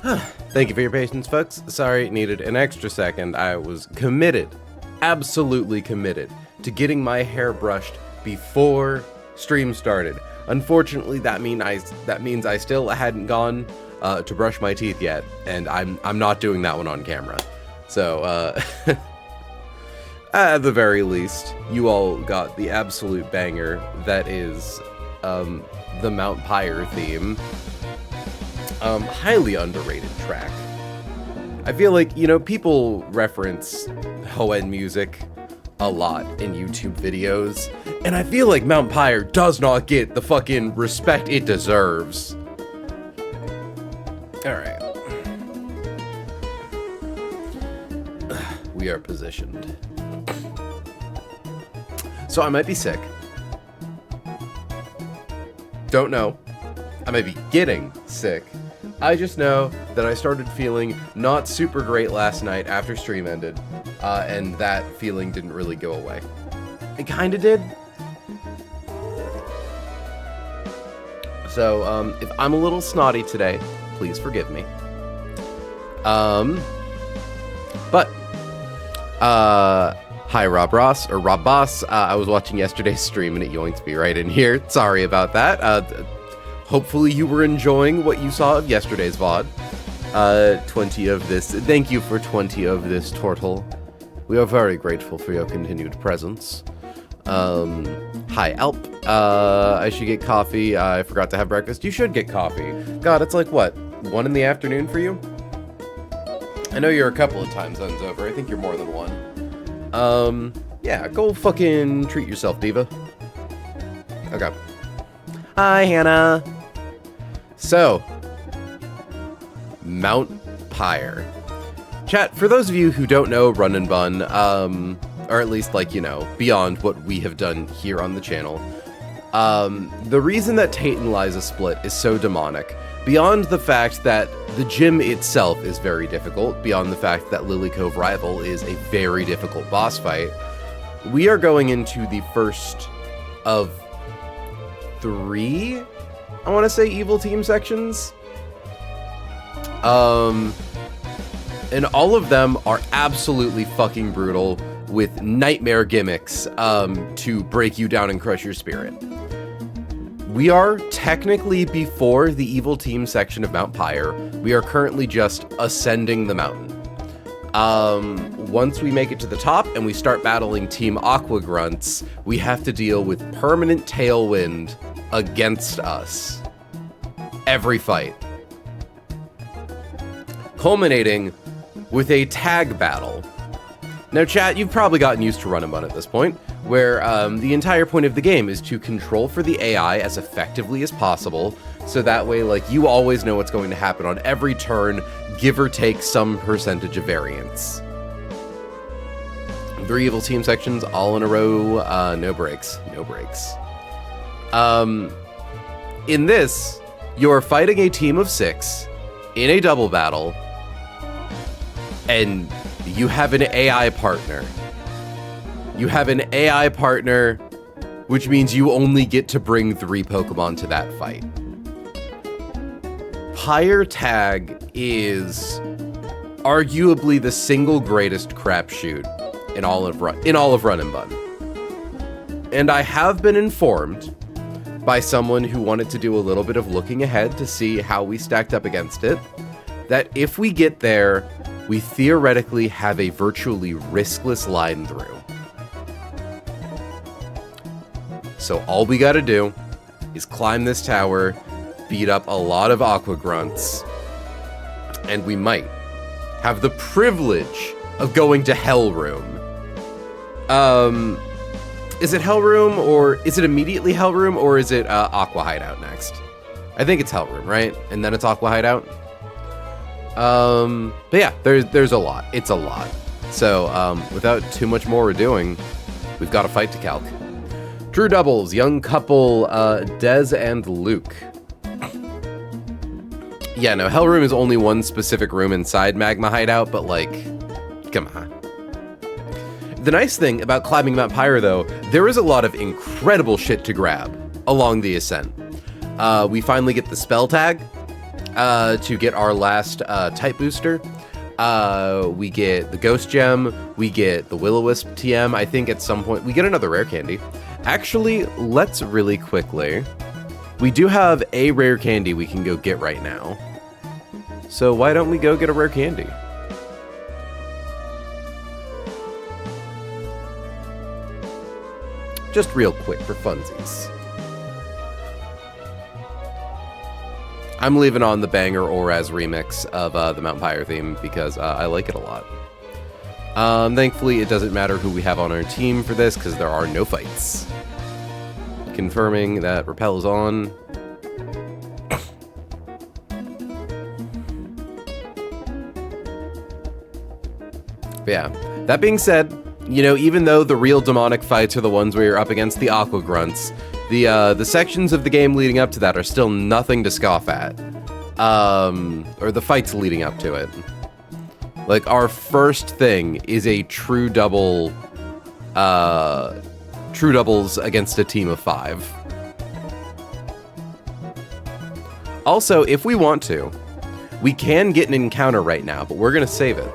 Thank you for your patience, folks. Sorry, needed an extra second. I was committed, absolutely committed, to getting my hair brushed before stream started. Unfortunately, that means I still hadn't gone to brush my teeth yet, and I'm not doing that one on camera. So, at the very least, you all got the absolute banger that is the Mount Pyre theme. Highly underrated track. I feel like, you know, people reference Hoenn music a lot in YouTube videos, and I feel like Mount Pyre does not get the fucking respect it deserves. Alright. We are positioned. So I might be sick. Don't know. I might be getting sick. I just know that I started feeling not super great last night after stream ended, and that feeling didn't really go away. It kinda did. So, if I'm a little snotty today, please forgive me. Hi Rob Ross, or Rob Boss. I was watching yesterday's stream and it yoinked me right in here. Sorry about that. Hopefully you were enjoying what you saw of yesterday's VOD. 20 of this. Thank you for 20 of this, Tortle. We are very grateful for your continued presence. Hi, Alp. I should get coffee. I forgot to have breakfast. You should get coffee. God, it's like, what, 1 in the afternoon for you? I know you're a couple of time zones over. I think you're more than one. Yeah, go fucking treat yourself, Diva. Okay. Hi, Hannah. So, Mount Pyre. Chat, for those of you who don't know Run and Bun, or at least, like, you know, beyond what we have done here on the channel, the reason that Tate and Liza split is so demonic, beyond the fact that the gym itself is very difficult, beyond the fact that Lily Cove Rival is a very difficult boss fight, we are going into the first of 3, I want to say, evil team sections. And all of them are absolutely fucking brutal, with nightmare gimmicks to break you down and crush your spirit. We are technically before the evil team section of Mount Pyre. We are currently just ascending the mountain. Once we make it to the top and we start battling Team Aqua Grunts, we have to deal with permanent tailwind against us every fight. Culminating with a tag battle. Now, chat, you've probably gotten used to Run and Bun at this point, where the entire point of the game is to control for the AI as effectively as possible, so that way, like, you always know what's going to happen on every turn, give or take some percentage of variance. 3 evil team sections all in a row, no breaks, no breaks. In this, you're fighting a team of 6 in a double battle, and you have an AI partner. You have an AI partner, which means you only get to bring 3 Pokemon to that fight. Pyre Tag is arguably the single greatest crapshoot in all of Run and Bun. And I have been informed by someone who wanted to do a little bit of looking ahead to see how we stacked up against it, that if we get there, we theoretically have a virtually riskless line through. So all we gotta do is climb this tower, beat up a lot of Aqua Grunts, and we might have the privilege of going to Hell Room. Is it Hell Room, or is it immediately Hell Room, or is it Aqua Hideout next? I think it's Hell Room, right? And then it's Aqua Hideout? But yeah, there's a lot. It's a lot. So, without too much more doing, we've got a fight to calc. True doubles, young couple, Dez and Luke. Yeah, no, Hell Room is only one specific room inside Magma Hideout, but like, come on. The nice thing about climbing Mount Pyre, though, there is a lot of incredible shit to grab along the ascent. We finally get the spell tag, to get our last type booster. We get the Ghost Gem, we get the Will-O-Wisp TM. I think at some point we get another rare candy. Actually, let's really quickly. We do have a rare candy we can go get right now. So why don't we go get a rare candy? Just real quick for funsies. I'm leaving on the Banger Oraz remix of the Mount Pyre theme because I like it a lot. Thankfully, it doesn't matter who we have on our team for this because there are no fights. Confirming that Repel is on. But yeah, that being said, you know, even though the real demonic fights are the ones where you're up against the Aqua Grunts, the sections of the game leading up to that are still nothing to scoff at. Or the fights leading up to it. Like, our first thing is a true doubles against a team of 5. Also, if we want to, we can get an encounter right now, but we're going to save it.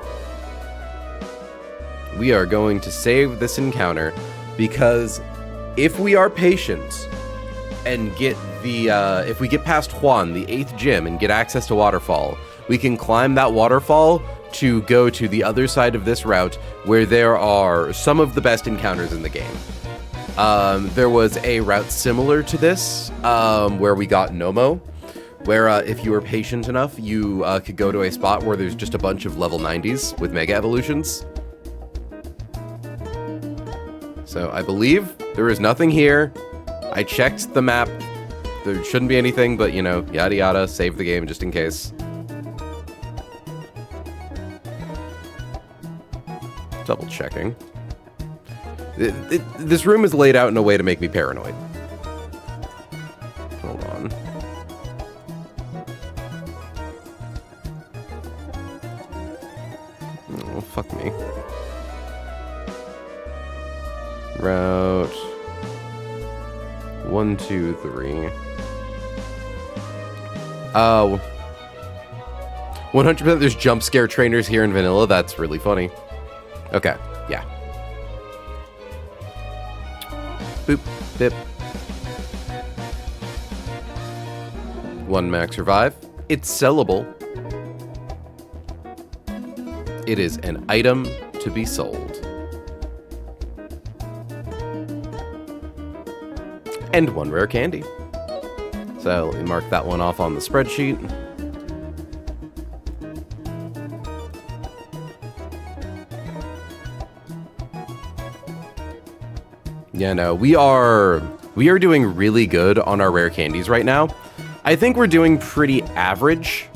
We are going to save this encounter because if we are patient and get the, if we get past Juan, the 8th gym, and get access to Waterfall, we can climb that waterfall to go to the other side of this route where there are some of the best encounters in the game. There was a route similar to this where we got Nomo, where if you were patient enough, you could go to a spot where there's just a bunch of level 90s with Mega Evolutions. So I believe there is nothing here. I checked the map. There shouldn't be anything, but you know, yada yada, save the game just in case. Double checking. This room is laid out in a way to make me paranoid. Hold on. Oh, fuck me. Route 1, 2, 3. Oh, 100% there's jump scare trainers here in vanilla. That's really funny. Okay, yeah. Boop, bip. 1 max revive. It's sellable. It is an item to be sold. And 1 rare candy. So let me mark that one off on the spreadsheet. Yeah, no, we are doing really good on our rare candies right now. I think we're doing pretty average.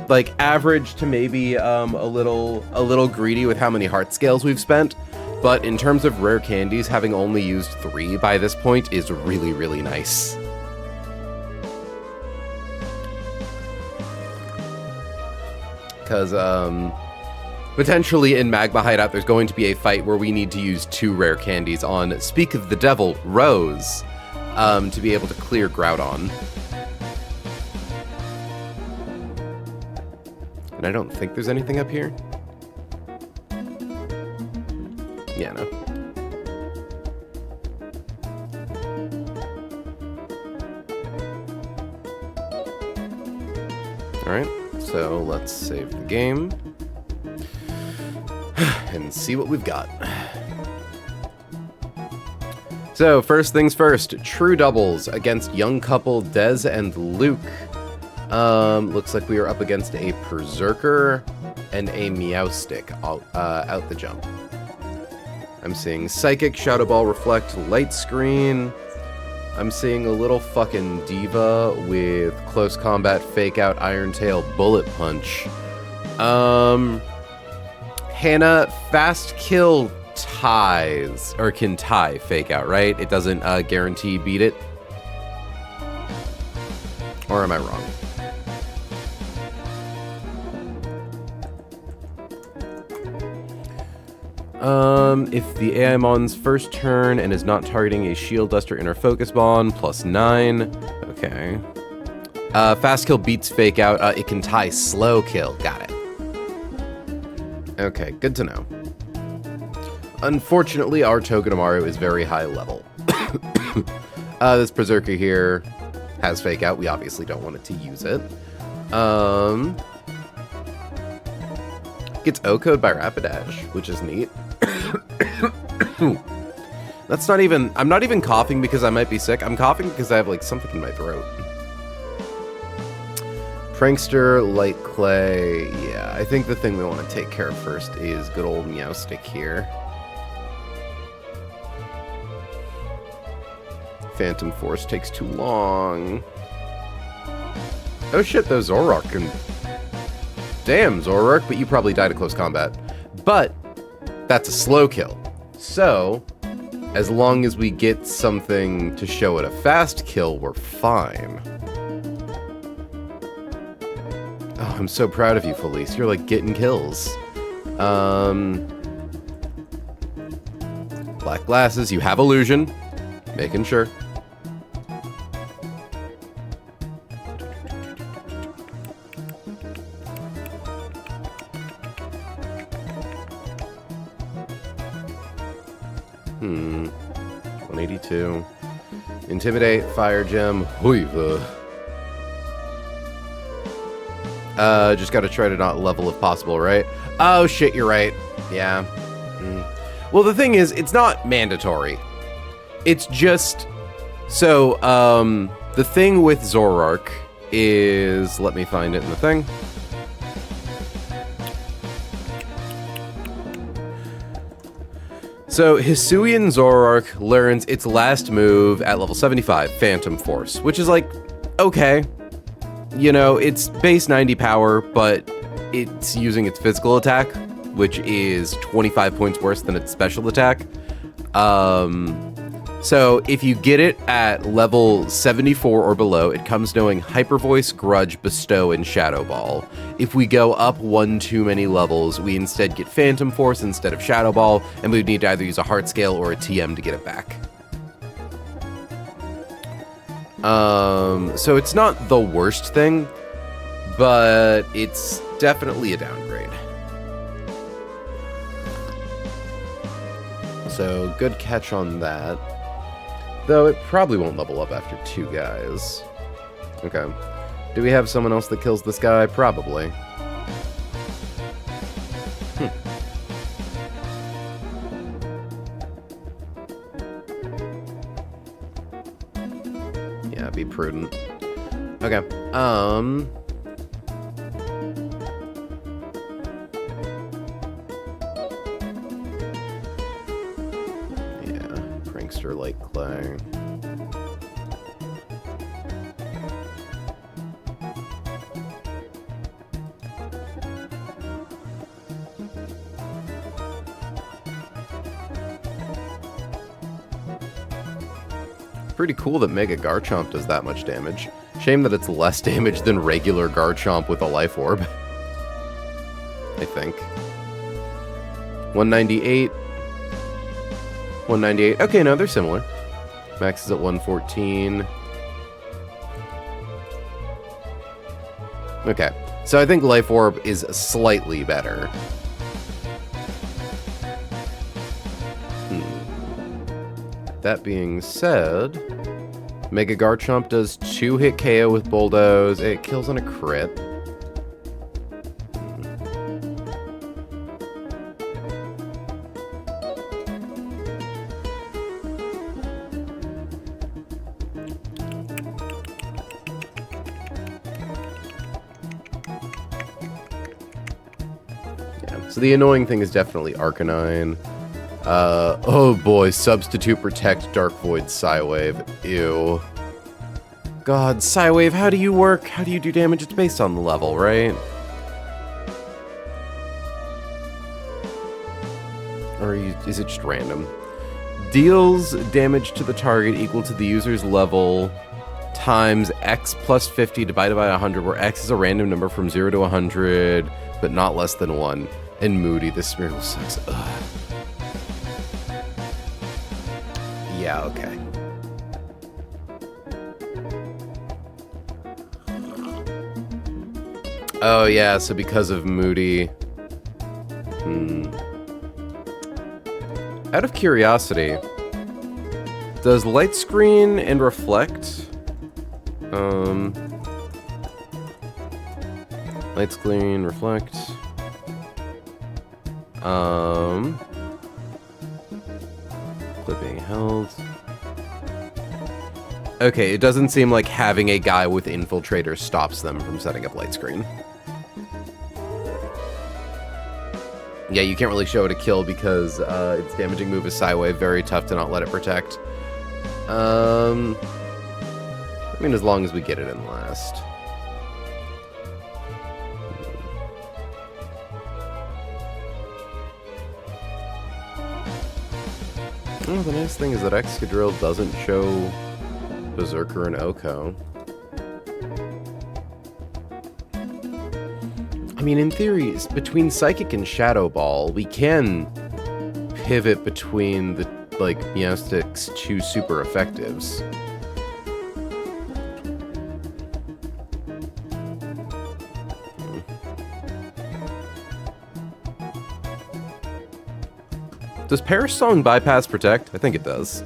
Like average to maybe a little greedy with how many heart scales we've spent. But in terms of rare candies, having only used 3 by this point is really, really nice. Because, potentially in Magma Hideout, there's going to be a fight where we need to use 2 rare candies on Speak of the Devil, Rose, to be able to clear Groudon. And I don't think there's anything up here. Yeah, no. Alright, so let's save the game. And see what we've got. So, first things first, true doubles against young couple Dez and Luke. Looks like we are up against a Berserker and a Meowstic out the jump. I'm seeing Psychic, Shadow Ball, Reflect, Light Screen. I'm seeing a little fucking Diva with Close Combat, Fake Out, Iron Tail, Bullet Punch. Hannah, Fast Kill ties, or can tie Fake Out, right? It doesn't guarantee beat it. Or am I wrong? If the AImon's first turn and is not targeting a Shield Duster Inner Focus Bond, +9. Okay. Fast kill beats fake out. It can tie slow kill. Got it. Okay, good to know. Unfortunately, our Togedemaru is very high level. This Berserker here has fake out. We obviously don't want it to use it. Gets O-code by Rapidash, which is neat. That's not even... I'm not even coughing because I might be sick. I'm coughing because I have, like, something in my throat. Prankster, Light Clay. Yeah, I think the thing we want to take care of first is good old Meowstic here. Phantom Force takes too long. Oh shit, those Zoroark can... Damn, Zoroark, but you probably died at close combat. But that's a slow kill. So, as long as we get something to show it a fast kill, we're fine. Oh, I'm so proud of you, Felice. You're like getting kills. Black glasses, you have illusion. Making sure. Hmm. 182. Intimidate, Fire Gem. Huiva. Just gotta try to not level if possible, right? Oh shit, you're right. Yeah. Well, the thing is, it's not mandatory. It's just... So, the thing with Zoroark is... Let me find it in the thing. So, Hisuian Zoroark learns its last move at level 75, Phantom Force, which is like, okay. You know, it's base 90 power, but it's using its physical attack, which is 25 points worse than its special attack. So if you get it at level 74 or below, it comes knowing Hyper Voice, Grudge, Bestow, and Shadow Ball. If we go up one too many levels, we instead get Phantom Force instead of Shadow Ball, and we would need to either use a Heart Scale or a TM to get it back. So it's not the worst thing, but it's definitely a downgrade. So good catch on that. Though it probably won't level up after 2 guys. Okay. Do we have someone else that kills this guy? Probably. Yeah, be prudent. Okay. Prankster Light Clay. Pretty cool that Mega Garchomp does that much damage. Shame that it's less damage than regular Garchomp with a Life Orb. I think. 198. 198. Okay, no, they're similar. Max is at 114. Okay, so I think Life Orb is slightly better. That being said, Mega Garchomp does 2-hit KO with Bulldoze. It kills on a crit. So the annoying thing is definitely Arcanine. Oh boy, Substitute Protect Dark Void Psywave. Ew. God, Psywave, how do you work? How do you do damage? It's based on the level, right? Or is it just random? Deals damage to the target equal to the user's level times X plus 50 divided by 100, where X is a random number from 0 to 100, but not less than 1. And Moody, this Smeargle sucks. Ugh. Yeah, okay. Oh, yeah, so because of Moody... Out of curiosity, does light screen and reflect... light screen, reflect... Clipping held... Okay, it doesn't seem like having a guy with Infiltrator stops them from setting up light screen. Yeah, you can't really show it a kill because its damaging move is Sidewave. Very tough to not let it protect. I mean, as long as we get it in last. Oh, the nice thing is that Excadrill doesn't show Berserker and Oko. I mean, in theory, between Psychic and Shadow Ball, we can pivot between the, like, Meowstic's two super effectives. Does Perish Song bypass Protect? I think it does.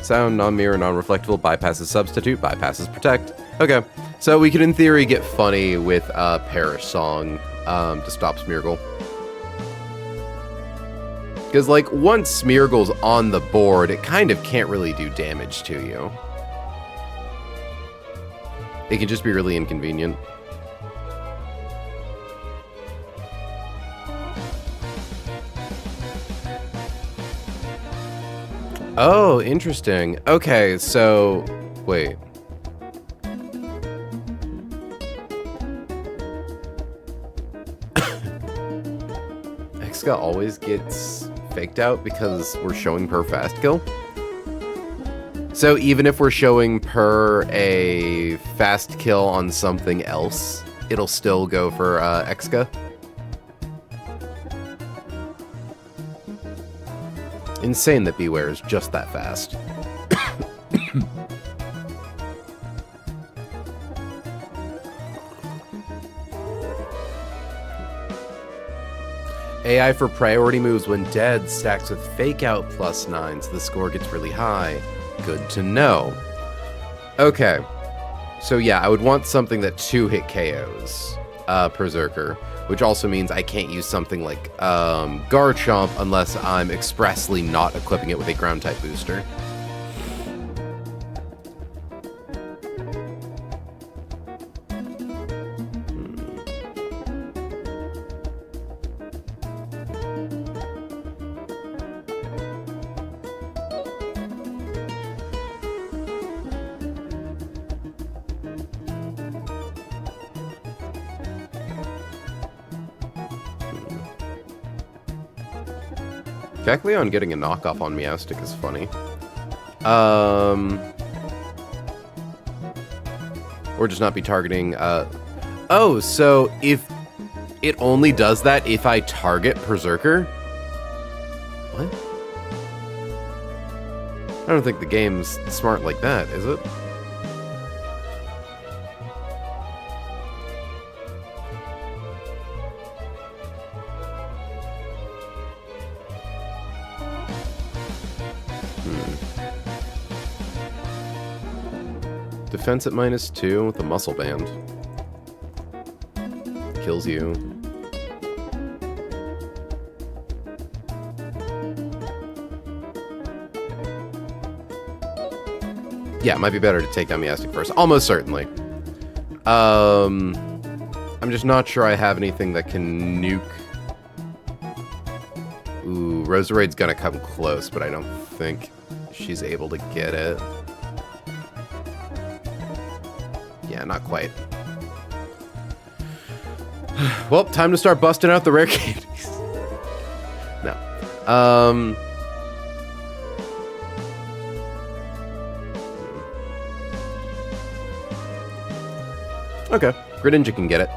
Sound, non-mirror, non-reflectable, bypasses Substitute, bypasses Protect. Okay, so we could in theory get funny with Perish Song to stop Smeargle. Because, like, once Smeargle's on the board, it kind of can't really do damage to you. It can just be really inconvenient. Oh, interesting. Okay, so... wait. Exca always gets faked out because we're showing per fast kill? So even if we're showing per a fast kill on something else, it'll still go for Exca? Insane that Beware is just that fast. AI for priority moves when dead stacks with Fake Out +9, so the score gets really high. Good to know. Okay. So yeah, I would want something that 2-hit KOs Berserker, which also means I can't use something like Garchomp unless I'm expressly not equipping it with a Ground-type booster. Kecleon getting a knockoff on Meowstic is funny. Or just not be targeting, oh, so if it only does that if I target Berserker? What? I don't think the game's smart like that, is it? Defense at -2 with a muscle band. Kills you. Yeah, it might be better to take down Meowstic first. Almost certainly. I'm just not sure I have anything that can nuke. Ooh, Roserade's gonna come close, but I don't think she's able to get it. Yeah, not quite. Well, time to start busting out the rare candies. No. Okay, Greninja can get it.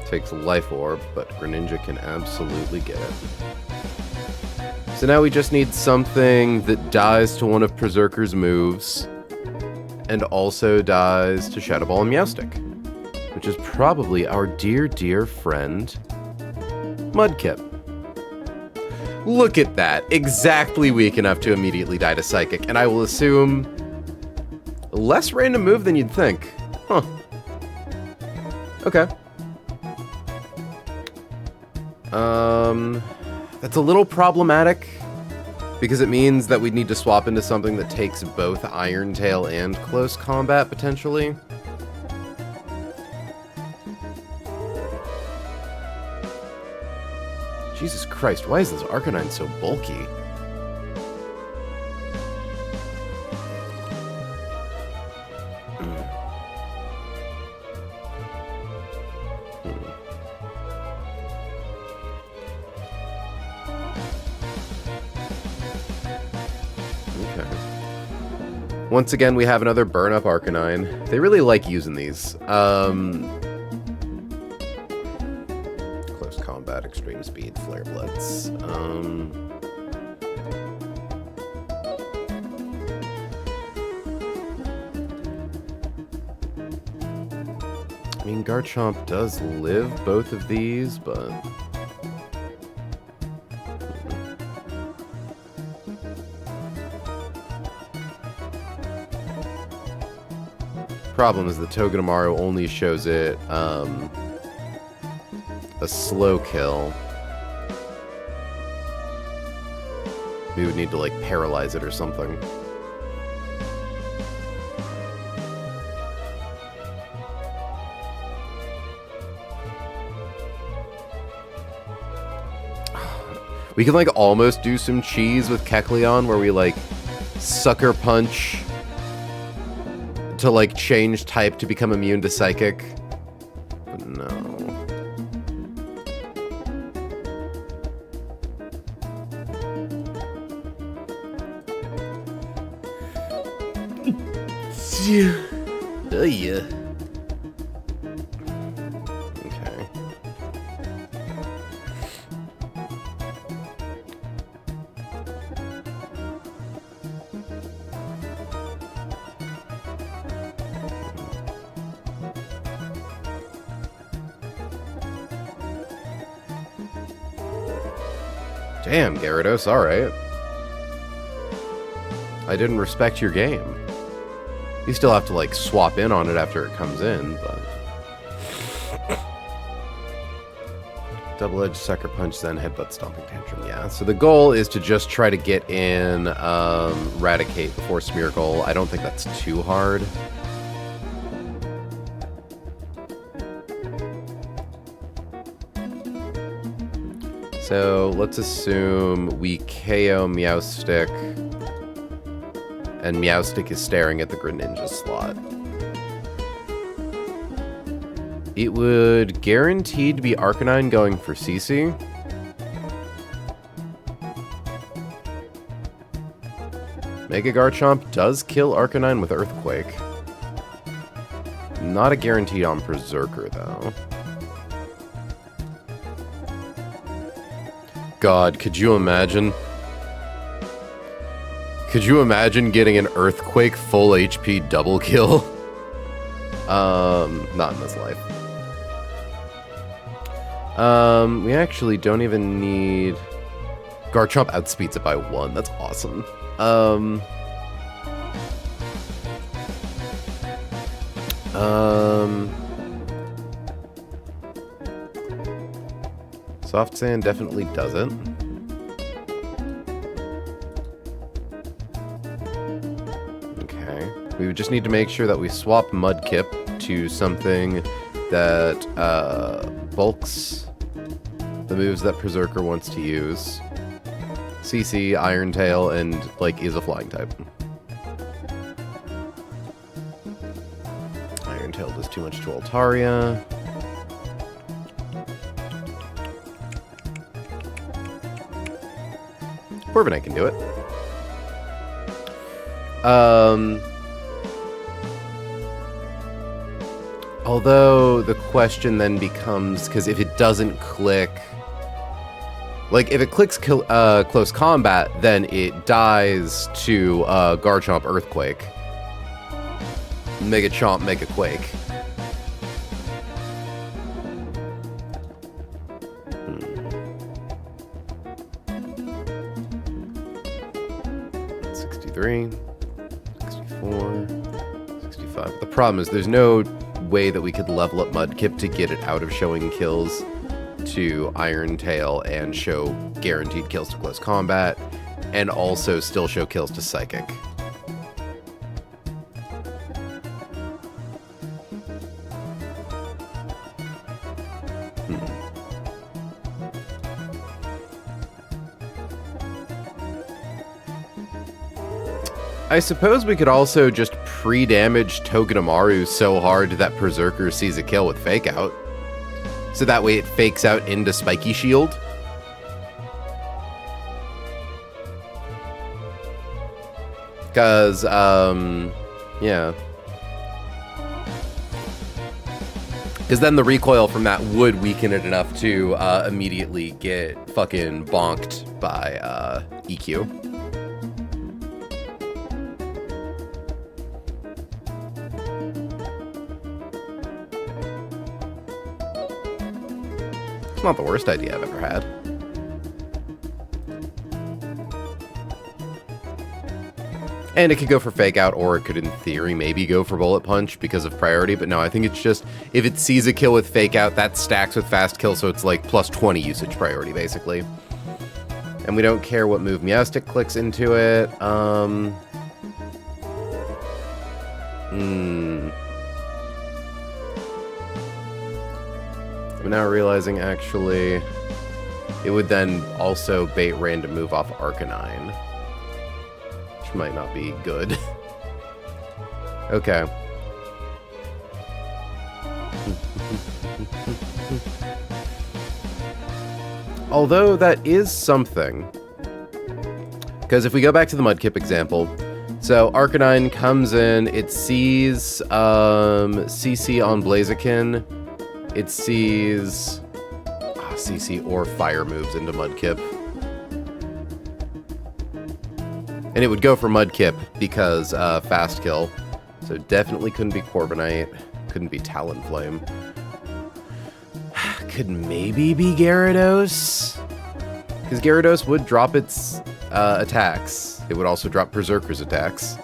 Takes Life Orb, but Greninja can absolutely get it. So now we just need something that dies to one of Berserker's moves, and also dies to Shadow Ball and Meowstic, which is probably our dear, dear friend, Mudkip. Look at that. Exactly weak enough to immediately die to Psychic, and I will assume a less random move than you'd think. Huh. Okay. That's a little problematic, because it means that we'd need to swap into something that takes both Iron Tail and Close Combat, potentially. Jesus Christ, why is this Arcanine so bulky? Once again, we have another burn-up Arcanine. They really like using these. Close Combat, Extreme Speed, Flare Blitz. I mean, Garchomp does live both of these, but... Problem is the Togedemaru only shows it a slow kill. We would need to like paralyze it or something. We can like almost do some cheese with Kecleon where we like Sucker Punch to like change type to become immune to Psychic. But no. Oh yeah. Okay. Damn, Gyarados, alright. I didn't respect your game. You still have to, like, swap in on it after it comes in, but... Double-edged Sucker Punch, then Headbutt, Stomping Tantrum, yeah. So the goal is to just try to get in Raticate before Smeargle. I don't think that's too hard. So let's assume we KO Meowstic, and Meowstic is staring at the Greninja slot. It would guaranteed be Arcanine going for CC. Mega Garchomp does kill Arcanine with Earthquake. Not a guarantee on Berserker, though. God, could you imagine? Could you imagine getting an Earthquake full HP double kill? Not in this life. We actually don't even need... Garchomp outspeeds it by 1. That's awesome. Soft Sand definitely doesn't. Okay. We would just need to make sure that we swap Mudkip to something that bulks the moves that Berserker wants to use. CC, Iron Tail, and, like, is a flying type. Iron Tail does too much to Altaria. Corviknight can do it. Although the question then becomes, because if it doesn't click, Like, if it clicks close combat, then it dies to Garchomp Earthquake. Mega Chomp, Mega Quake. 63, 64, 65. The problem is there's no way that we could level up Mudkip to get it out of showing kills to Iron Tail and show guaranteed kills to close combat, and also still show kills to Psychic. I suppose we could also just pre-damage Togedemaru so hard that Berserker sees a kill with Fake Out. So that way it fakes out into Spiky Shield. Because, yeah. Because then the recoil from that would weaken it enough to immediately get fucking bonked by EQ. It's not the worst idea I've ever had. And it could go for Fake Out, or it could, in theory, maybe go for Bullet Punch because of priority. But no, I think it's just, if it sees a kill with Fake Out, that stacks with Fast Kill, so it's like plus 20 usage priority, basically. And we don't care what move Meowstic clicks into it. I'm now realizing, actually, it would then also bait random move off Arcanine. Which might not be good. Okay. Although that is something. Because if we go back to the Mudkip example, so Arcanine comes in, it sees CC on Blaziken, it sees CC or Fire moves into Mudkip. And it would go for Mudkip because Fast Kill. So definitely couldn't be Corviknight, couldn't be Talonflame. Could maybe be Gyarados? Because Gyarados would drop its attacks. It would also drop Berserker's attacks.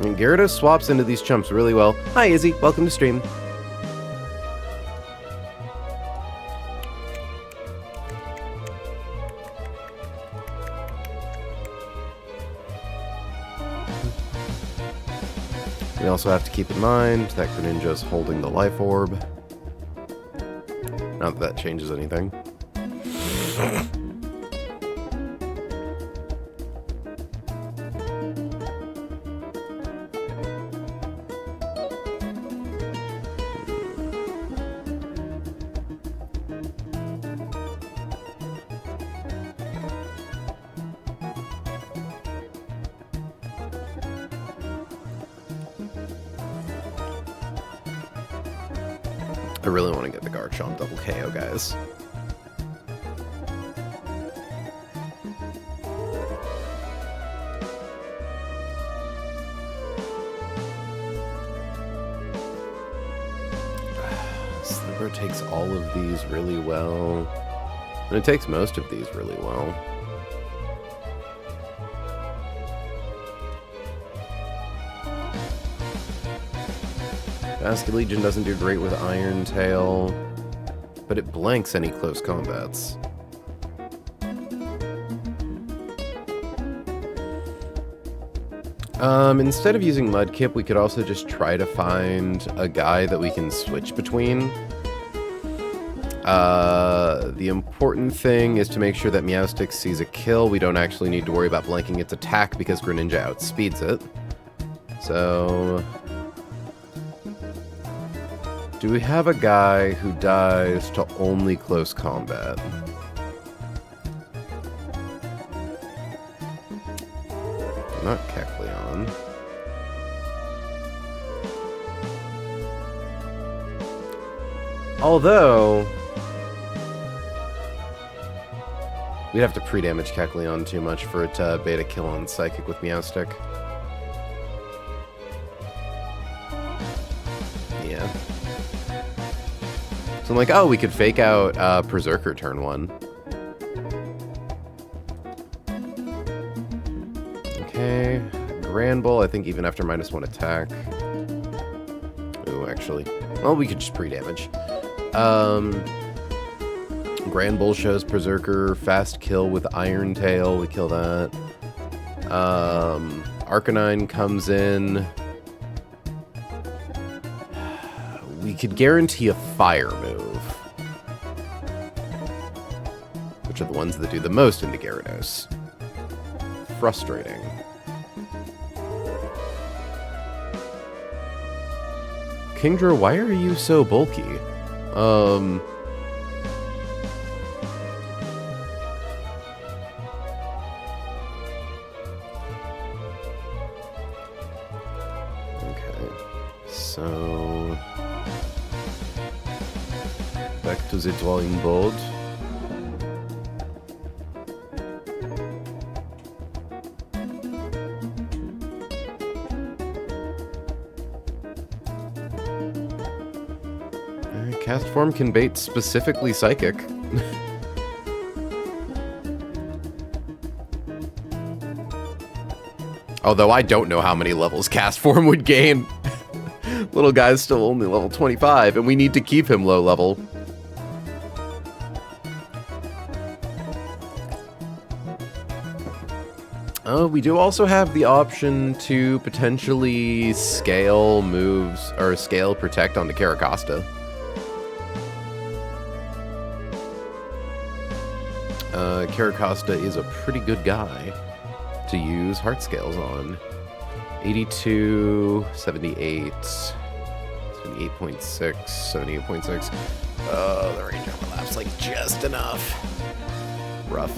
And Gyarados swaps into these chumps really well. Hi Izzy, welcome to stream. We also have to keep in mind that Greninja's holding the Life Orb. Not that that changes anything. I really want to get the Garchomp double KO, guys. Slipper takes all of these really well. And it takes most of these really well. Basket Legion doesn't do great with Iron Tail, but it blanks any close combats. Instead of using Mudkip, we could also just try to find a guy that we can switch between. The important thing is to make sure that Meowstic sees a kill. We don't actually need to worry about blanking its attack because Greninja outspeeds it. So... do we have a guy who dies to only close combat? Not Kecleon. Although, we'd have to pre-damage Kecleon too much for it to beta kill on Psychic with Meowstic. Yeah. So I'm like, oh, we could fake out Berserker turn 1. Okay. Grand Bull, I think even after -1 attack. Ooh, actually. Well, we could just pre-damage. Grand Bull shows Berserker, fast kill with Iron Tail, we kill that. Arcanine comes in. We could guarantee a fire move. Which are the ones that do the most into Gyarados. Frustrating. Kingdra, why are you so bulky? Okay. So back to the drawing board. Cast form can bait specifically Psychic. Although I don't know how many levels cast form would gain. Little guy's still only level 25, and we need to keep him low level. We do also have the option to potentially scale moves, or scale protect onto Caracosta. Caracosta is a pretty good guy to use heart scales on. 82, 78, 78.6, 78.6. The range overlaps like just enough. Rough.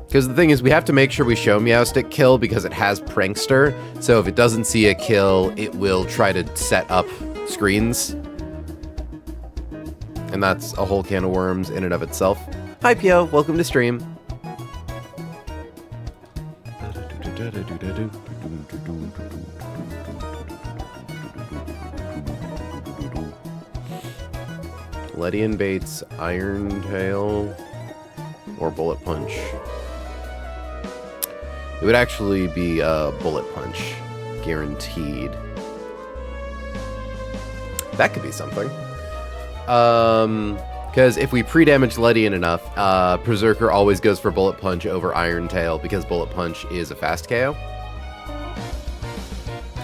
Because the thing is, we have to make sure we show Meowstic kill because it has Prankster. So if it doesn't see a kill, it will try to set up screens. And that's a whole can of worms in and of itself. Hi, Pio. Welcome to stream. Ledian baits Iron Tail or Bullet Punch. It would actually be a Bullet Punch, guaranteed. That could be something. Because if we pre-damage Ledian enough, Berserker always goes for Bullet Punch over Iron Tail because Bullet Punch is a fast KO.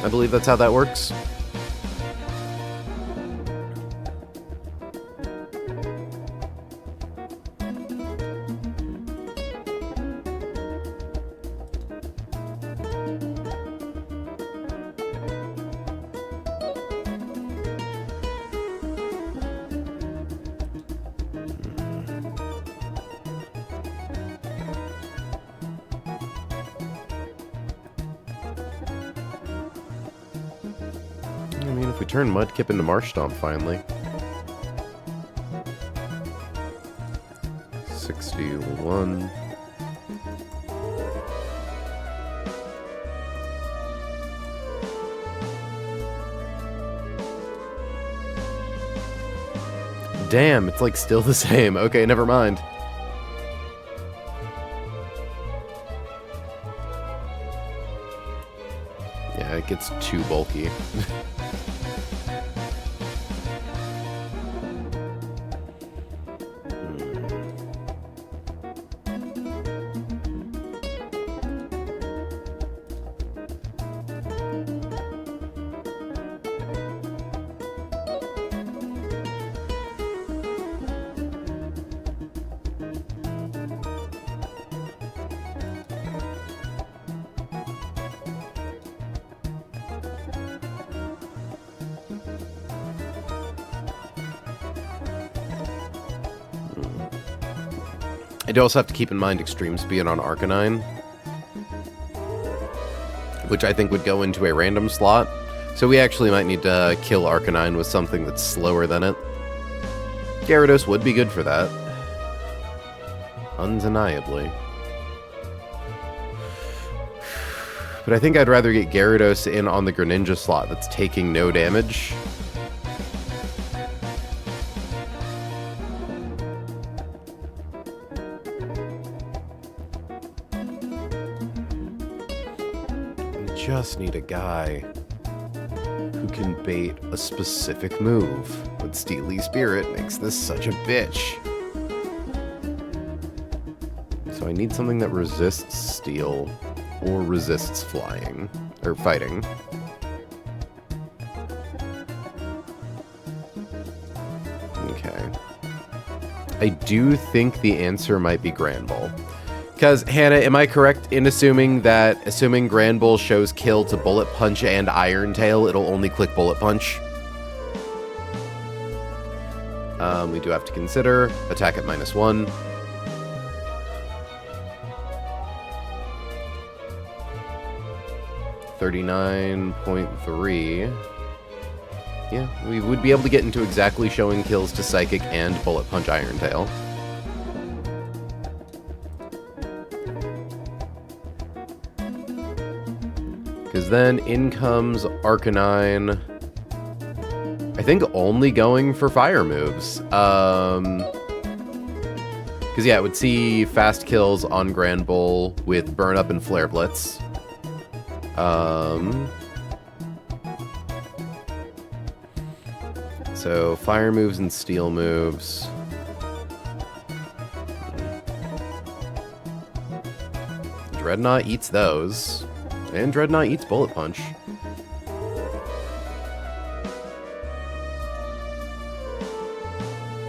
I believe that's how that works. Turn Mudkip into Marsh Stomp finally. 61. Damn, it's like still the same. Okay, never mind. Yeah, it gets too bulky. I do also have to keep in mind Extreme Speed on Arcanine. which I think would go into a random slot. So we actually might need to kill Arcanine with something that's slower than it. Gyarados would be good for that. Undeniably. But I think I'd rather get Gyarados in on the Greninja slot that's taking no damage. I just need a guy who can bait a specific move. But Steely Spirit makes this such a bitch. So I need something that resists Steel or resists flying or fighting. Okay. I do think the answer might be Granbull. Because, Hannah, am I correct in assuming Granbull shows kill to Bullet Punch and Iron Tail, it'll only click Bullet Punch? We do have to consider attack at -1. $39.3. Yeah, we would be able to get into exactly showing kills to Psychic and Bullet Punch Iron Tail. Because then in comes Arcanine. I think only going for fire moves. Because, yeah, it would see fast kills on Granbull with Burn Up and Flare Blitz. So fire moves and steel moves. Dreadnought eats those. And Dreadnought eats Bullet Punch.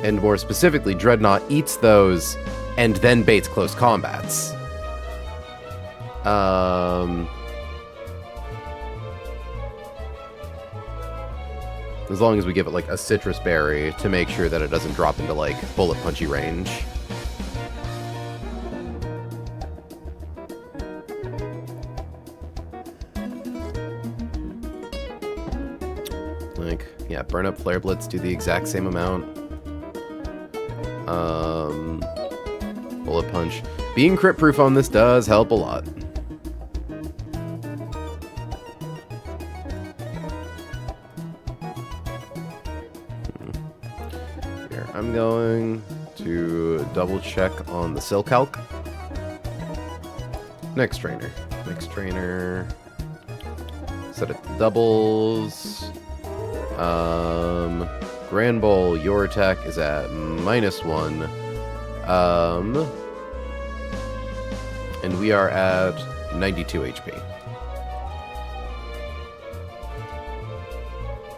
And more specifically, Dreadnought eats those and then baits close combats. As long as we give it, like, a Citrus Berry to make sure that it doesn't drop into, like, Bullet Punchy range. Like, yeah, Burn Up, Flare Blitz do the exact same amount. Bullet Punch. Being crit proof on this does help a lot. Here, I'm going to double check on the Silcalc. Next trainer. Set it to doubles. Granbull, your attack is at -1. And we are at 92 HP.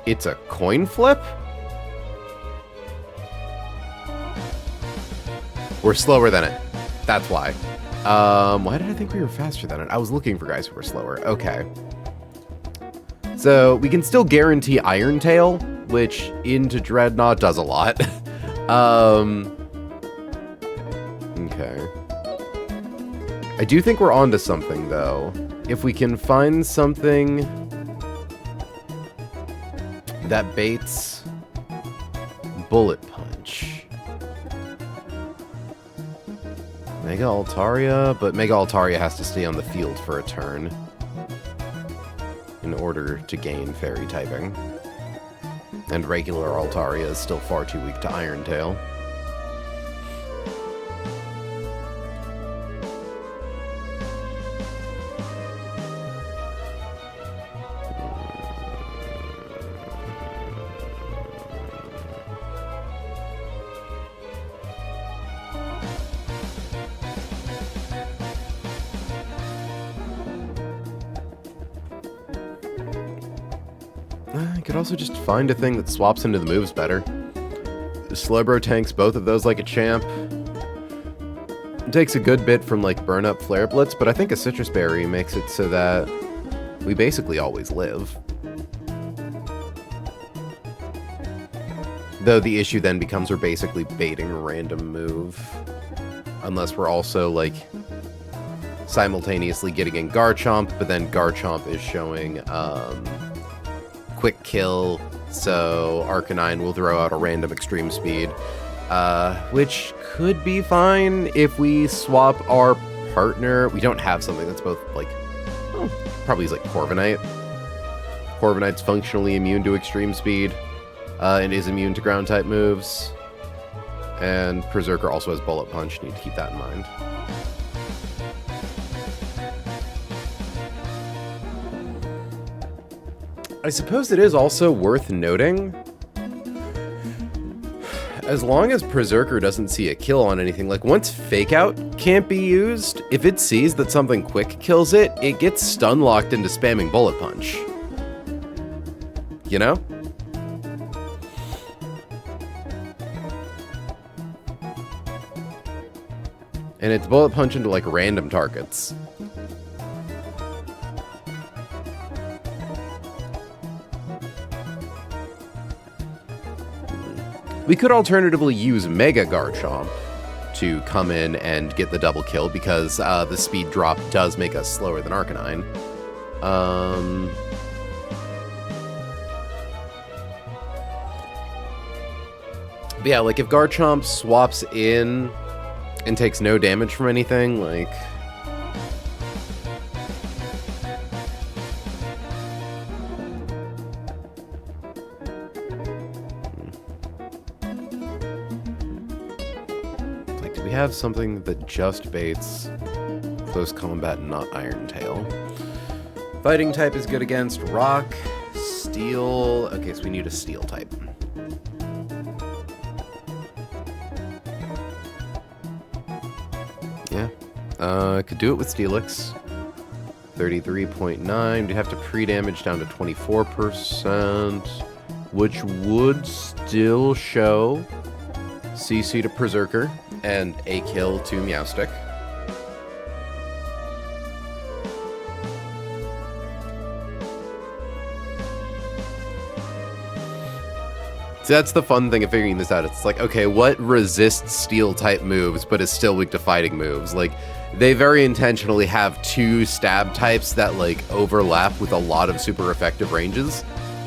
It's a coin flip? We're slower than it. That's why. Why did I think we were faster than it? I was looking for guys who were slower. Okay. So, we can still guarantee Iron Tail, which into Dreadnought does a lot. Okay. I do think we're onto something, though. If we can find something that baits Bullet Punch. Mega Altaria, but Mega Altaria has to stay on the field for a turn in order to gain Fairy typing. And regular Altaria is still far too weak to Iron Tail. I could also just find a thing that swaps into the moves better. Slowbro tanks both of those like a champ. It takes a good bit from, like, Burn Up, Flare Blitz, but I think a Citrus Berry makes it so that we basically always live. Though the issue then becomes we're basically baiting a random move. Unless we're also, like, simultaneously getting in Garchomp, but then Garchomp is showing quick kill, so Arcanine will throw out a random extreme speed, which could be fine if we swap our partner. We don't have something that's both, like, oh, probably is like Corviknight. Corviknight's functionally immune to extreme speed, and is immune to ground type moves. And Berserker also has Bullet Punch, need to keep that in mind. I suppose it is also worth noting, as long as Berserker doesn't see a kill on anything, like once Fake Out can't be used, if it sees that something quick kills it, it gets stun locked into spamming Bullet Punch. You know? And it's Bullet Punch into like random targets. We could alternatively use Mega Garchomp to come in and get the double kill, because the speed drop does make us slower than Arcanine. But yeah, like if Garchomp swaps in and takes no damage from anything, like... Like, do we have something that just baits close combat and not Iron Tail? Fighting type is good against Rock, Steel... Okay, so we need a Steel type. Yeah, could do it with Steelix. 33.9. You'd have to pre-damage down to 24%, which would still show CC to Berserker and a kill to Meowstic. So that's the fun thing of figuring this out. It's like, okay, what resists steel type moves but is still weak to fighting moves? Like, they very intentionally have two stab types that like overlap with a lot of super effective ranges,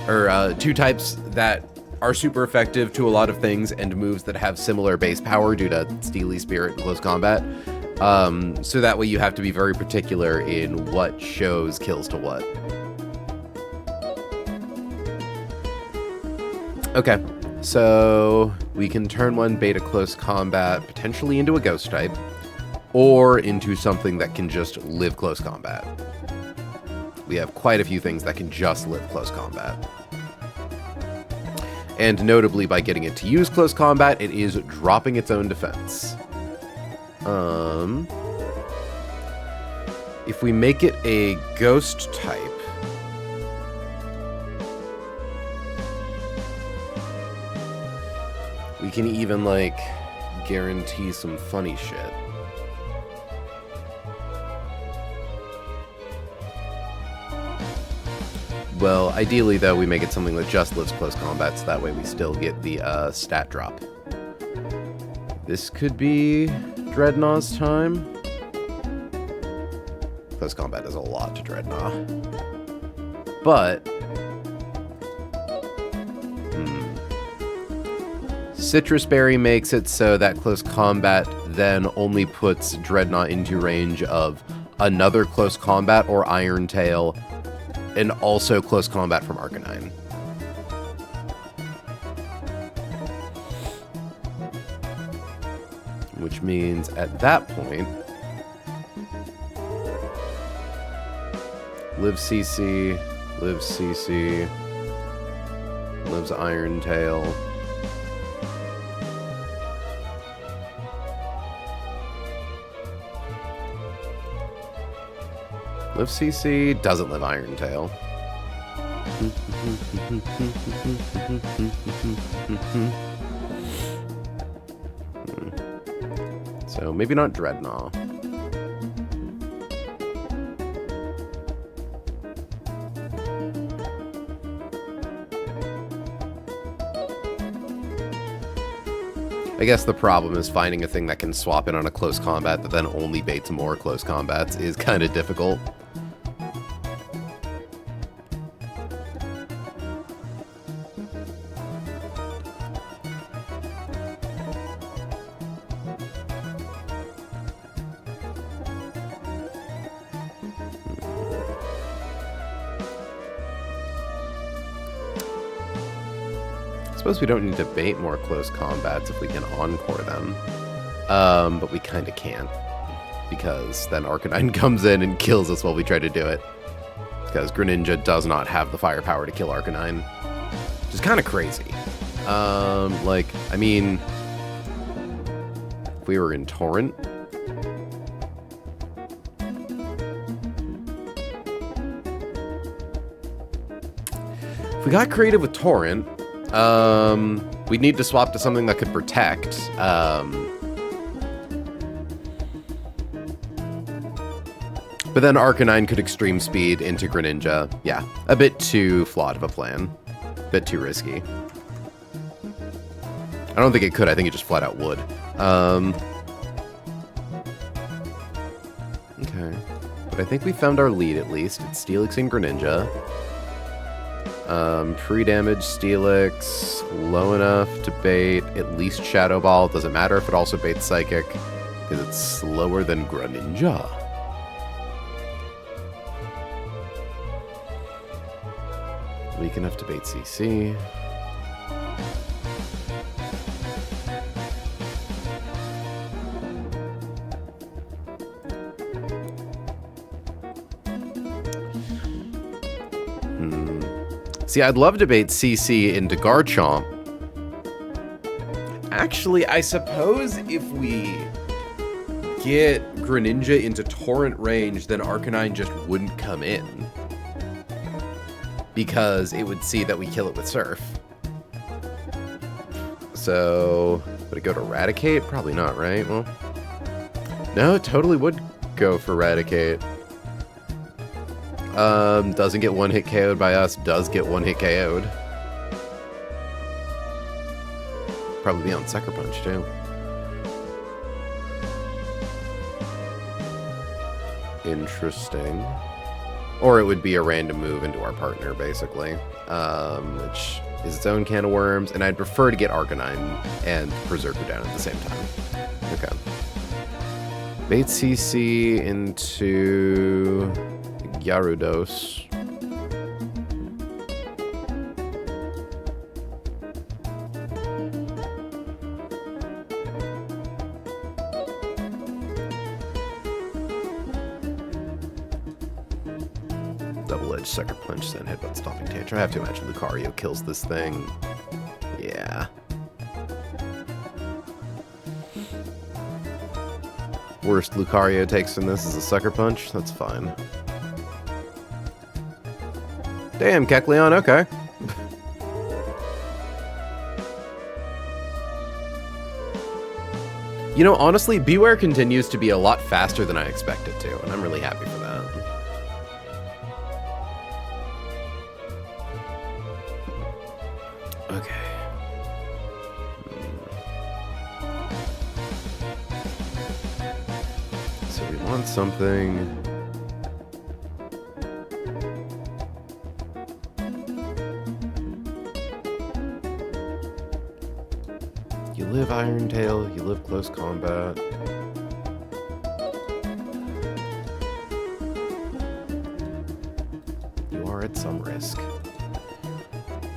or two types that are super effective to a lot of things and moves that have similar base power due to Steely Spirit and close combat. So that way you have to be very particular in what shows kills to what. Okay, so we can turn one beta close combat potentially into a ghost type, or into something that can just live close combat. We have quite a few things that can just live close combat. And notably, by getting it to use close combat, it is dropping its own defense. If we make it a ghost type, we can even, like, guarantee some funny shit. Well, ideally, though, we make it something that just lives close combat, so that way we still get the stat drop. This could be Dreadnaught's time. Close combat does a lot to Dreadnought. But... Citrus Berry makes it so that close combat then only puts Dreadnought into range of another close combat or Iron Tail, and also close combat from Arcanine. Which means at that point, live CC, lives Iron Tail. Live CC, doesn't live Iron Tail. So maybe not Dreadnought. I guess the problem is finding a thing that can swap in on a close combat that then only baits more close combats is kind of difficult. I suppose we don't need to bait more close combats if we can encore them. But we kind of can't. Because then Arcanine comes in and kills us while we try to do it. Because Greninja does not have the firepower to kill Arcanine. Which is kind of crazy. Like, I mean... If we were in Torrent... If we got creative with Torrent... we'd need to swap to something that could protect. But then Arcanine could extreme speed into Greninja. Yeah, a bit too flawed of a plan. A bit too risky. I don't think it could. I think it just flat out would. Okay. But I think we found our lead at least. It's Steelix and Greninja. Pre-damage Steelix, low enough to bait at least Shadow Ball. Doesn't matter if it also baits Psychic, because it's slower than Greninja. Weak enough to bait CC. See, I'd love to bait CC into Garchomp. Actually, I suppose if we get Greninja into Torrent range, then Arcanine just wouldn't come in. Because it would see that we kill it with Surf. So, would it go to Eradicate? Probably not, right? Well, no, it totally would go for Eradicate. Doesn't get one hit KO'd by us, does get one hit KO'd. Probably be on Sucker Punch, too. Interesting. Or it would be a random move into our partner, basically. Which is its own can of worms, and I'd prefer to get Arcanine and Berserker down at the same time. Okay. Bait CC into... Gyarados. Double-edged Sucker Punch, then Headbutt Stomping Tantrum. I have to imagine Lucario kills this thing. Yeah. Worst Lucario takes in this is a Sucker Punch. That's fine. Damn, Kecleon, okay. You know, honestly, Beware continues to be a lot faster than I expected to, and I'm really happy for that. Okay. So we want something... You live Iron Tail, you live close combat. You are at some risk.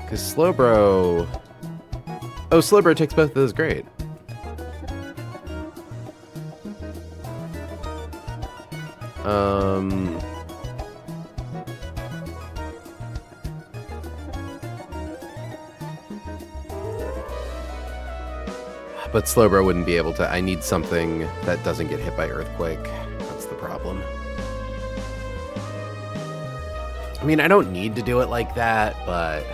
Because Slowbro... Oh, Slowbro takes both of those, great. But Slowbro wouldn't be able to. I need something that doesn't get hit by Earthquake. That's the problem. I mean, I don't need to do it like that, but...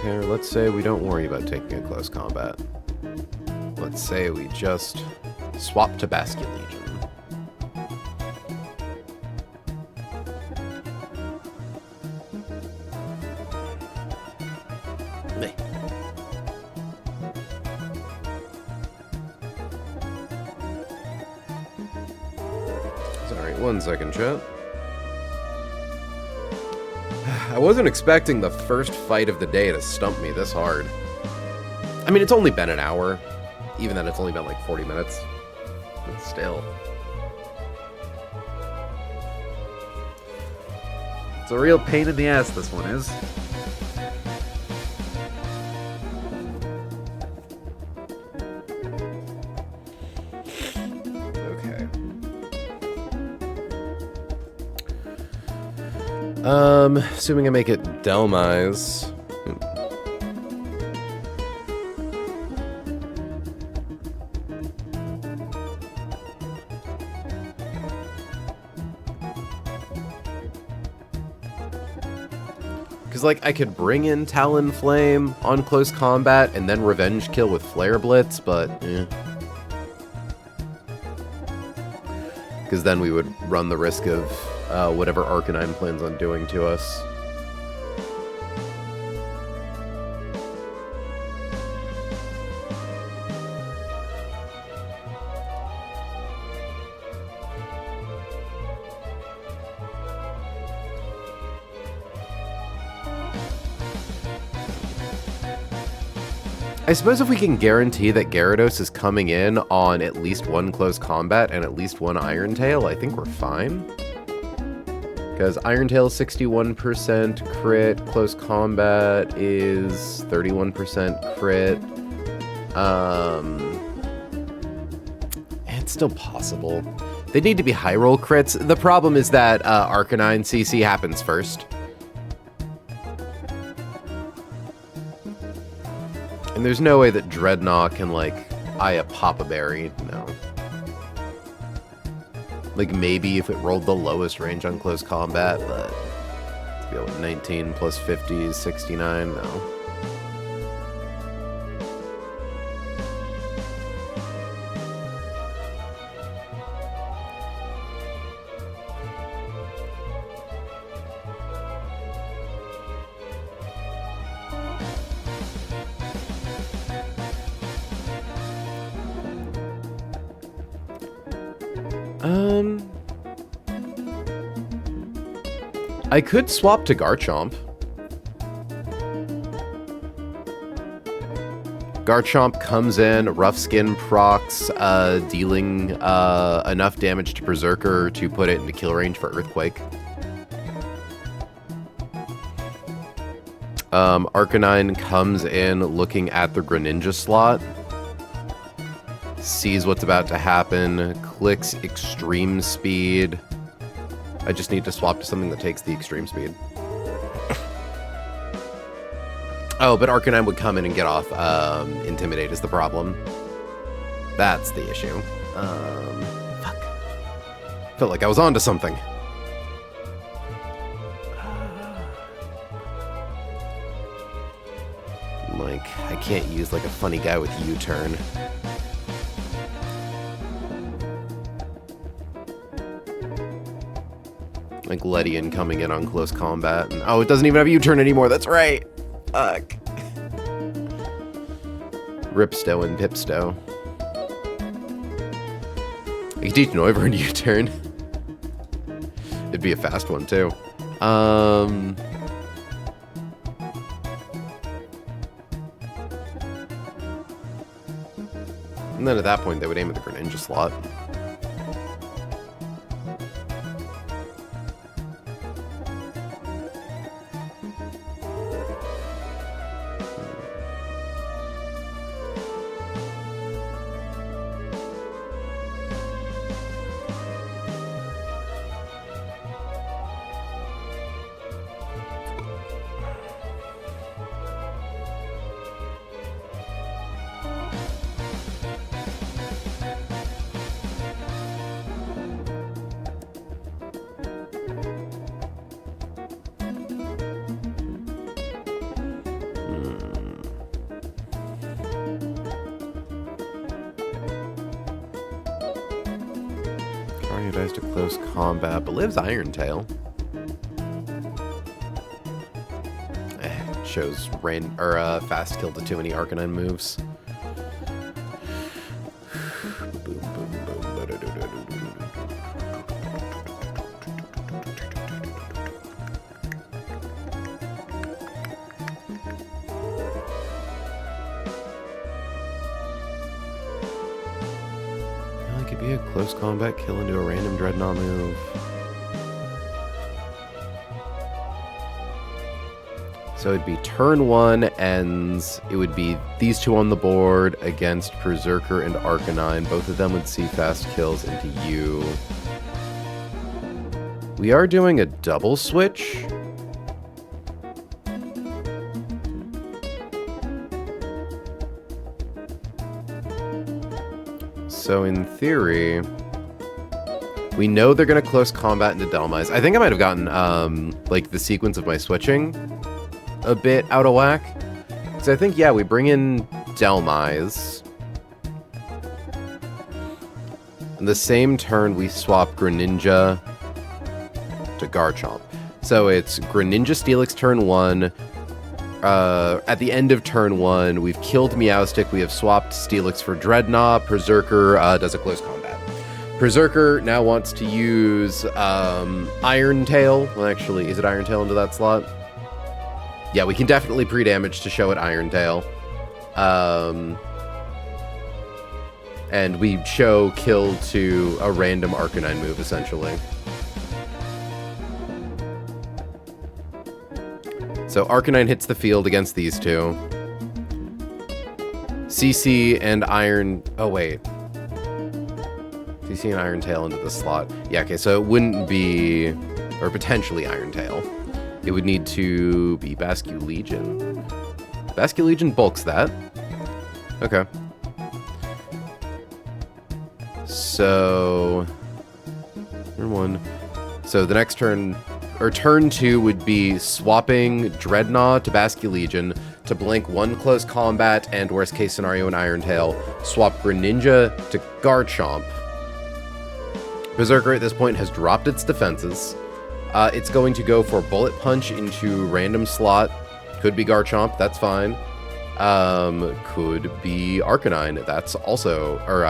Okay, or let's say we don't worry about taking a close combat. Let's say we just swap to Basket Legion. Meh. Sorry, 1 second, chat. I wasn't expecting the first fight of the day to stump me this hard. I mean, it's only been an hour. Even then, it's only been like 40 minutes. But still. It's a real pain in the ass, this one is. Okay. Assuming I make it Delmise. Because, like, I could bring in Talonflame on close combat and then revenge kill with Flare Blitz, but eh. Because then we would run the risk of whatever Arcanine plans on doing to us. I suppose if we can guarantee that Gyarados is coming in on at least 1 close combat and at least 1 Iron Tail, I think we're fine. Because Iron Tail is 61% crit, close combat is 31% crit. It's still possible. They need to be high roll crits. The problem is that Arcanine CC happens first. And there's no way that Dreadnought can, like, eye a Papa Berry. No. Like, maybe if it rolled the lowest range on close combat, but to go with 19 plus 50 is 69, no. I could swap to Garchomp. Garchomp comes in, Rough Skin procs, dealing enough damage to Berserker to put it into kill range for Earthquake. Arcanine comes in looking at the Greninja slot, sees what's about to happen, clicks Extreme Speed. I just need to swap to something that takes the Extreme Speed. Oh, but Arcanine would come in and get off. Intimidate is the problem. That's the issue. Fuck. Felt like I was onto something. Like, I can't use, like, a funny guy with U-turn. Like Ledian coming in on close combat. And, oh, it doesn't even have a U-turn anymore. That's right. Fuck. Ripsto and Pipsto. I could teach Noivern and U-turn. It'd be a fast one, too. And then at that point, they would aim at the Greninja slot. Who dies to close combat, but lives Iron Tail. Shows fast kill to too many Arcanine moves. It could be a close combat kill into a random Dreadnought move. So it'd be turn 1 ends. It would be these two on the board against Berserker and Arcanine. Both of them would see fast kills into you. We are doing a double switch. So in theory, we know they're going to close combat into Delmise. I think I might have gotten like the sequence of my switching a bit out of whack. Because I think, yeah, we bring in Delmise. In the same turn, we swap Greninja to Garchomp. So it's Greninja Steelix turn 1. At the end of turn 1, we've killed Meowstic. We have swapped Steelix for Dreadnought. Berserker does a close combat. Berserker now wants to use Iron Tail. Well, actually, is it Iron Tail into that slot? Yeah, we can definitely pre-damage to show it Iron Tail. And we show kill to a random Arcanine move, essentially. So Arcanine hits the field against these two. CC and Iron... Oh, wait. CC and Iron Tail into the slot. Yeah, okay, so it wouldn't be... Or potentially Iron Tail. It would need to be Basculegion. Basculegion bulks that. Okay. So... Turn 1. So the next turn... Or turn 2 would be swapping Dreadnought to Basculegion to blink 1 close combat and worst case scenario an Iron Tail. Swap Greninja to Garchomp. Berserker at this point has dropped its defenses. It's going to go for Bullet Punch into random slot. Could be Garchomp, that's fine. Could be Arcanine, that's also... Or,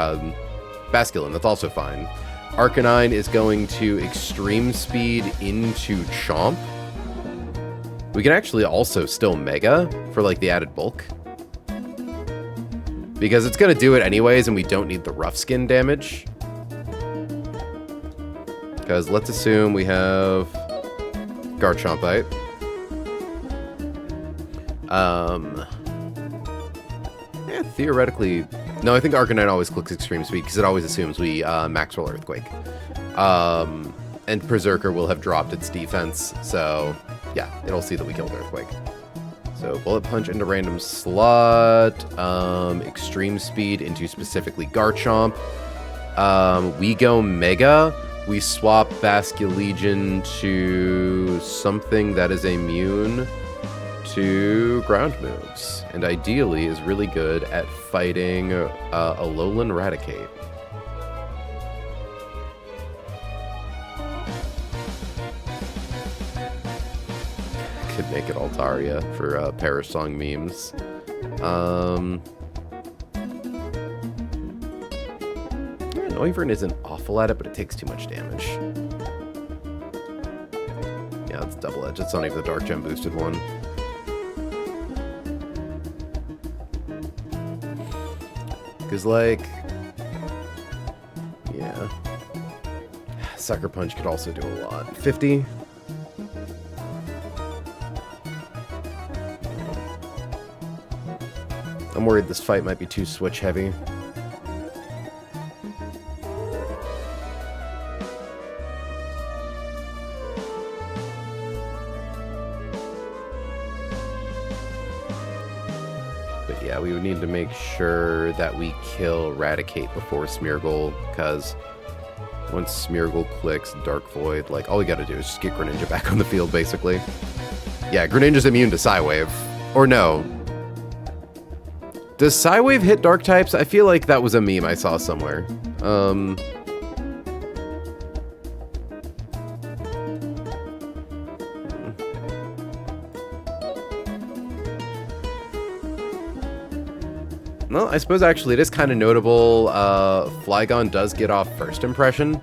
Basculin, that's also fine. Arcanine is going to Extreme Speed into Chomp. We can actually also still Mega for, like, the added bulk. Because it's going to do it anyways, and we don't need the rough skin damage. Because let's assume we have Garchompite. Yeah, theoretically... No, I think Arcanine always clicks Extreme Speed because it always assumes we Maxwell Earthquake. And Berserker will have dropped its defense, so yeah, it'll see that we killed Earthquake. So Bullet Punch into random slot, Extreme Speed into specifically Garchomp. We go Mega. We swap Basculegion to something that is immune to ground moves, and ideally is really good at fighting Alolan Raticate. Could make it Altaria for Parish Song memes. Noivern isn't awful at it, but it takes too much damage. Yeah, it's double-edged. It's not even the Dark Gem boosted one. Because, like... Yeah. Sucker Punch could also do a lot. 50? I'm worried this fight might be too switch heavy. But yeah, we would need to make sure that we kill Raticate before Smeargle, because once Smeargle clicks Dark Void, like, all we gotta do is just get Greninja back on the field, basically. Yeah, Greninja's immune to Psywave. Or no. Does Psywave hit Dark types? I feel like that was a meme I saw somewhere. Well, I suppose actually it is kind of notable. Flygon does get off first impression,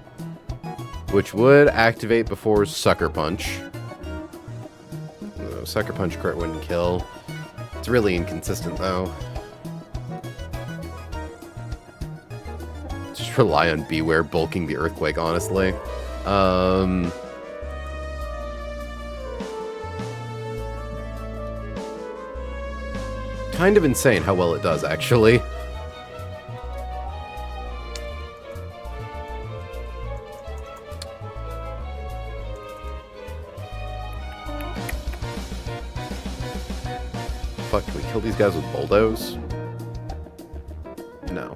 which would activate before Sucker Punch. Sucker Punch crit wouldn't kill. It's really inconsistent, though. Just rely on Beware bulking the Earthquake, honestly. Kind of insane how well it does, actually. Fuck, can we kill these guys with bulldoze? No.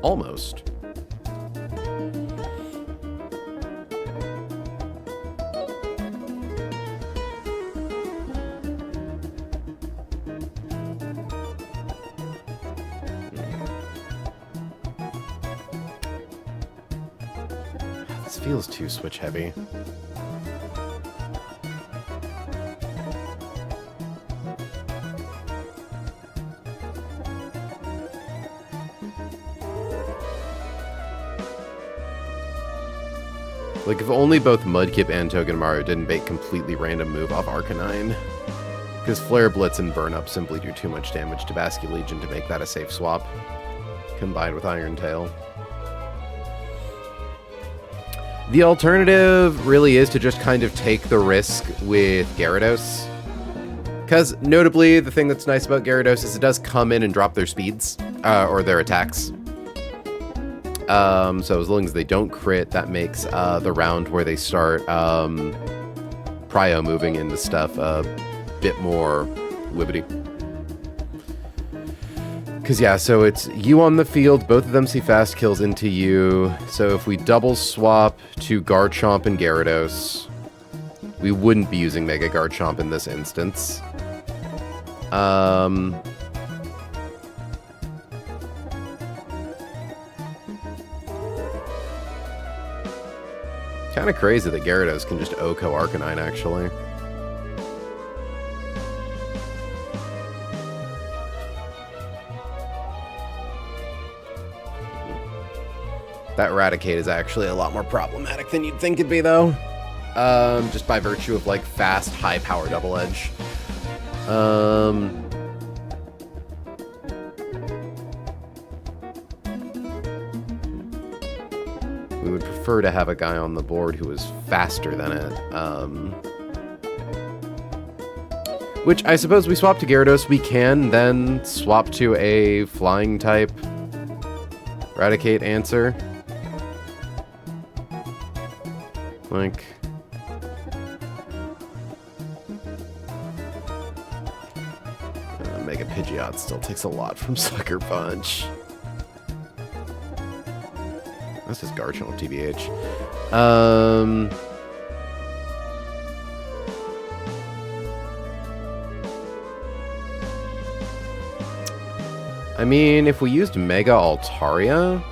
Almost. This feels too switch heavy. Like, if only both Mudkip and Togedemaru didn't bait completely random move off Arcanine. Because Flare Blitz and Burn Up simply do too much damage to Basculegion to make that a safe swap, combined with Iron Tail. The alternative really is to just kind of take the risk with Gyarados. Because, notably, the thing that's nice about Gyarados is it does come in and drop their speeds, or their attacks. So as long as they don't crit, that makes the round where they start Prio moving into stuff a bit more wibbity. Because, yeah, so it's you on the field, both of them see fast kills into you. So if we double swap to Garchomp and Gyarados, we wouldn't be using Mega Garchomp in this instance. Kind of crazy that Gyarados can just OHKO Arcanine, actually. That Raticate is actually a lot more problematic than you'd think it'd be, though. Just by virtue of, like, fast, high-power Double Edge. We would prefer to have a guy on the board who is faster than it. Which, I suppose we swap to Gyarados, we can then swap to a flying type Raticate answer. Like... Mega Pidgeot still takes a lot from Sucker Punch. That's just Garchomp, TBH. I mean, if we used Mega Altaria...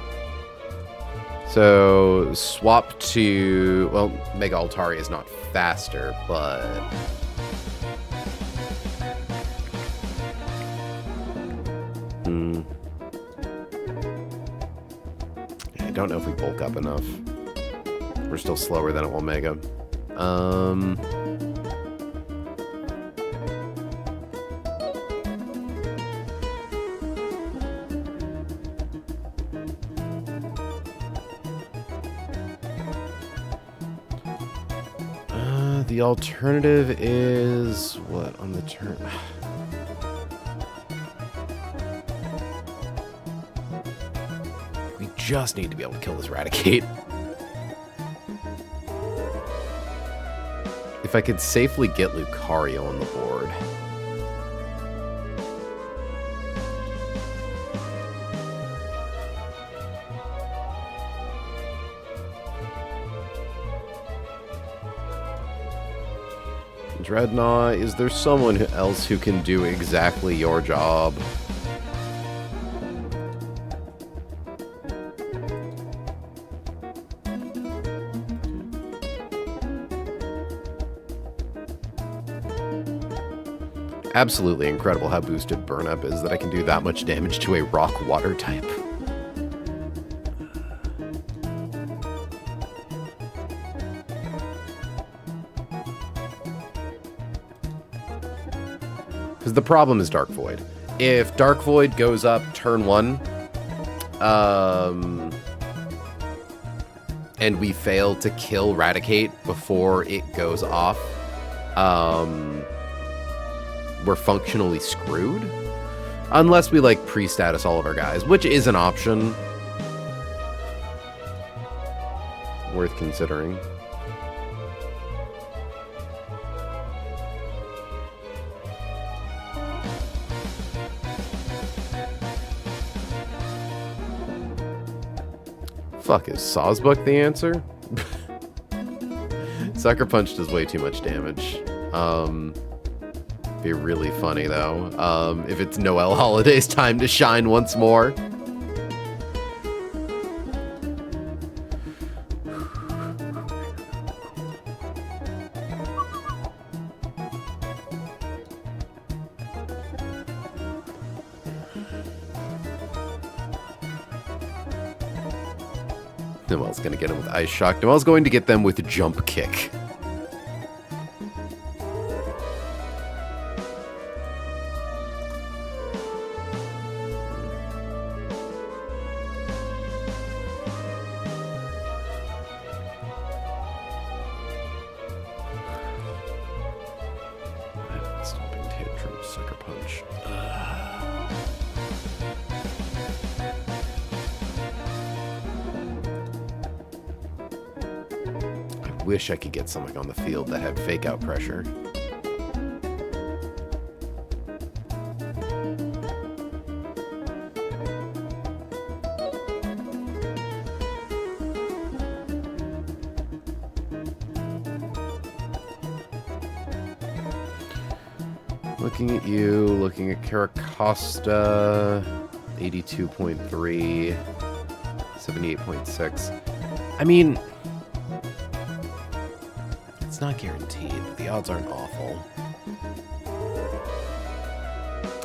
So, swap to... Well, Mega Altaria is not faster, but... I don't know if we bulk up enough. We're still slower than it will Mega. The alternative is... What on the turn... We just need to be able to kill this Raticate. If I could safely get Lucario on the board. Dreadnought, is there someone else who can do exactly your job? Absolutely incredible how boosted burn up is that I can do that much damage to a rock water type. Because the problem is Dark Void. If Dark Void goes up turn 1, and we fail to kill Raticate before it goes off, we're functionally screwed. Unless we, like, pre-status all of our guys, which is an option. Worth considering. Fuck, is Sawsbuck the answer? Sucker Punch does way too much damage. Be really funny, though. If it's Noel Holiday's time to shine once more. Noel's going to get him with Ice Shock. Noel's going to get them with Jump Kick. Stomping Tantrum, Sucker Punch. I wish I could get something on the field that had fake out pressure. Looking at you, looking at Caracosta, 82.3, 78.6. I mean, it's not guaranteed, but the odds aren't awful.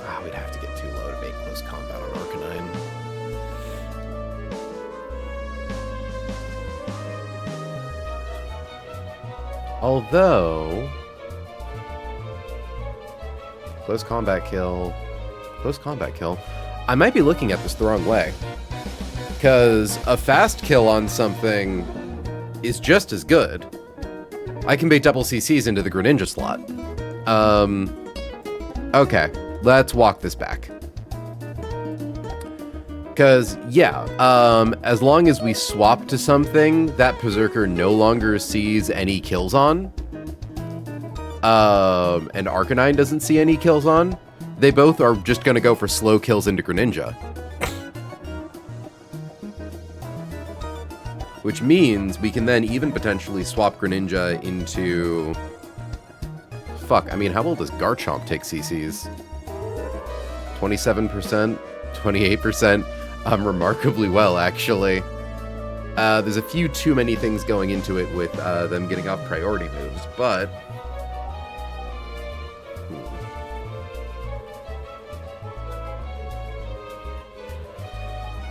Ah, we'd have to get too low to make close combat on Arcanine. Although, close combat kill, I might be looking at this the wrong way. Because a fast kill on something is just as good. I can bait double CCs into the Greninja slot. Okay, let's walk this back. Because, yeah, as long as we swap to something that Berserker no longer sees any kills on, and Arcanine doesn't see any kills on, they both are just going to go for slow kills into Greninja. Which means we can then even potentially swap Greninja into... Fuck, I mean, how well does Garchomp take CCs? 27%? 28%? Remarkably well, actually. There's a few too many things going into it with them getting off priority moves, but...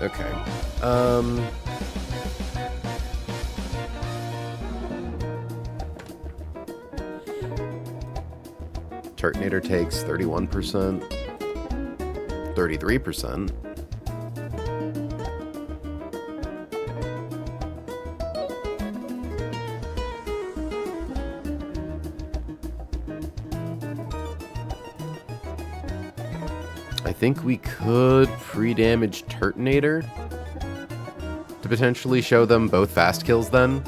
Okay. Turtonator takes 31%, 33%. I think we could pre-damage Turtonator to potentially show them both fast kills then.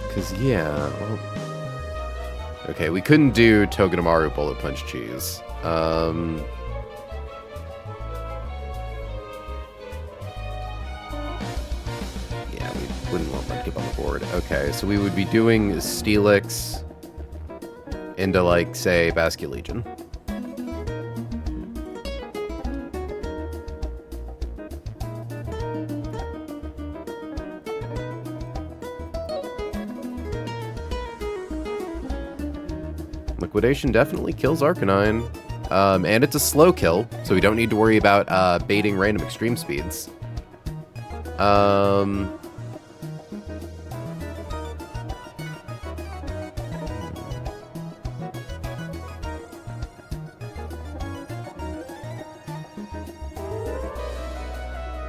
Because, yeah, well... Okay, we couldn't do Togedemaru Bullet Punch Cheese. Yeah, we wouldn't want Mudkip on the board. Okay, so we would be doing Steelix into, like, say, Basculegion. Liquidation definitely kills Arcanine. And it's a slow kill, so we don't need to worry about baiting random extreme speeds.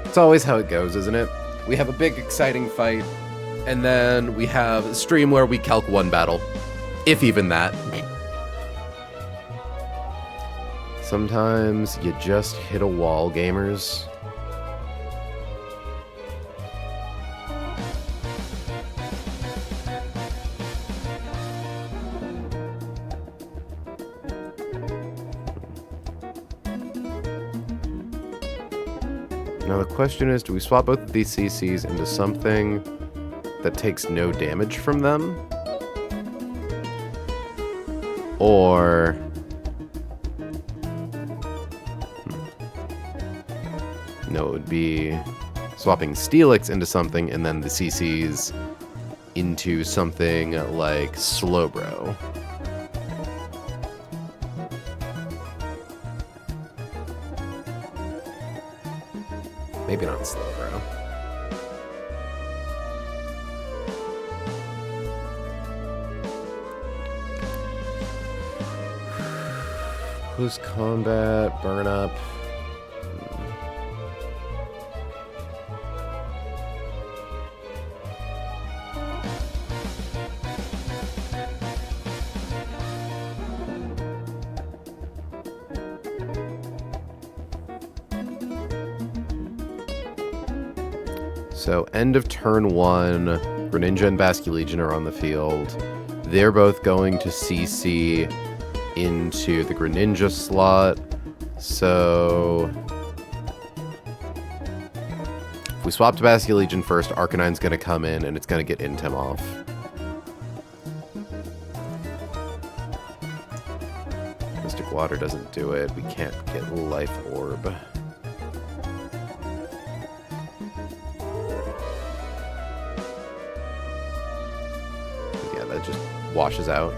It's always how it goes, isn't it? We have a big, exciting fight, and then we have a stream where we calc one battle. If even that. Sometimes you just hit a wall, gamers. Now the question is, do we swap both of these CCs into something that takes no damage from them? Or... No, it would be swapping Steelix into something and then the CCs into something like Slowbro. Maybe not Slowbro. Close combat, burn up. So, end of turn 1, Greninja and Basculegion are on the field. They're both going to CC into the Greninja slot. So, if we swap to Basculegion first, Arcanine's going to come in and it's going to get Intem off. Mystic Water doesn't do it. We can't get Life Orb. That just washes out.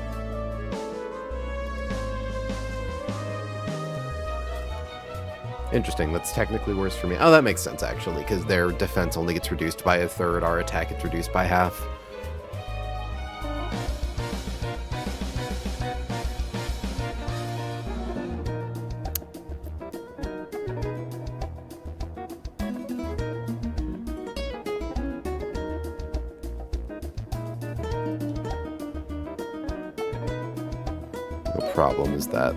Interesting, that's technically worse for me. Oh, that makes sense, actually, because their defense only gets reduced by a third, our attack gets reduced by half. Problem is that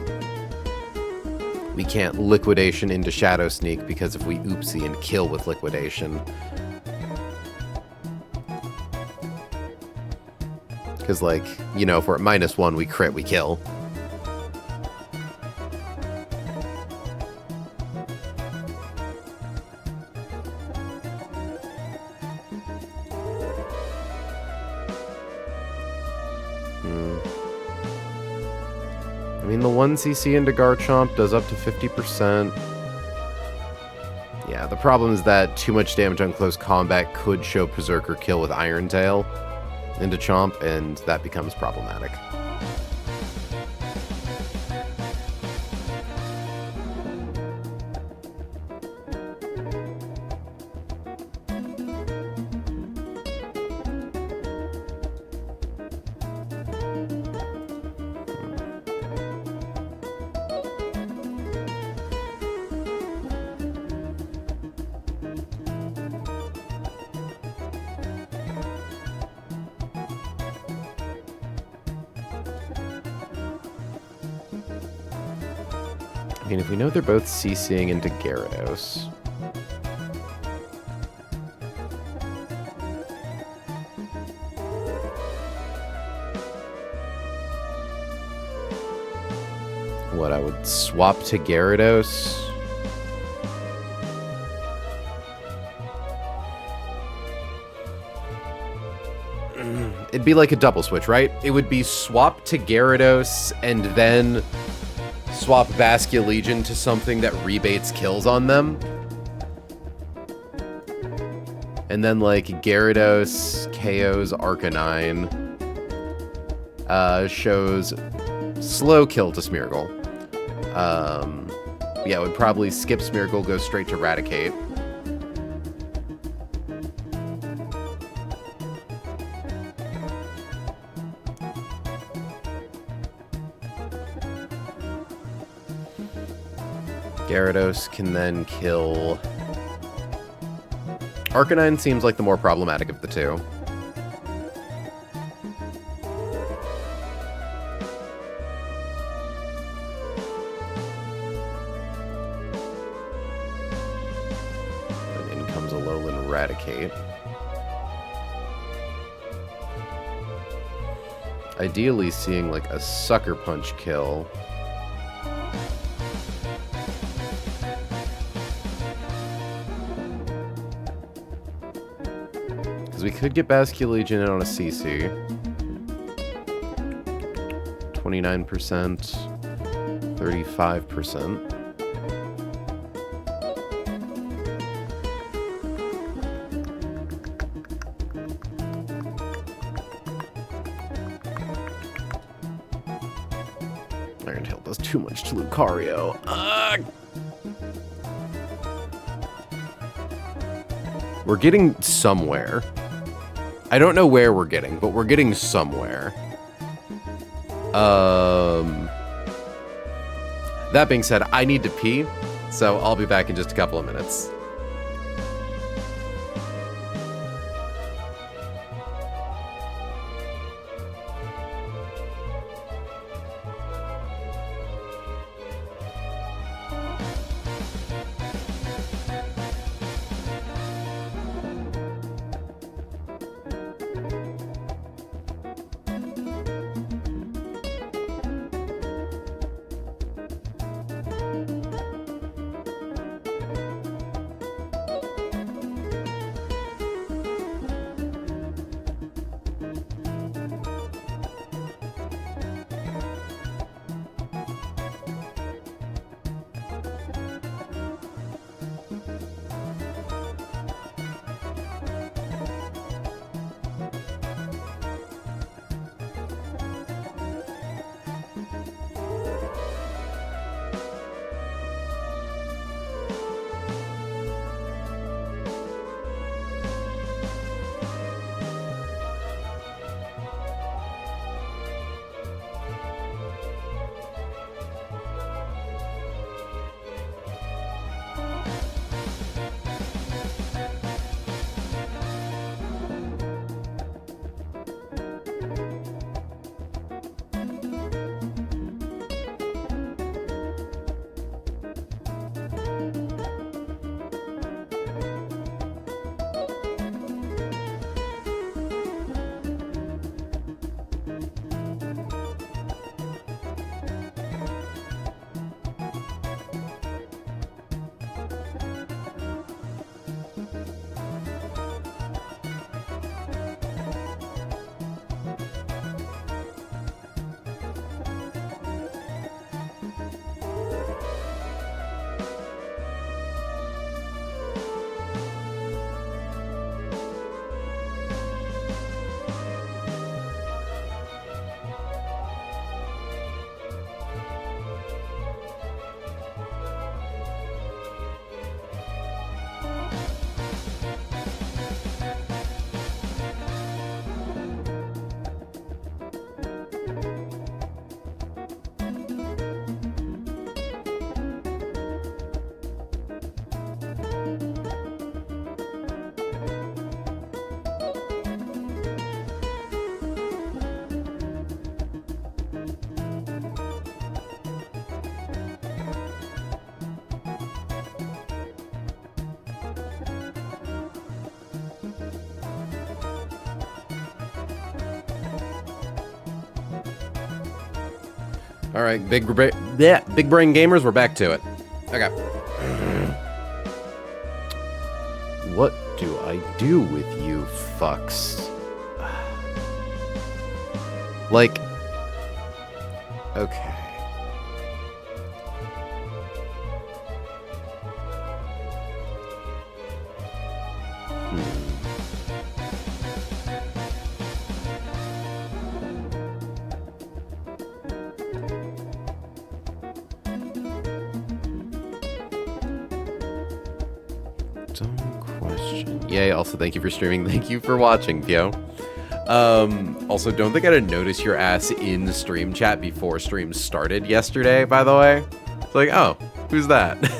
we can't liquidation into Shadow Sneak because if we oopsie and kill with liquidation. Because, like, you know, if we're at -1, we crit, we kill. I mean, the 1 CC into Garchomp does up to 50%. Yeah, the problem is that too much damage on close combat could show Berserker kill with Iron Tail into Chomp, and that becomes problematic. I mean, if we know they're both CCing into Gyarados. What, I would swap to Gyarados? It'd be like a double switch, right? It would be swap to Gyarados and then swap Bascullegion Legion to something that rebates kills on them. And then, like, Gyarados KOs Arcanine, shows slow kill to Smeargle. Yeah, it would probably skip Smeargle, go straight to Raticate. Gyarados can then kill... Arcanine seems like the more problematic of the two. And in comes Alolan Raticate. Ideally seeing like a Sucker Punch kill. We could get Bascullegion Legion in on a CC. 29%, 35%. Iron Tail does too much to Lucario. We're getting somewhere. I don't know where we're getting, but we're getting somewhere. That being said, I need to pee, so I'll be back in just a couple of minutes. All right, big brain gamers, we're back to it. Okay. What do I do with you fucks? Like, okay. Dumb question. Yay, also thank you for streaming. Thank you for watching, Pio. Also, don't think I didn't notice your ass in the stream chat before stream started yesterday, by the way. It's like, oh, who's that? Okay.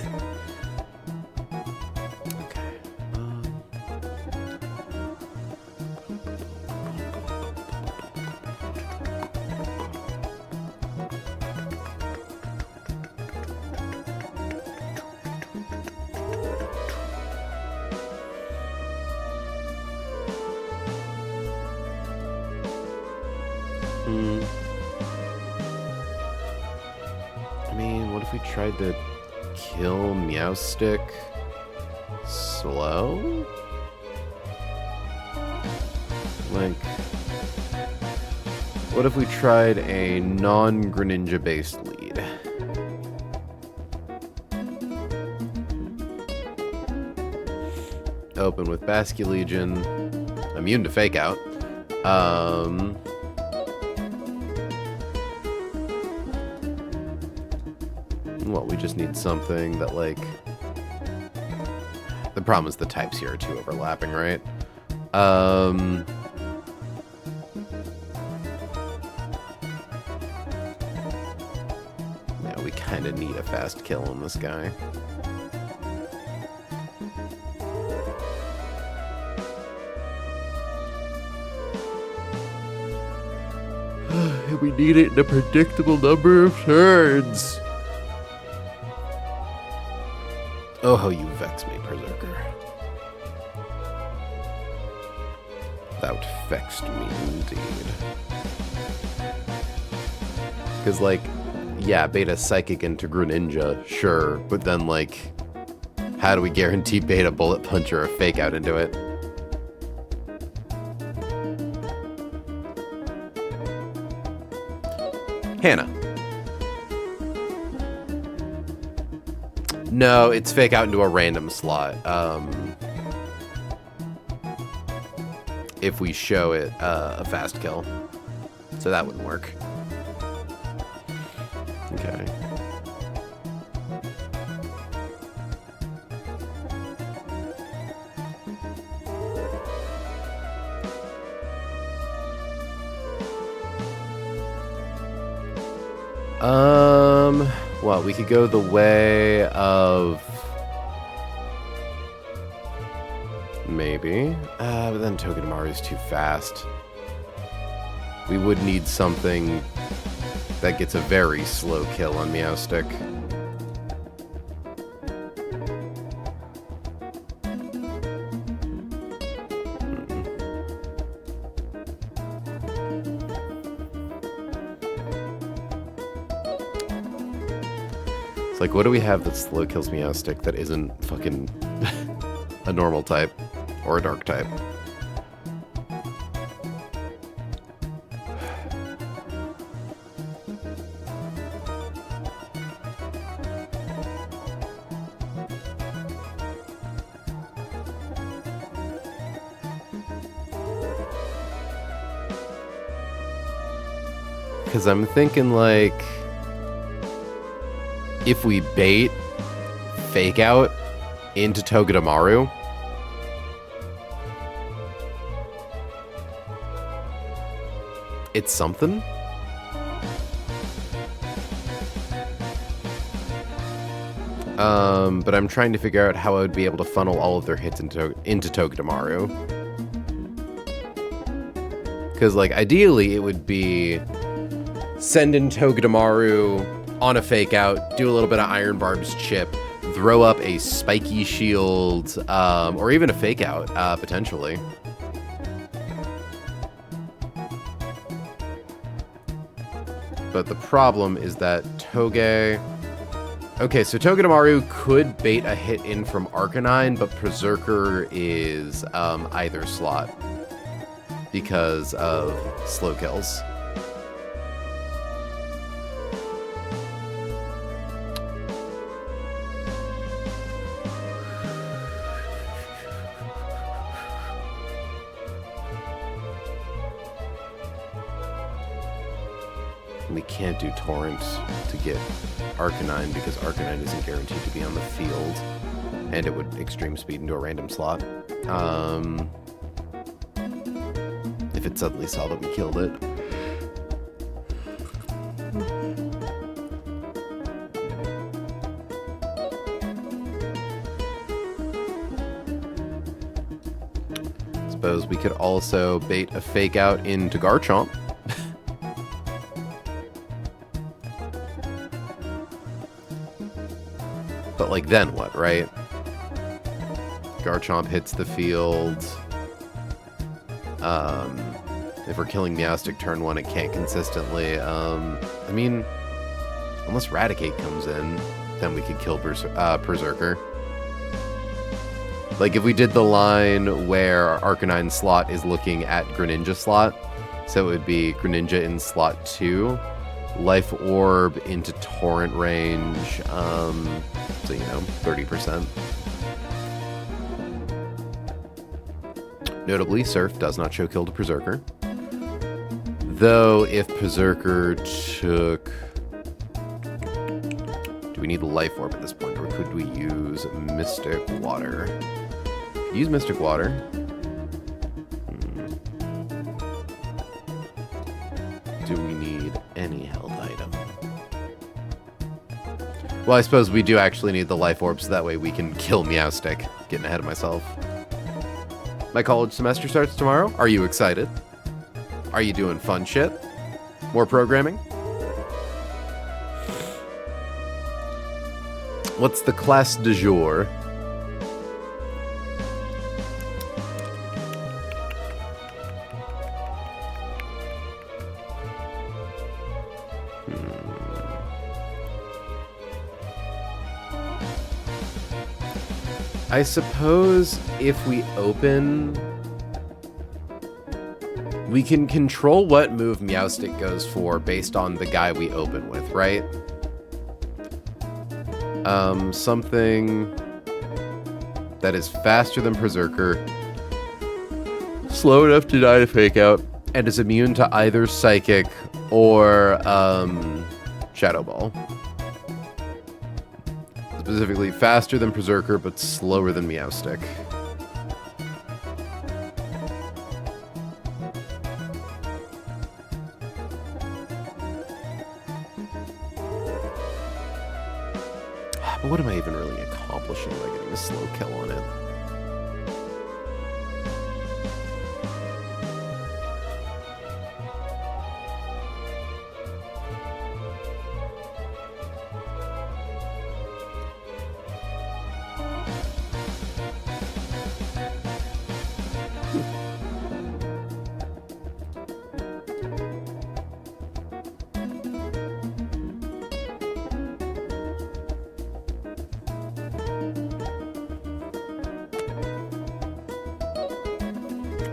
I mean, what if we tried to kill Meowstick slow? Like, what if we tried a non-Greninja based lead? Open with Basculegion, immune to Fake Out. Well, we just need something that, like... The problem is the types here are too overlapping, right? Yeah, we kind of need a fast kill on this guy. We need it in a predictable number of turns. Oh, how you vex me, Berserker. Thou vexed me indeed. Because, like, yeah, beta Psychic into Greninja, sure, but then, like, how do we guarantee beta Bullet Punch or a Fake Out into it? Hannah. No, it's Fake Out into a random slot. If we show it a fast kill. So that wouldn't work. Okay. Well, we could go the way of... Maybe. But then Togedemaru's too fast. We would need something that gets a very slow kill on Meowstick. Like, what do we have that slow kills Meowstick that isn't fucking a normal type or a dark type? Because I'm thinking, like... If we bait Fake Out into Togedemaru, it's something. But I'm trying to figure out how I would be able to funnel all of their hits into Togedemaru. Because, like, ideally it would be send in Togedemaru on a Fake Out, do a little bit of Iron Barb's chip, throw up a Spiky Shield, or even a Fake Out, potentially. But the problem is that Toge... Okay, so Togedemaru could bait a hit in from Arcanine, but Berserker is either slot because of slow kills. We can't do Torrent to get Arcanine because Arcanine isn't guaranteed to be on the field. And it would extreme speed into a random slot. If it suddenly saw that we killed it. Suppose we could also bait a fake out into Garchomp. But like then what, right? Garchomp hits the field. If we're killing Meowstic turn 1, it can't consistently. I mean, unless Raticate comes in, then we could kill Berserker. Like if we did the line where Arcanine slot is looking at Greninja slot, so it would be Greninja in slot 2, Life Orb into Torrent range, so you know, 30%. Notably, Surf does not show kill to Berserker. Though, if Berserker took... Do we need Life Orb at this point, or could we use Mystic Water? Use Mystic Water. Do we need any health item? Well, I suppose we do actually need the Life Orb, so that way we can kill Meowstic. Getting ahead of myself. My college semester starts tomorrow. Are you excited? Are you doing fun shit? More programming? What's the class du jour? I suppose if we open, we can control what move Meowstic goes for based on the guy we open with, right? Something that is faster than Berserker, slow enough to die to Fake Out, and is immune to either Psychic or Shadow Ball. Specifically faster than Berserker, but slower than Meowstic. But what am I even really accomplishing by getting a slow kill on it?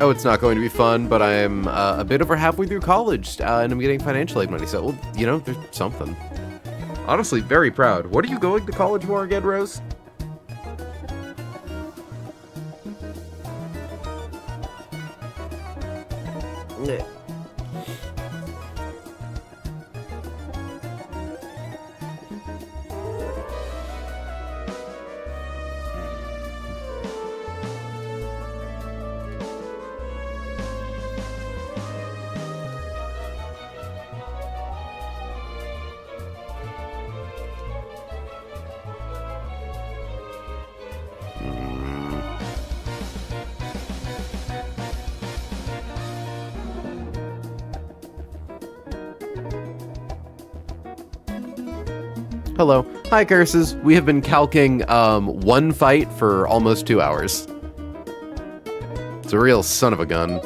Oh, it's not going to be fun, but I'm a bit over halfway through college, and I'm getting financial aid money, so, well, you know, there's something. Honestly, very proud. What are you going to college for again, Rose? Yeah. Hello. Hi, Curses. We have been calcing one fight for almost 2 hours. It's a real son of a gun.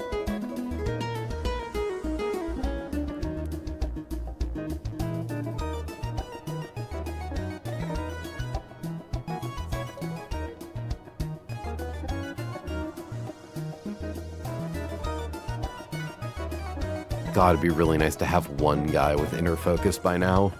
God, it'd be really nice to have one guy with inner focus by now.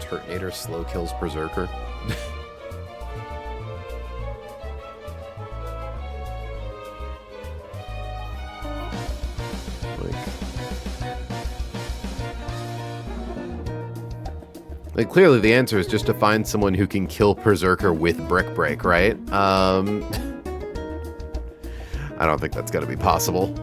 Turtonator slow kills Berserker. Like, clearly the answer is just to find someone who can kill Berserker with Brick Break, right? I don't think that's gonna be possible.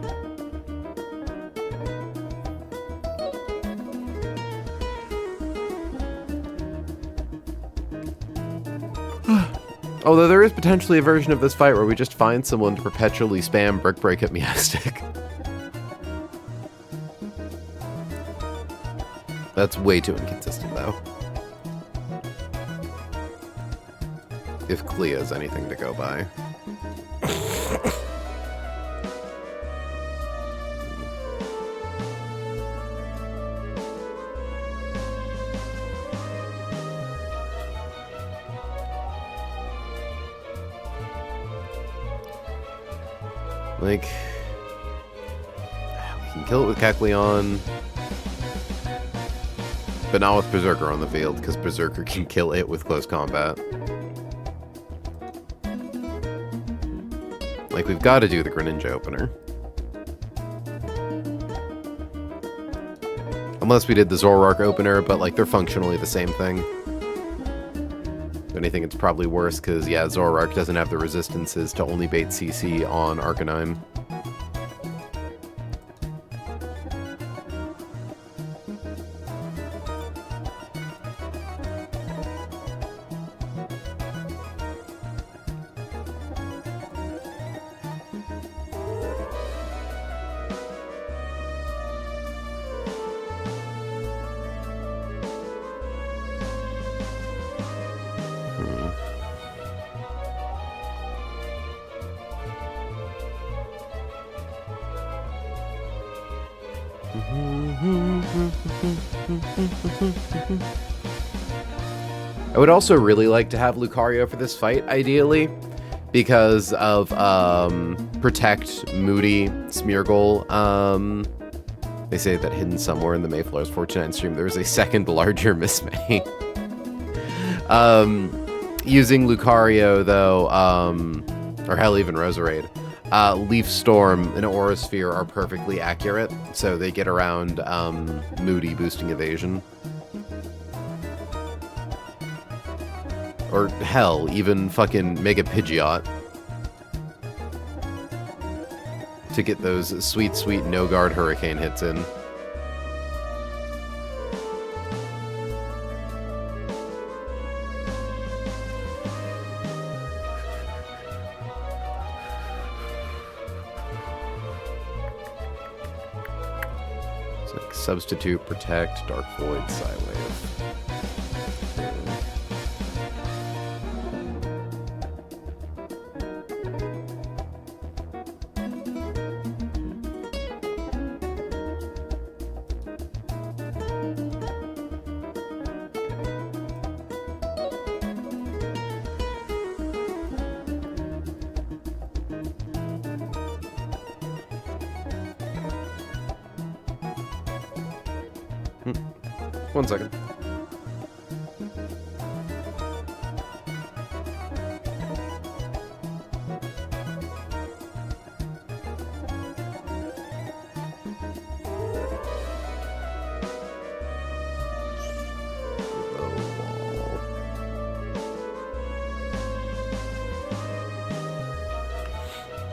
Although there is potentially a version of this fight where we just find someone to perpetually spam Brick Break at Meowstic. That's way too inconsistent, though. If Clea is anything to go by. Like, we can kill it with Kecleon, but not with Berserker on the field, because Berserker can kill it with close combat. Like, we've got to do the Greninja opener. Unless we did the Zoroark opener, but, like, they're functionally the same thing. If anything, it's probably worse, because, yeah, Zoroark doesn't have the resistances to only bait CC on Arcanine. I would also really like to have Lucario for this fight, ideally, because of Protect, Moody, Smeargle. They say that hidden somewhere in the Mayflower's 49 stream, there is a second larger Miss May. Using Lucario, though, or hell, even Roserade, Leaf Storm and Aura Sphere are perfectly accurate, so they get around Moody boosting evasion. Or hell, even fucking Mega Pidgeot. To get those sweet, sweet no-guard Hurricane hits in. It's like Substitute, Protect, Dark Void, Psywave. One second.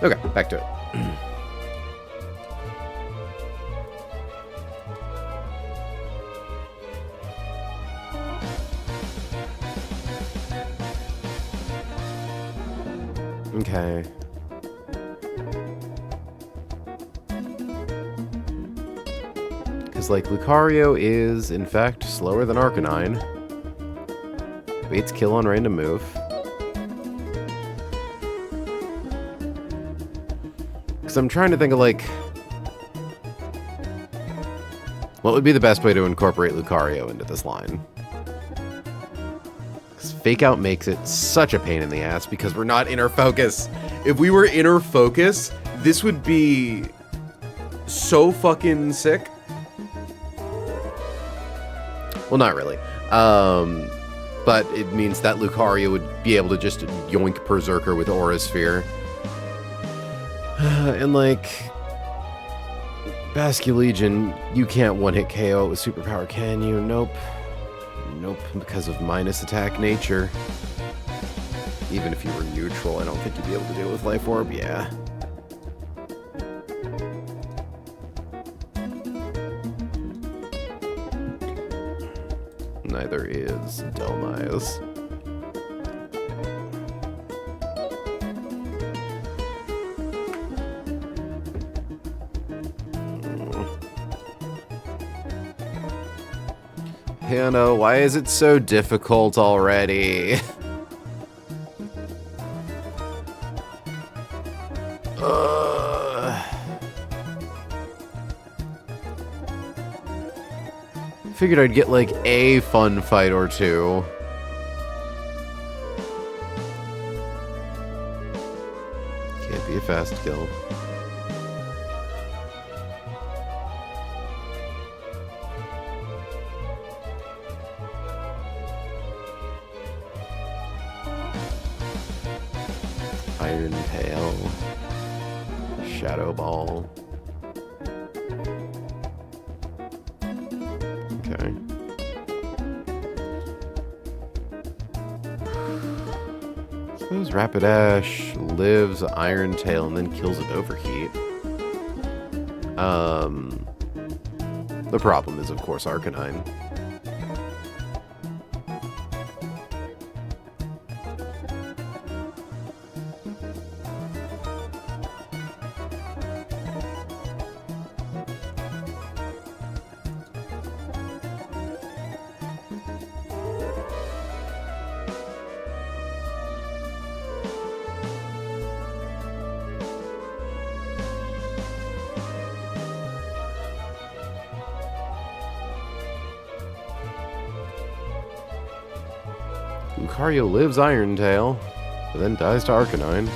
Okay, back to it. Okay. Because, like, Lucario is, in fact, slower than Arcanine. Baits kill on random move. Because I'm trying to think of, like, what would be the best way to incorporate Lucario into this line? Fake Out makes it such a pain in the ass because we're not inner focus. If we were inner focus, this would be so fucking sick. Well, not really. But it means that Lucario would be able to just yoink Berserker with Aura Sphere. And like... Basculegion, you can't one-hit KO it with Superpower, can you? Nope. Nope, because of minus attack nature. Even if you were neutral, I don't think you'd be able to deal with Life Orb, yeah. Neither is Delmize. Hannah, why is it so difficult already? Figured I'd get like a fun fight or two. Can't be a fast kill. Iron Tail. Shadow Ball. Okay. Suppose Rapidash lives Iron Tail and then kills it Overheat. The problem is, of course, Arcanine. Lucario lives Iron Tail, but then dies to Arcanine.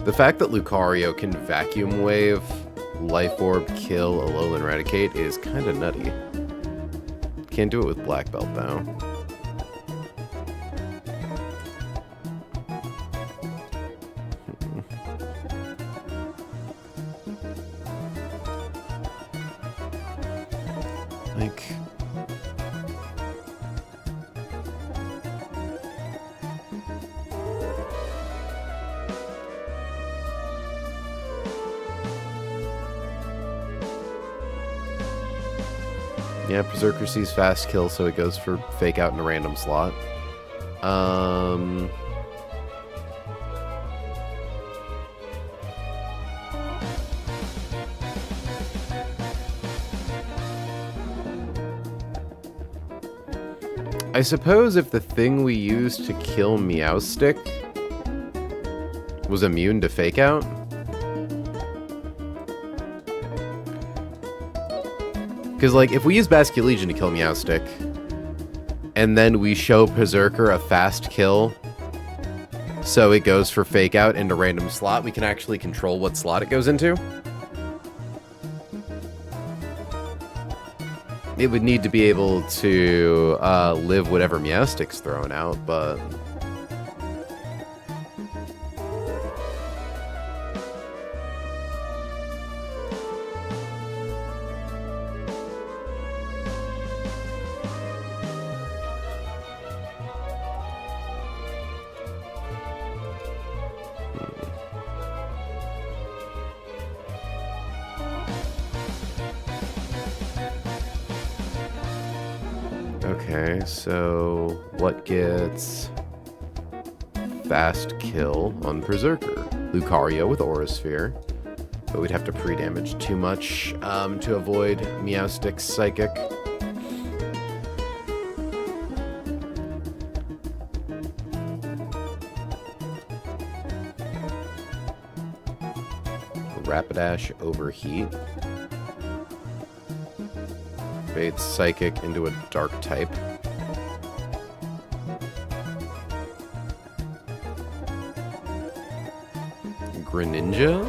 The fact that Lucario can Vacuum Wave, Life Orb, kill, Alolan Eradicate is kind of nutty. Can't do it with Black Belt, though. Like... yeah, Berserker sees fast kill, so it goes for Fake Out in a random slot. I suppose if the thing we used to kill Meowstic was immune to Fake Out, because, like, if we use Basculegion to kill Meowstic, and then we show Berserker a fast kill, so it goes for Fake Out into random slot, we can actually control what slot it goes into. It would need to be able to live whatever Meowstic's thrown out, but... Okay, so what gets fast kill on Berserker? Lucario with Aura Sphere, but we'd have to pre-damage too much to avoid Meowstic's Psychic. Rapidash Overheat. Baits Psychic into a Dark type. Greninja?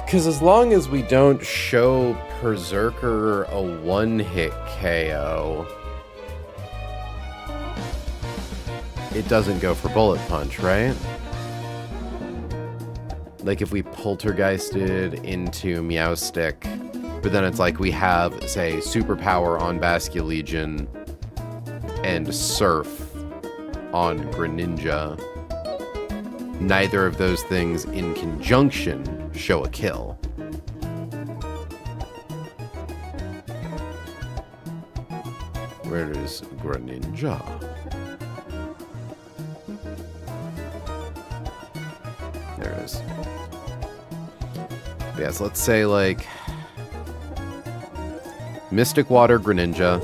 Because as long as we don't show Berserker a one-hit KO, it doesn't go for Bullet Punch, right? Like if we poltergeisted into Meowstic, but then it's like we have, say, Superpower on Basculegion and Surf on Greninja. Neither of those things in conjunction show a kill. Where is Greninja? There it is. Yeah, so let's say like Mystic Water Greninja.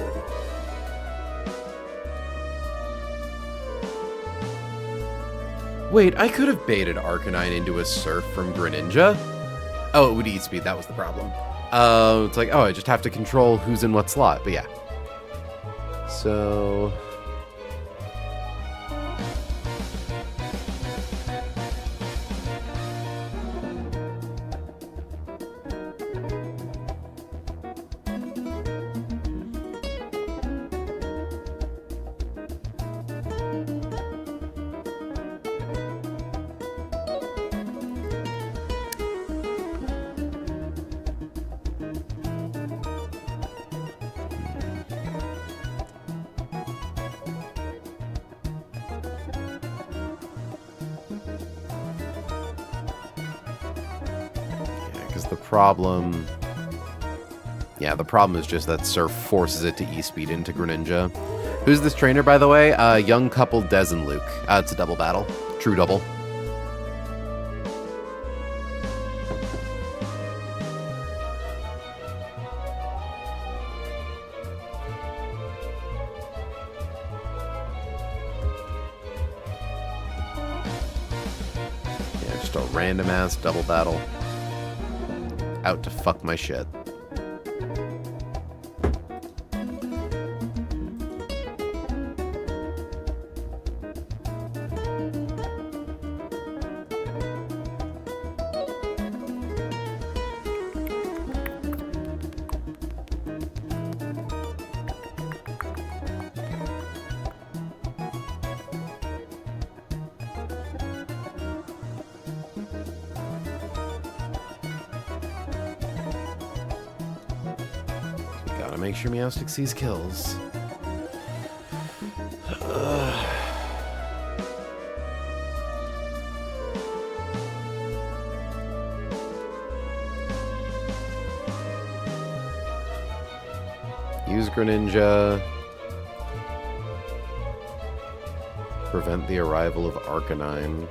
Wait, I could have baited Arcanine into a Surf from Greninja. Oh, it would eat speed. That was the problem. It's like, oh, I just have to control who's in what slot. But yeah. So... the problem is just that Surf forces it to E-Speed into Greninja. Who's this trainer, by the way? Young couple Des and Luke. It's a double battle. True double. Yeah, just a random-ass double battle. Out to fuck my shit. Make sure Meowstic sees kills. Use Greninja. Prevent the arrival of Arcanine.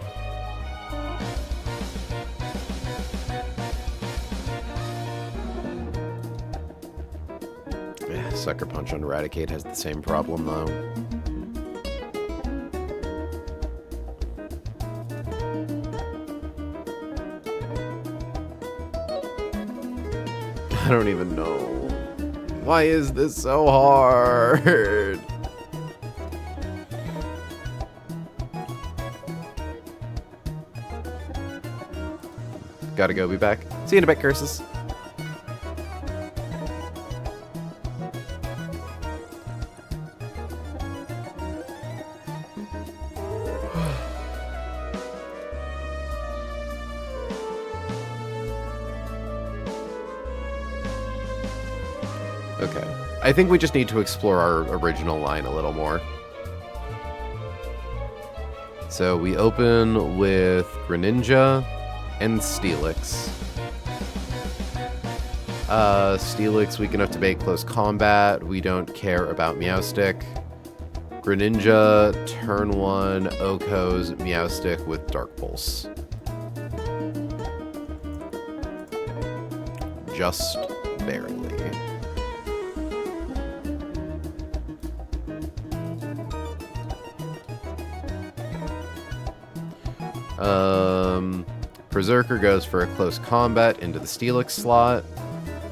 Sucker Punch on Eradicate has the same problem, though. I don't even know. Why is this so hard? Gotta go, be back. See you in a bit, curses. Okay. I think we just need to explore our original line a little more. So we open with Greninja and Steelix. Steelix weak enough to bait close combat. We don't care about Meowstic. Greninja, turn 1, Oko's Meowstic with Dark Pulse. Just barely. Berserker goes for a close combat into the Steelix slot.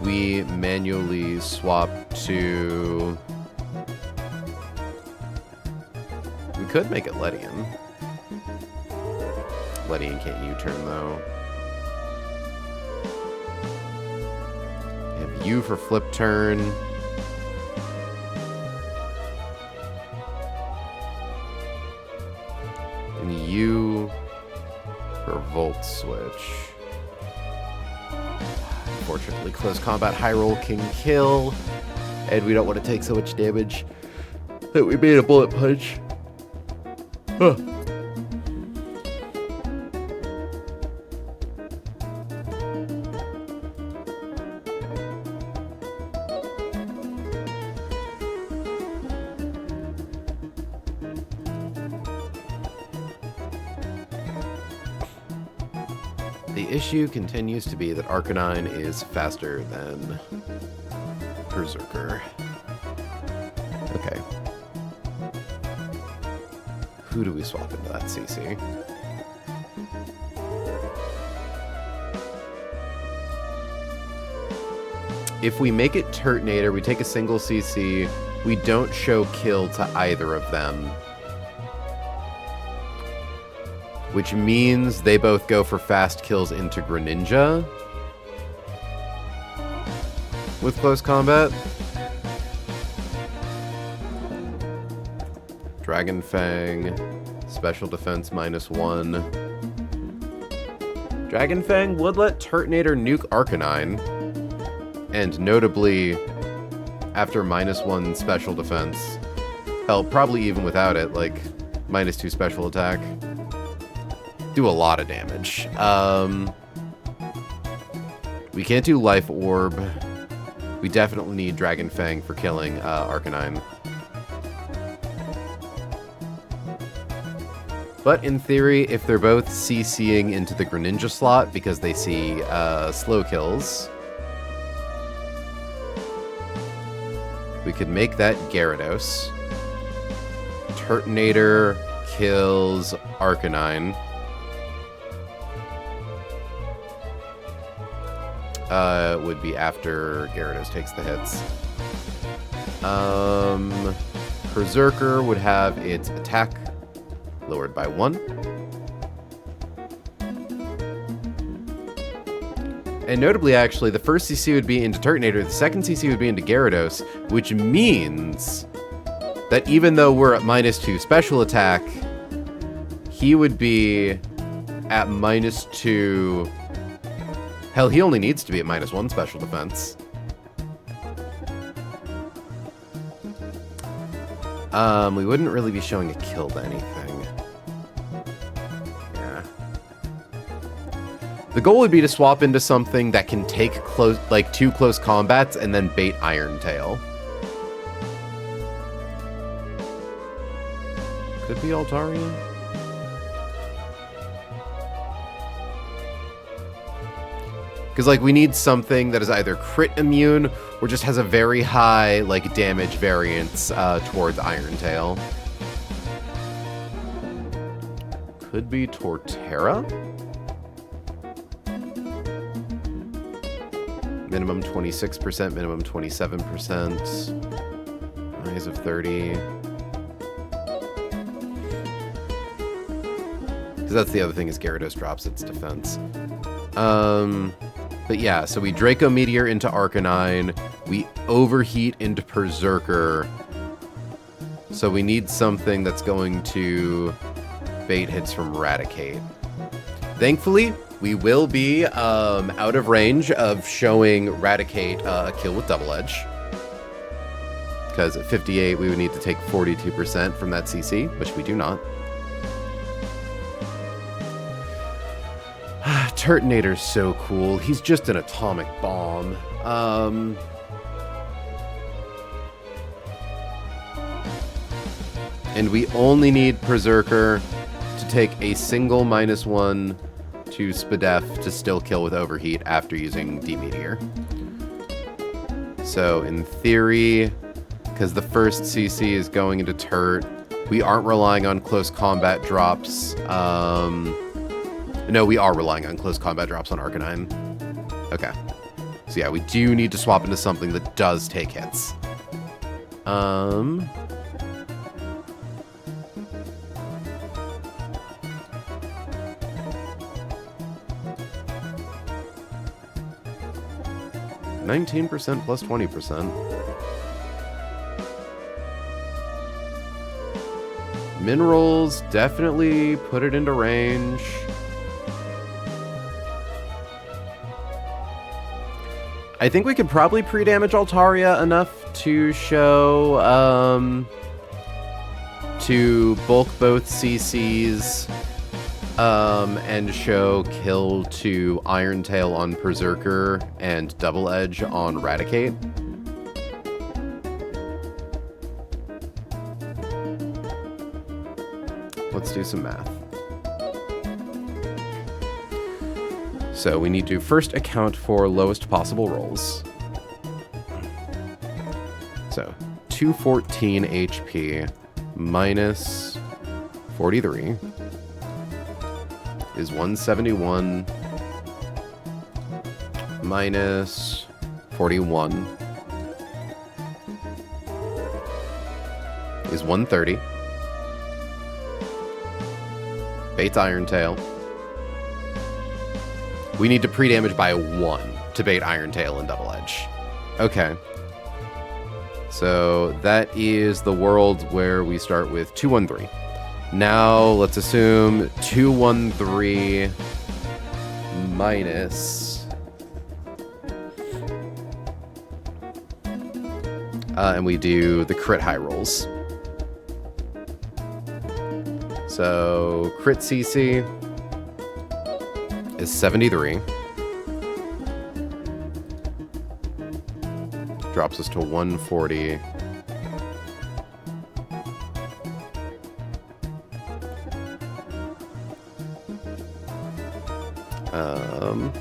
we manually swap to... We could make it Ledian. Ledian can't U-turn, though. We have U for flip turn. And U for volt switch. Unfortunately, close combat high roll can kill, and we don't want to take so much damage that we made a bullet punch. Huh. The issue continues to be that Arcanine is faster than Berserker. Okay. Who do we swap into that CC? If we make it Turtonator, we take a single CC, we don't show kill to either of them. Which means they both go for fast kills into Greninja with close combat. Dragon Fang, special defense -1. Dragon Fang would let Turtonator nuke Arcanine, and notably, after -1 special defense, hell, probably even without it, like -2 special attack. Do a lot of damage. We can't do Life Orb. We definitely need Dragon Fang for killing Arcanine. But in theory, if they're both CCing into the Greninja slot because they see slow kills, we could make that Gyarados. Turtonator kills Arcanine. Would be after Gyarados takes the hits. Berserker would have its attack lowered by 1. And notably, actually, the first CC would be into Turtonator, the second CC would be into Gyarados, which means that even though we're at -2 special attack, he would be at -2... Hell, he only needs to be at -1 special defense. We wouldn't really be showing a kill to anything. Yeah. The goal would be to swap into something that can take close, like 2 close combats and then bait Iron Tail. Could be Altaria. Because, like, we need something that is either crit immune or just has a very high, like, damage variance towards Iron Tail. Could be Torterra? Minimum 26%, minimum 27%. Eyes of 30. Because that's the other thing, is Gyarados drops its defense. But yeah, so we Draco Meteor into Arcanine, we Overheat into Berserker, so we need something that's going to bait hits from Raticate. Thankfully, we will be out of range of showing Raticate a kill with Double Edge, because at 58 we would need to take 42% from that CC, which we do not. Turtonator's so cool. He's just an atomic bomb. And we only need Berserker to take a single -1 to Spadef to still kill with Overheat after using D-Meteor. So, in theory, because the first CC is going into Turt, we aren't relying on close combat drops. No, we are relying on close combat drops on Arcanine. Okay. So yeah, we do need to swap into something that does take hits. 19% plus 20%. Minerals, definitely put it into range. I think we could probably pre-damage Altaria enough to show, to bulk both CCs, and show kill to Iron Tail on Berserker and Double Edge on Raticate. Let's do some math. So we need to first account for lowest possible rolls. So 214 HP minus 43 is 171 minus 41 is 130. Bait's Iron Tail. We need to pre-damage by 1 to bait Iron Tail and Double Edge. Okay. So that is the world where we start with 213. Now let's assume 213 minus... and we do the crit high rolls. So crit CC is 73. Drops us to 140. Um,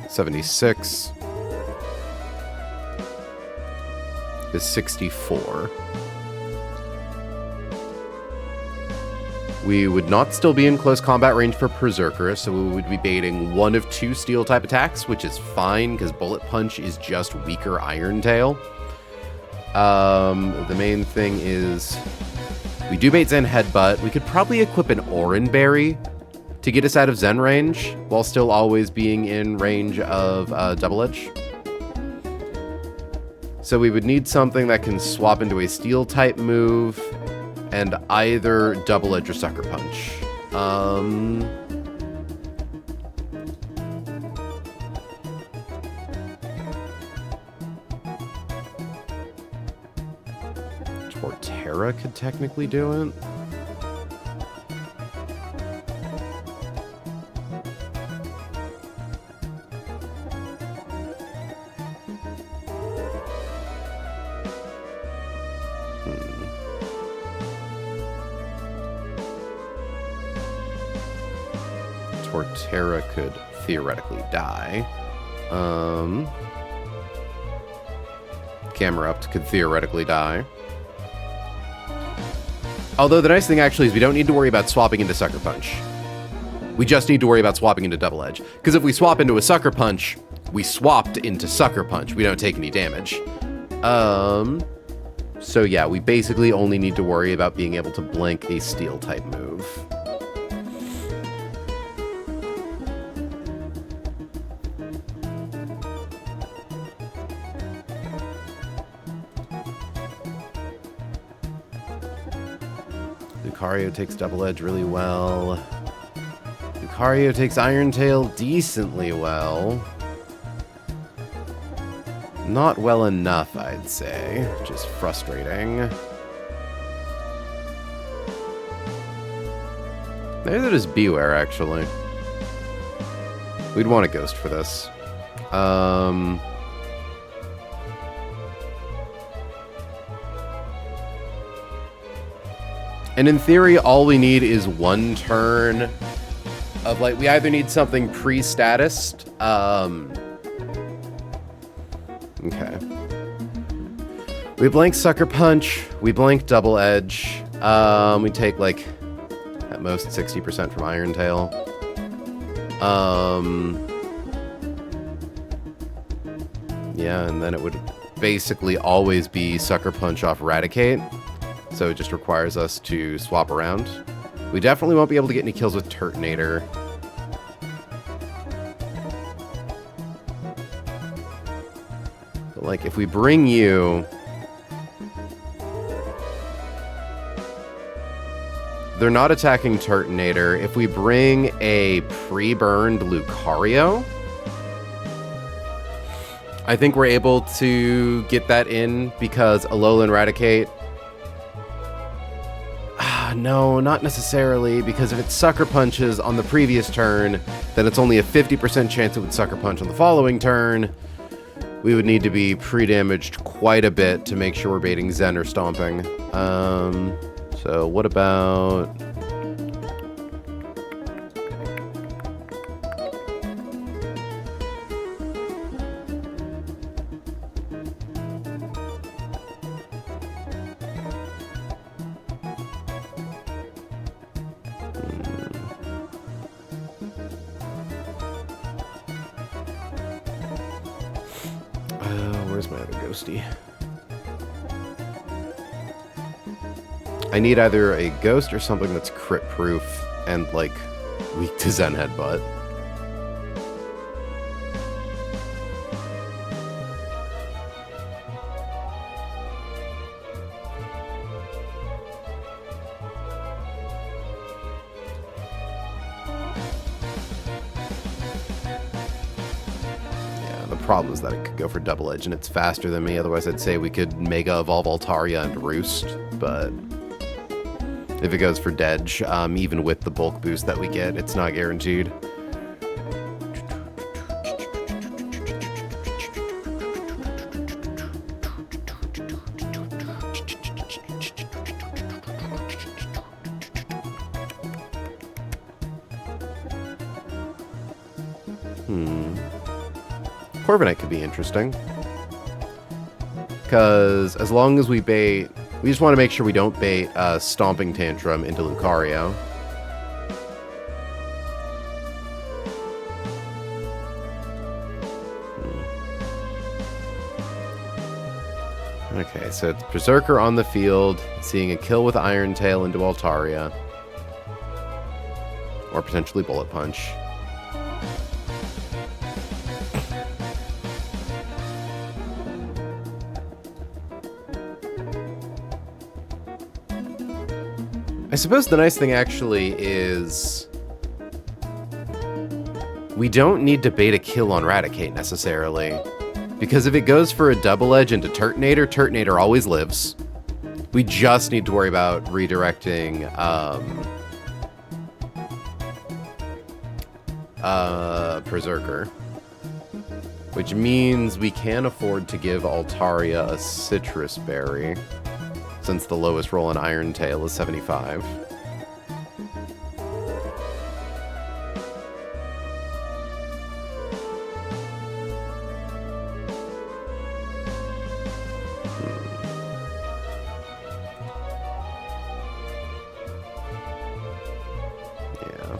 76 is 64. We would not still be in close combat range for Berserker, so we would be baiting one of 2 steel type attacks, which is fine because Bullet Punch is just weaker Iron Tail. The main thing is we do bait Zen Headbutt. We could probably equip an Oran Berry to get us out of Zen range while still always being in range of Double Edge. So we would need something that can swap into a steel type move and either Double Edge or Sucker Punch. Torterra could technically do it. Torterra could theoretically die. Camerupt could theoretically die. Although the nice thing actually is we don't need to worry about swapping into Sucker Punch. We just need to worry about swapping into Double Edge. Because if we swap into a Sucker Punch, we swapped into Sucker Punch. We don't take any damage. So yeah, we basically only need to worry about being able to blink a steel type move. Lucario takes Double Edge really well. Lucario takes Iron Tail decently well. Not well enough, I'd say. Just frustrating. Maybe that is Beware, actually. We'd want a Ghost for this. And in theory, all we need is one turn of, like, we either need something pre-statused. Okay. We blank Sucker Punch. We blank Double Edge. We take, like, at most 60% from Iron Tail. Yeah, and then it would basically always be Sucker Punch off Eradicate. So it just requires us to swap around. We definitely won't be able to get any kills with Turtonator. But like, if we bring you... They're not attacking Turtonator. If we bring a pre-burned Lucario, I think we're able to get that in because Alolan Eradicate... No, not necessarily, because if it Sucker Punches on the previous turn, then it's only a 50% chance it would Sucker Punch on the following turn. We would need to be pre-damaged quite a bit to make sure we're baiting Zen or Stomping. So what about... Where's my other ghosty? I need either a ghost or something that's crit proof and like weak to Zen Headbutt. Problem is that it could go for Double Edge and it's faster than me. Otherwise I'd say we could Mega Evolve Altaria and Roost, but if it goes for Dedge, even with the bulk boost that we get, it's not guaranteed. Corviknight could be interesting. Because as long as we bait... We just want to make sure we don't bait Stomping Tantrum into Lucario. Okay, so it's Berserker on the field, seeing a kill with Iron Tail into Altaria. Or potentially Bullet Punch. I suppose the nice thing actually is we don't need to bait a kill on Eradicate necessarily, because if it goes for a Double Edge into Turtonator, Turtonator always lives. We just need to worry about redirecting Berserker, which means we can afford to give Altaria a Citrus Berry, since the lowest roll in Iron Tail is 75. Yeah.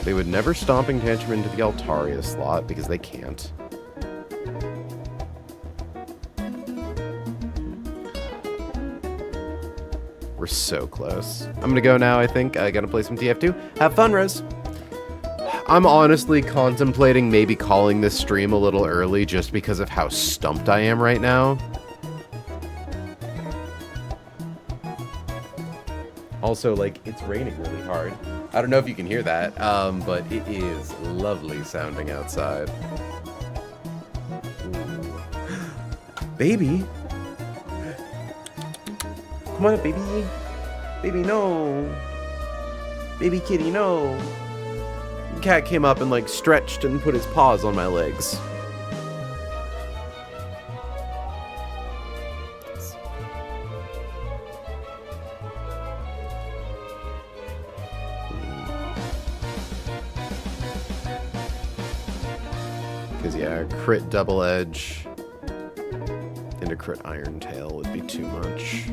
They would never Stomping Tantrum into the Altaria slot because they can't. We're so close. I'm gonna go now, I think. I gotta play some TF2. Have fun, Rose. I'm honestly contemplating maybe calling this stream a little early just because of how stumped I am right now. Also, like, it's raining really hard. I don't know if you can hear that, but it is lovely sounding outside. Ooh. Baby? Come on, baby. Baby, no. Baby kitty, no. The cat came up and, like, stretched and put his paws on my legs. Because, yeah, crit Double Edge to crit Iron Tail would be too much.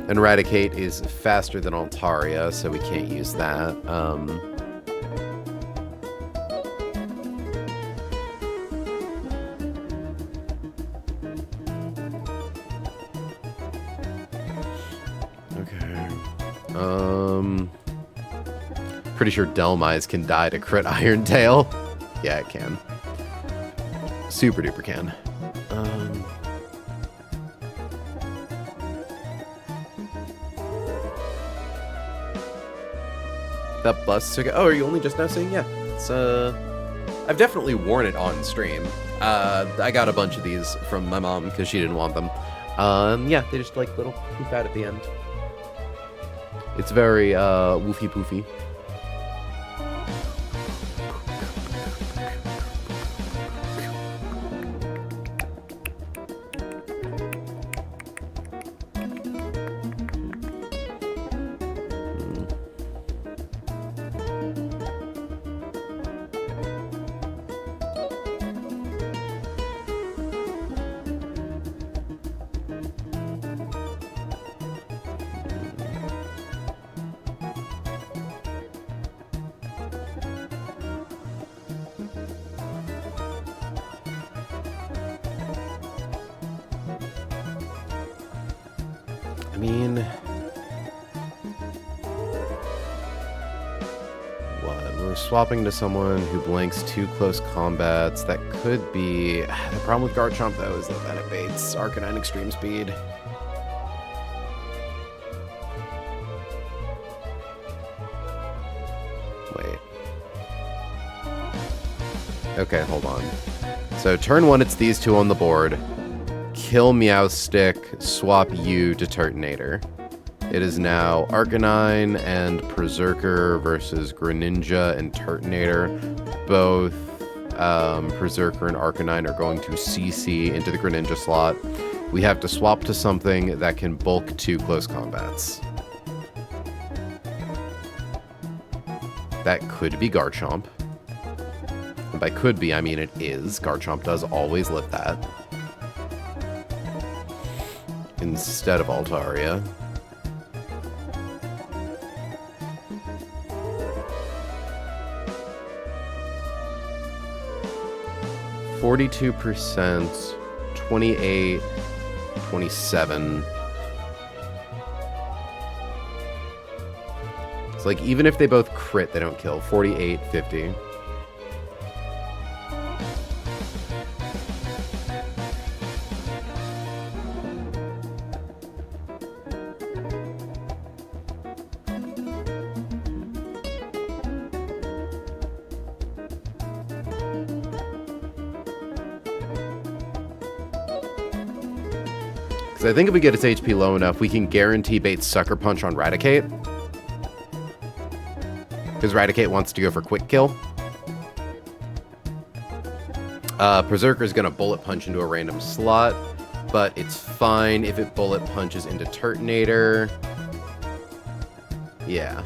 And Raticate is faster than Altaria, so we can't use that. Pretty sure Delmise can die to crit Iron Tail. Yeah, it can. Super duper can. That bus took it. Oh, are you only just now saying? Yeah. It's I've definitely worn it on stream. I got a bunch of these from my mom because she didn't want them. Yeah, they just like little poof out at the end. It's very woofy poofy. I mean, what? We're swapping to someone who blanks 2 close combats. That could be... The problem with Garchomp, though, is that it baits Arcanine Extreme Speed. Wait. Okay, hold on. So turn 1, it's these 2 on the board. Kill Meowstick, swap you to Turtonator. It is now Arcanine and Berserker versus Greninja and Turtonator. Both Berserker and Arcanine are going to CC into the Greninja slot. We have to swap to something that can bulk 2 close combats. That could be Garchomp. And by could be, I mean it is. Garchomp does always live that. Instead of Altaria. %, 28, 27. It's like even if they both crit, they don't kill. 48, 50. I think if we get its HP low enough, we can guarantee bait Sucker Punch on Raticate. Because Raticate wants to go for quick kill. Berserker's going to Bullet Punch into a random slot, but it's fine if it Bullet Punches into Turtonator. Yeah.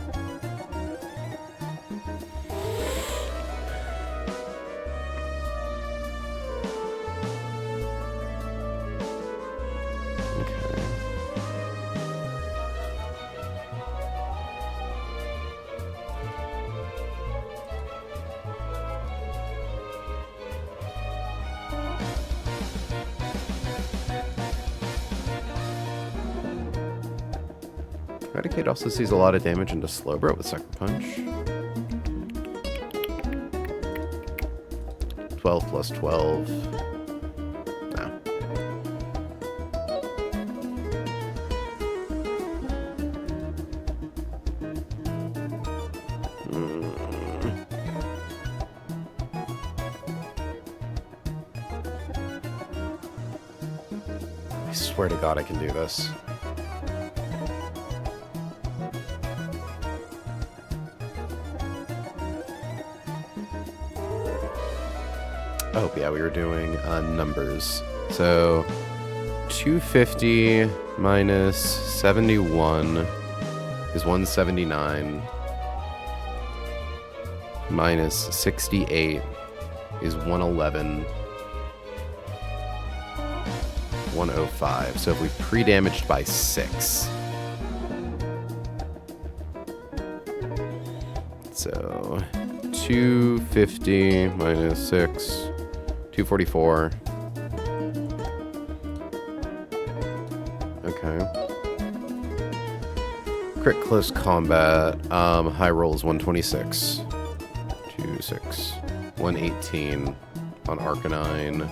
Raticate also sees a lot of damage into Slowbro with Sucker Punch. 12 plus 12. No. I swear to God I can do this. Oh, yeah, we were doing numbers. So, 250 minus 71 is 179. Minus 68 is 111. 105. So if we pre-damaged by 6. So 250 minus 6, 244. Okay. Crit close combat. High roll is 126. 26. 118 on Arcanine.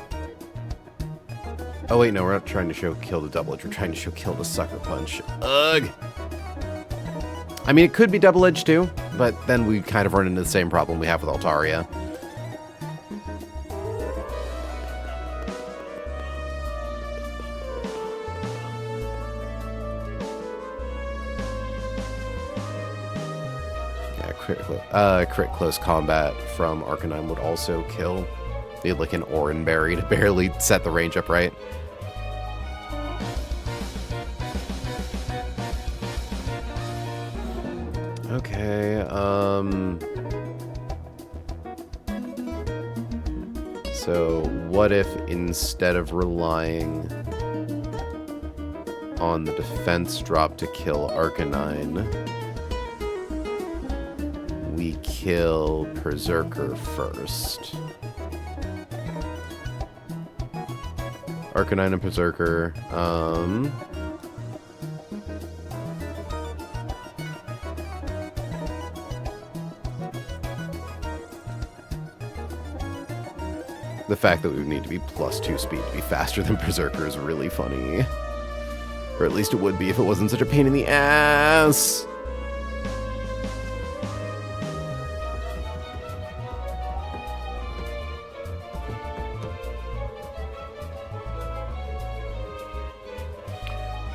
Oh wait, no, we're not trying to show kill the double edge. We're trying to show kill the sucker punch. Ugh. I mean, it could be double edge too, but then we kind of run into the same problem we have with Altaria. Crit close combat from Arcanine would also kill. Need like an Oran Berry to barely set the range up right. Okay, so what if instead of relying on the defense drop to kill Arcanine, we kill Berserker first? Arcanine and Berserker. The fact that we would need to be +2 speed to be faster than Berserker is really funny. Or at least it would be if it wasn't such a pain in the ass.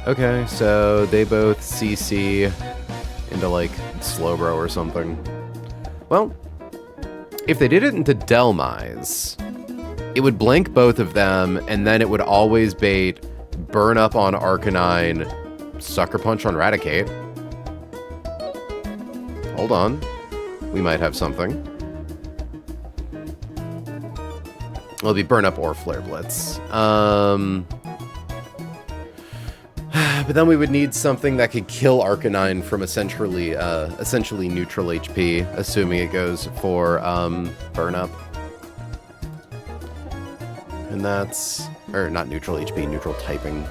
Okay, so they both CC into like Slowbro or something. Well, if they did it into Delmise, it would blank both of them, and then it would always bait Burn Up on Arcanine, Sucker Punch on Raticate. Hold on. We might have something. It'll be Burn Up or Flare Blitz. But then we would need something that could kill Arcanine from essentially neutral HP, assuming it goes for Burn Up. And that's... or not neutral HP, neutral typing.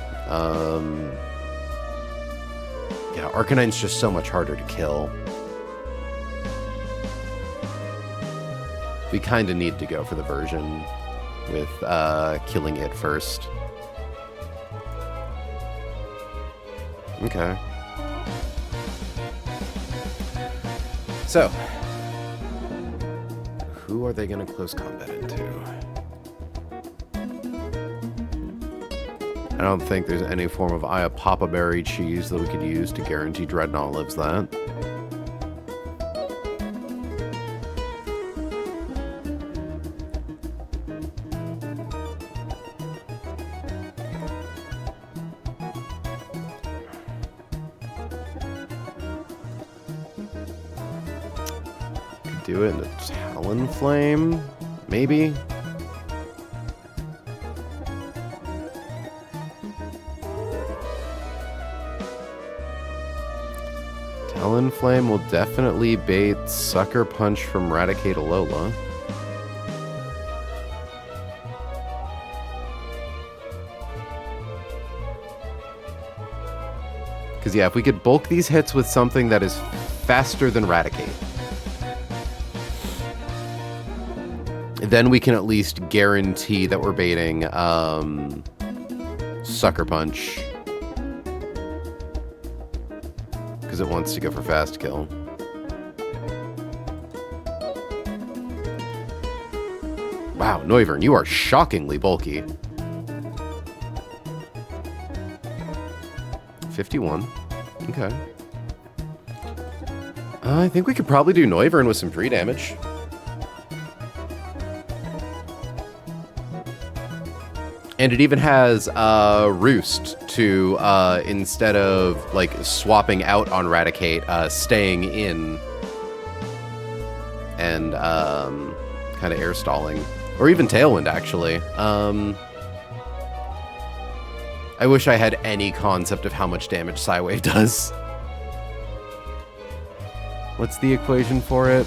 Yeah, Arcanine's just so much harder to kill. We kind of need to go for the version with killing it first. Okay. So, who are they going to close combat into? I don't think there's any form of Papa Berry cheese that we could use to guarantee Dreadnought lives that. Could do it in a Talonflame, maybe? Talonflame will definitely bait Sucker Punch from Raticate Alola. Because, yeah, if we could bulk these hits with something that is faster than Raticate, then we can at least guarantee that we're baiting Sucker Punch. Because it wants to go for fast kill. Wow, Noivern, you are shockingly bulky. 51. Okay. I think we could probably do Noivern with some pre-damage. And it even has Roost to, instead of, like, swapping out on Raticate, staying in and kind of air stalling. Or even Tailwind, actually. I wish I had any concept of how much damage Psywave does. What's the equation for it?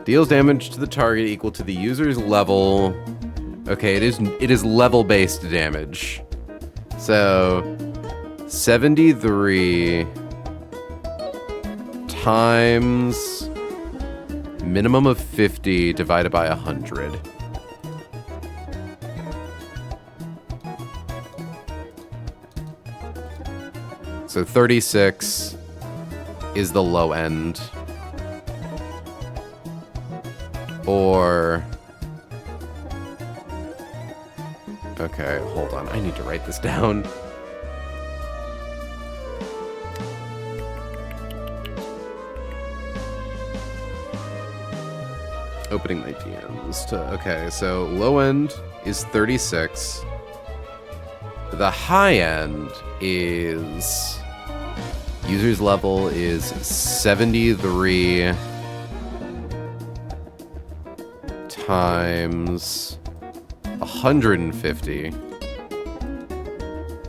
Deals damage to the target equal to the user's level. Okay, it is level-based damage. So 73 times minimum of 50 divided by 100. So 36 is the low end. Or... Okay, hold on. I need to write this down. Opening my DMs to... Okay, so low end is 36. The high end is... User's level is 73 times 150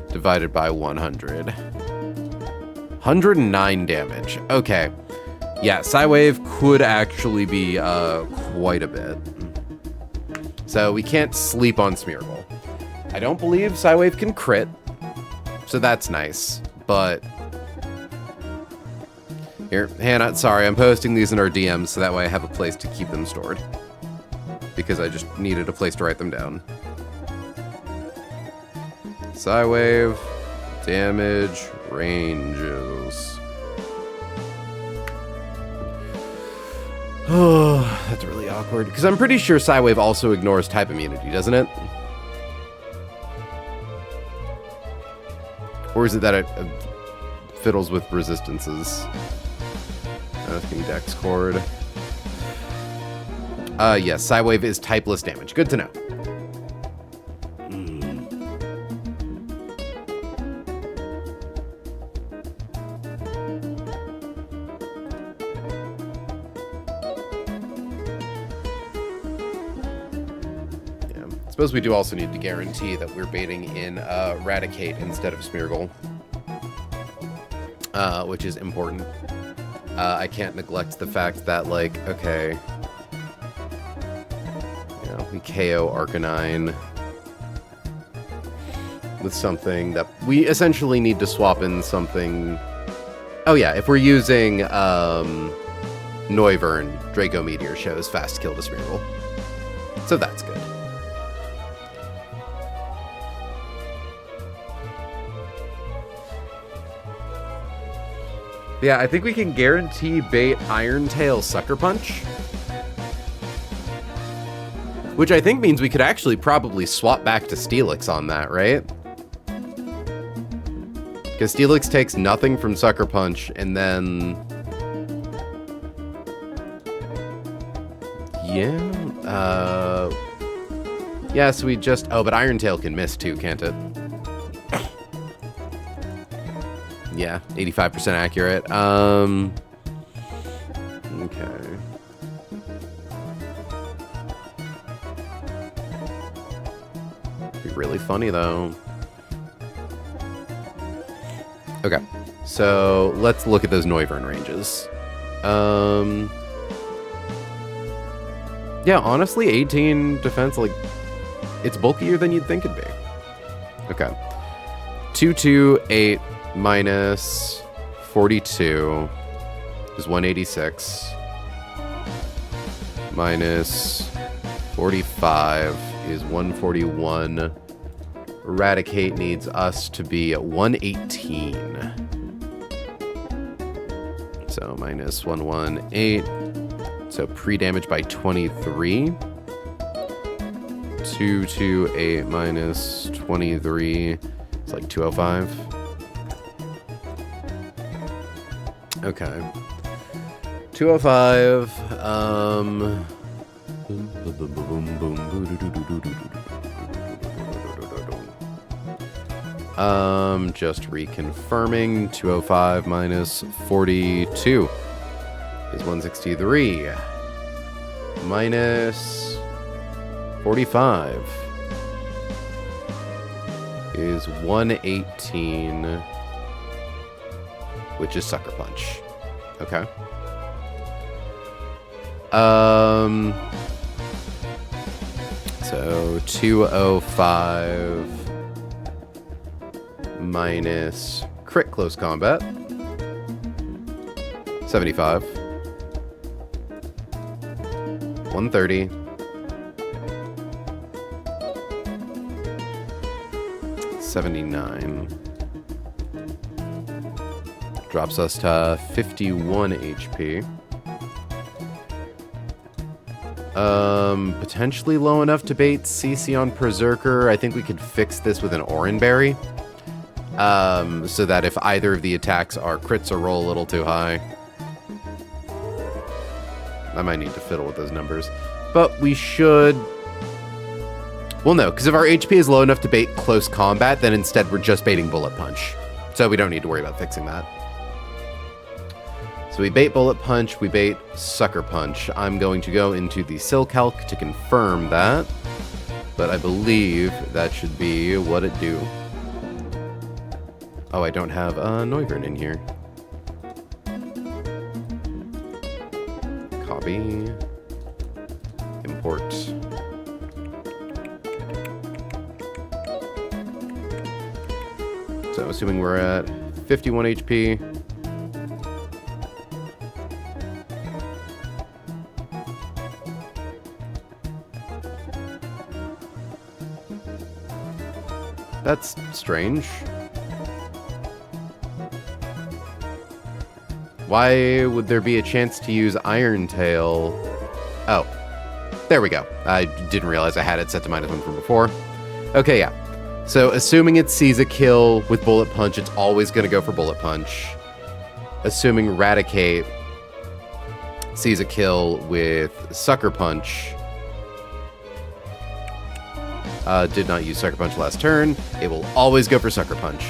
divided by 100. 109 damage. Okay. Yeah, Psywave could actually be quite a bit. So we can't sleep on Smeargle. I don't believe Psywave can crit, so that's nice. But here, Hannah, sorry, I'm posting these in our DMs so that way I have a place to keep them stored. Because I just needed a place to write them down. Psywave, damage, ranges. Oh, that's really awkward. Because I'm pretty sure Psywave also ignores type immunity, doesn't it? Or is it that it fiddles with resistances? Asking Dex Cord. Yes, Psywave is typeless damage. Good to know. Yeah. I suppose we do also need to guarantee that we're baiting in Raticate instead of Smeargle. Which is important. I can't neglect the fact that, like, okay... We KO Arcanine with something that we essentially need to swap in something. Oh yeah, if we're using Noivern, Draco Meteor shows fast kill to Smeargle. So that's good. Yeah, I think we can guarantee bait Iron Tail Sucker Punch. Which I think means we could actually probably swap back to Steelix on that, right? Because Steelix takes nothing from Sucker Punch, and then... Yeah, yeah, so we just... Oh, but Iron Tail can miss too, can't it? Yeah, 85% accurate. Okay. Really funny though. Okay, so let's look at those Noivern ranges. Yeah, honestly, 18 defense, like, it's bulkier than you'd think it'd be. Okay. 228 minus 42 is 186. Minus 45 is 141. Eradicate needs us to be at 118. So minus 118. So pre-damage by 23. 228 minus 23. It's like 205. Okay. 205. Just reconfirming. 205 minus 42 is 163. Minus 45 is 118, which is Sucker Punch. Okay. So 205 minus crit close combat. 75. 130. 79. Drops us to 51 HP. Potentially low enough to bait CC on Berserker. I think we could fix this with an Oranberry. So that if either of the attacks are crits or roll a little too high. I might need to fiddle with those numbers. But we should... Well, no, because if our HP is low enough to bait close combat, then instead we're just baiting Bullet Punch. So we don't need to worry about fixing that. So we bait Bullet Punch, we bait Sucker Punch. I'm going to go into the Silcalc to confirm that. But I believe that should be what it do. Oh, I don't have Noivern in here. Copy. Import. So assuming we're at 51 HP. That's strange. Why would there be a chance to use Iron Tail? Oh, there we go. I didn't realize I had it set to -1 from before. Okay, yeah. So assuming it sees a kill with Bullet Punch, it's always going to go for Bullet Punch. Assuming Raticate sees a kill with Sucker Punch. Did not use Sucker Punch last turn. It will always go for Sucker Punch.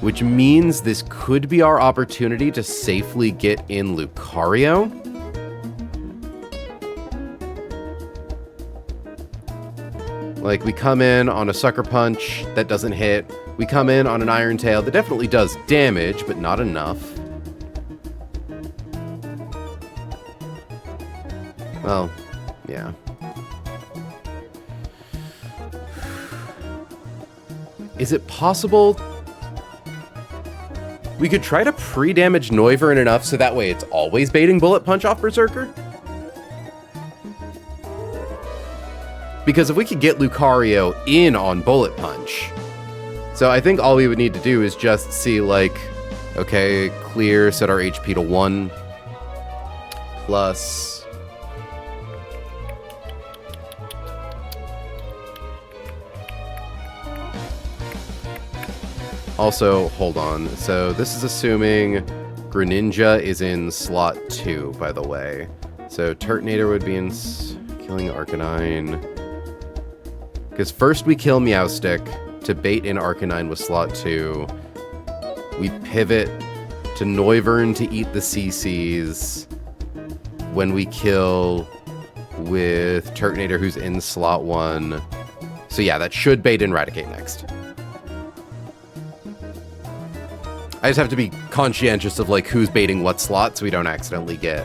Which means this could be our opportunity to safely get in Lucario. Like, we come in on a Sucker Punch that doesn't hit. We come in on an Iron Tail that definitely does damage, but not enough. Well, yeah. Is it possible... We could try to pre-damage Noivern enough so that way it's always baiting Bullet Punch off Berserker? Because if we could get Lucario in on Bullet Punch... So I think all we would need to do is just see, like... Okay, clear, set our HP to 1. Plus... Also, hold on. So this is assuming Greninja is in slot 2, by the way. So Turtonator would be in killing Arcanine. Because first we kill Meowstic to bait in Arcanine with slot 2. We pivot to Noivern to eat the CCs when we kill with Turtonator who's in slot 1. So yeah, that should bait in Raticate next. I just have to be conscientious of, like, who's baiting what slot so we don't accidentally get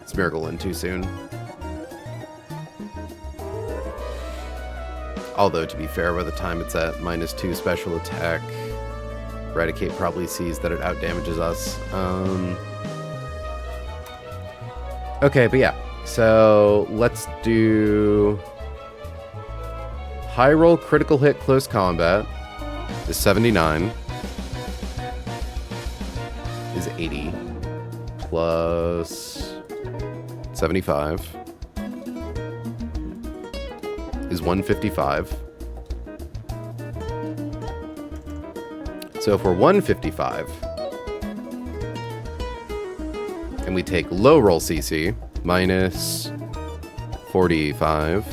Smeargle in too soon. Although, to be fair, by the time it's at -2 special attack, Raticate probably sees that it outdamages us. Okay, but yeah. So, let's do... High roll, critical hit, close combat is 79. Is 80 plus 75 is 155. So if we're 155 and we take low roll CC minus 45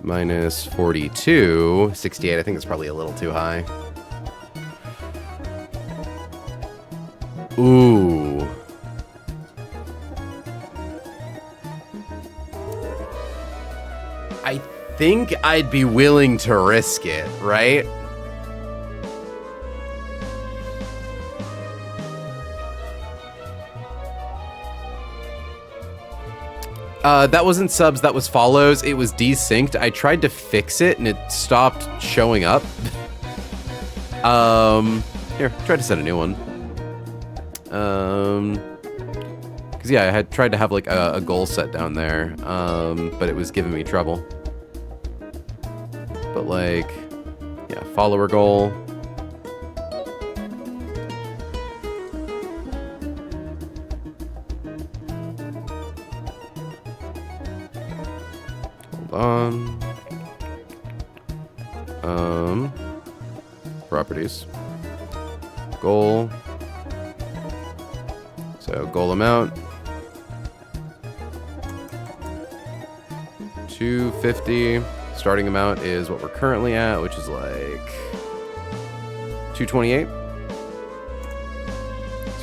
minus 42, 68, I think it's probably a little too high. Ooh. I think I'd be willing to risk it, right? That wasn't subs, that was follows. It was desynced. I tried to fix it and it stopped showing up. Here, try to set a new one. Cause yeah, I had tried to have like a goal set down there, but it was giving me trouble. But like, yeah, follower goal. Hold on. Properties. Goal. So goal amount. 250. Starting amount is what we're currently at, which is like 228.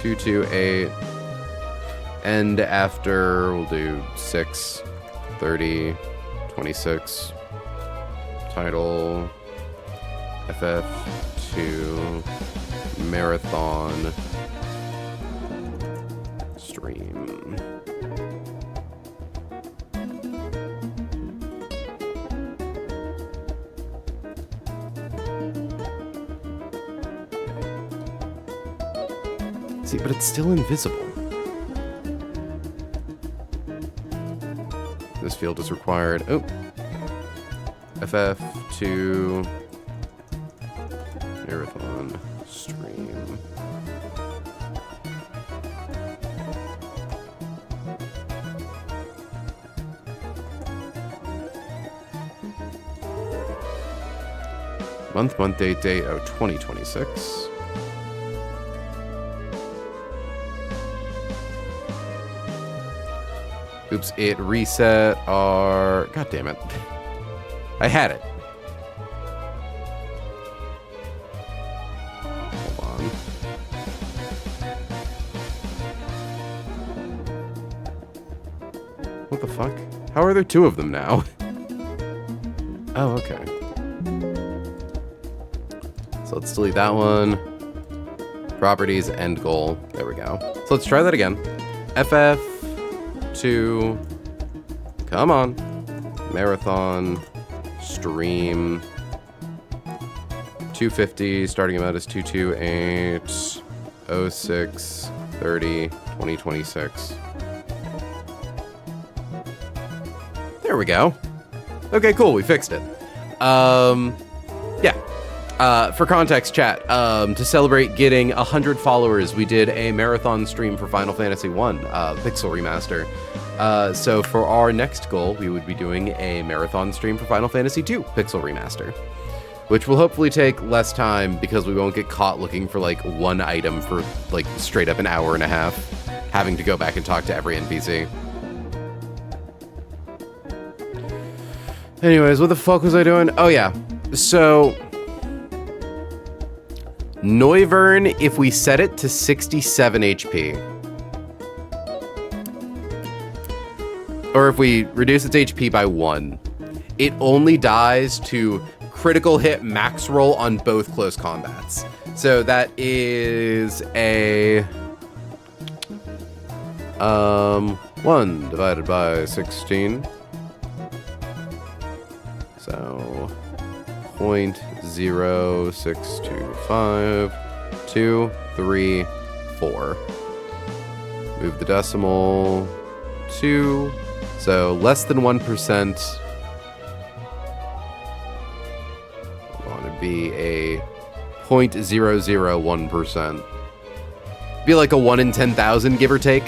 228. And after we'll do 6, 30, 26. Title FF2 Marathon Stream. See, but it's still invisible. This field is required. Oh. FF2 Marathon Stream. Month, date, oh, 2026. Oops, it reset our... God damn it. I had it. Hold on. What the fuck? How are there two of them now? Oh, okay. So let's delete that one. Properties, end goal. There we go. So let's try that again. FF2. Come on. Marathon. Stream. 250. Starting amount is 228. 06. 30. 2026. There we go. Okay, cool. We fixed it. Yeah. For context, chat, to celebrate getting 100 followers, we did a marathon stream for Final Fantasy 1 Pixel Remaster. So for our next goal, we would be doing a marathon stream for Final Fantasy 2 Pixel Remaster, which will hopefully take less time because we won't get caught looking for like one item for like straight up an hour and a half, having to go back and talk to every NPC. Anyways, what the fuck was I doing? Oh yeah, so Noivern, if we set it to 67 HP, or if we reduce its HP by 1, it only dies to critical hit max roll on both close combats. So that is a 1 divided by 16. So 0.0625 2, 3, 4. Move the decimal 2. So less than 1%. I want to be a 0.001%. Be like a 1 in 10,000, give or take.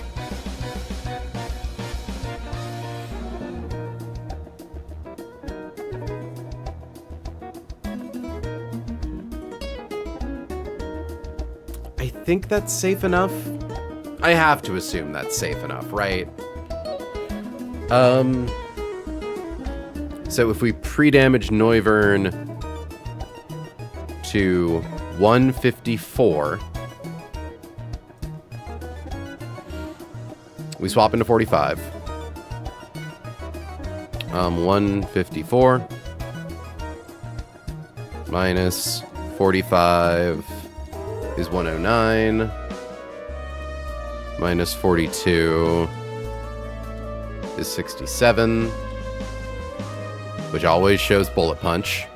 I think that's safe enough. I have to assume that's safe enough, right? So if we pre-damage Noivern to 154, we swap into 45. 154 minus 45 is 109 minus 42 is 67, which always shows bullet punch.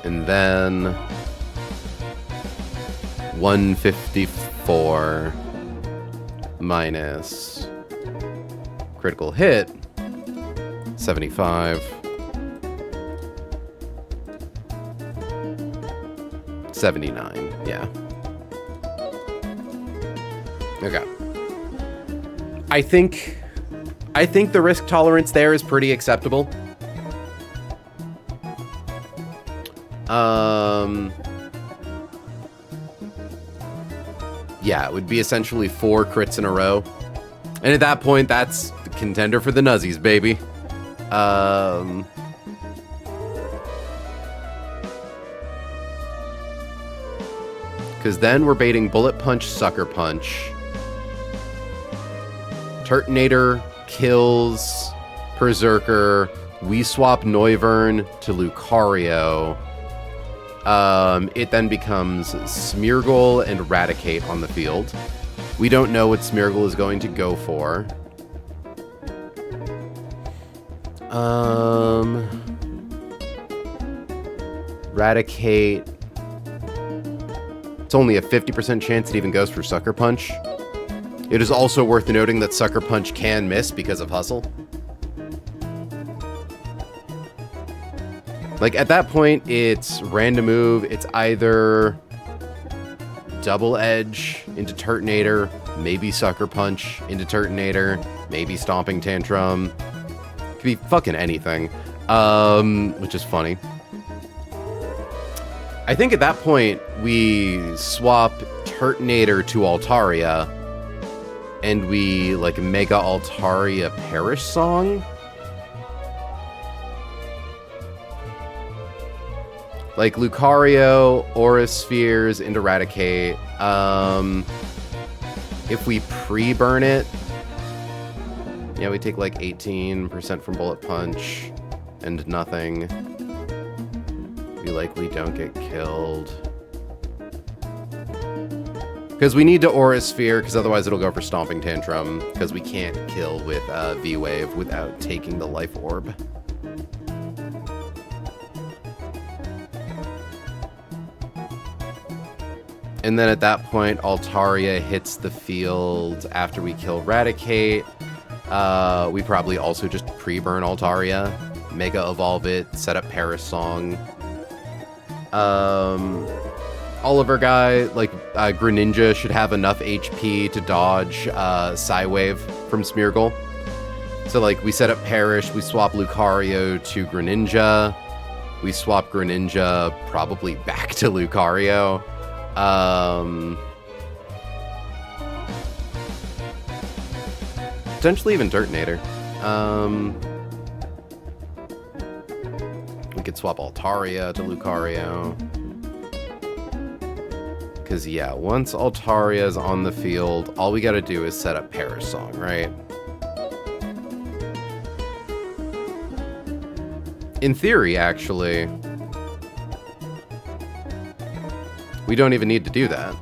And then 154 minus critical hit, 75. 79, yeah. Okay. I think the risk tolerance there is pretty acceptable. Yeah, it would be essentially 4 crits in a row. And at that point, that's the contender for the nuzzies, baby. Because then we're baiting Bullet Punch, Sucker Punch. Turtonator kills Berserker. We swap Noivern to Lucario. It then becomes Smeargle and Raticate on the field. We don't know what Smeargle is going to go for. Raticate. It's only a 50% chance it even goes for Sucker Punch. It is also worth noting that Sucker Punch can miss because of Hustle. Like, at that point, it's random move. It's either Double Edge into Turtonator, maybe Sucker Punch into Turtonator, maybe Stomping Tantrum. Could be fucking anything, which is funny. I think at that point, we swap Turtonator to Altaria, and we, like, Mega Altaria Perish Song? Like, Lucario, Aura Spheres into Raticate. If we pre-burn it, yeah, we take like 18% from Bullet Punch and nothing. We likely don't get killed. Because we need to Aura Sphere, because otherwise it'll go for Stomping Tantrum, because we can't kill with V-Wave without taking the Life Orb. And then at that point, Altaria hits the field after we kill Raticate. We probably also just pre-burn Altaria, Mega Evolve it, set up Paris Song. Oliver guy, like Greninja, should have enough HP to dodge Psywave from Smeargle. So like we set up Perish, we swap Lucario to Greninja. We swap Greninja probably back to Lucario. Potentially even Turtonator. We could swap Altaria to Lucario. Because, yeah, once Altaria's on the field, all we gotta do is set up Perish Song, right? In theory, actually, we don't even need to do that.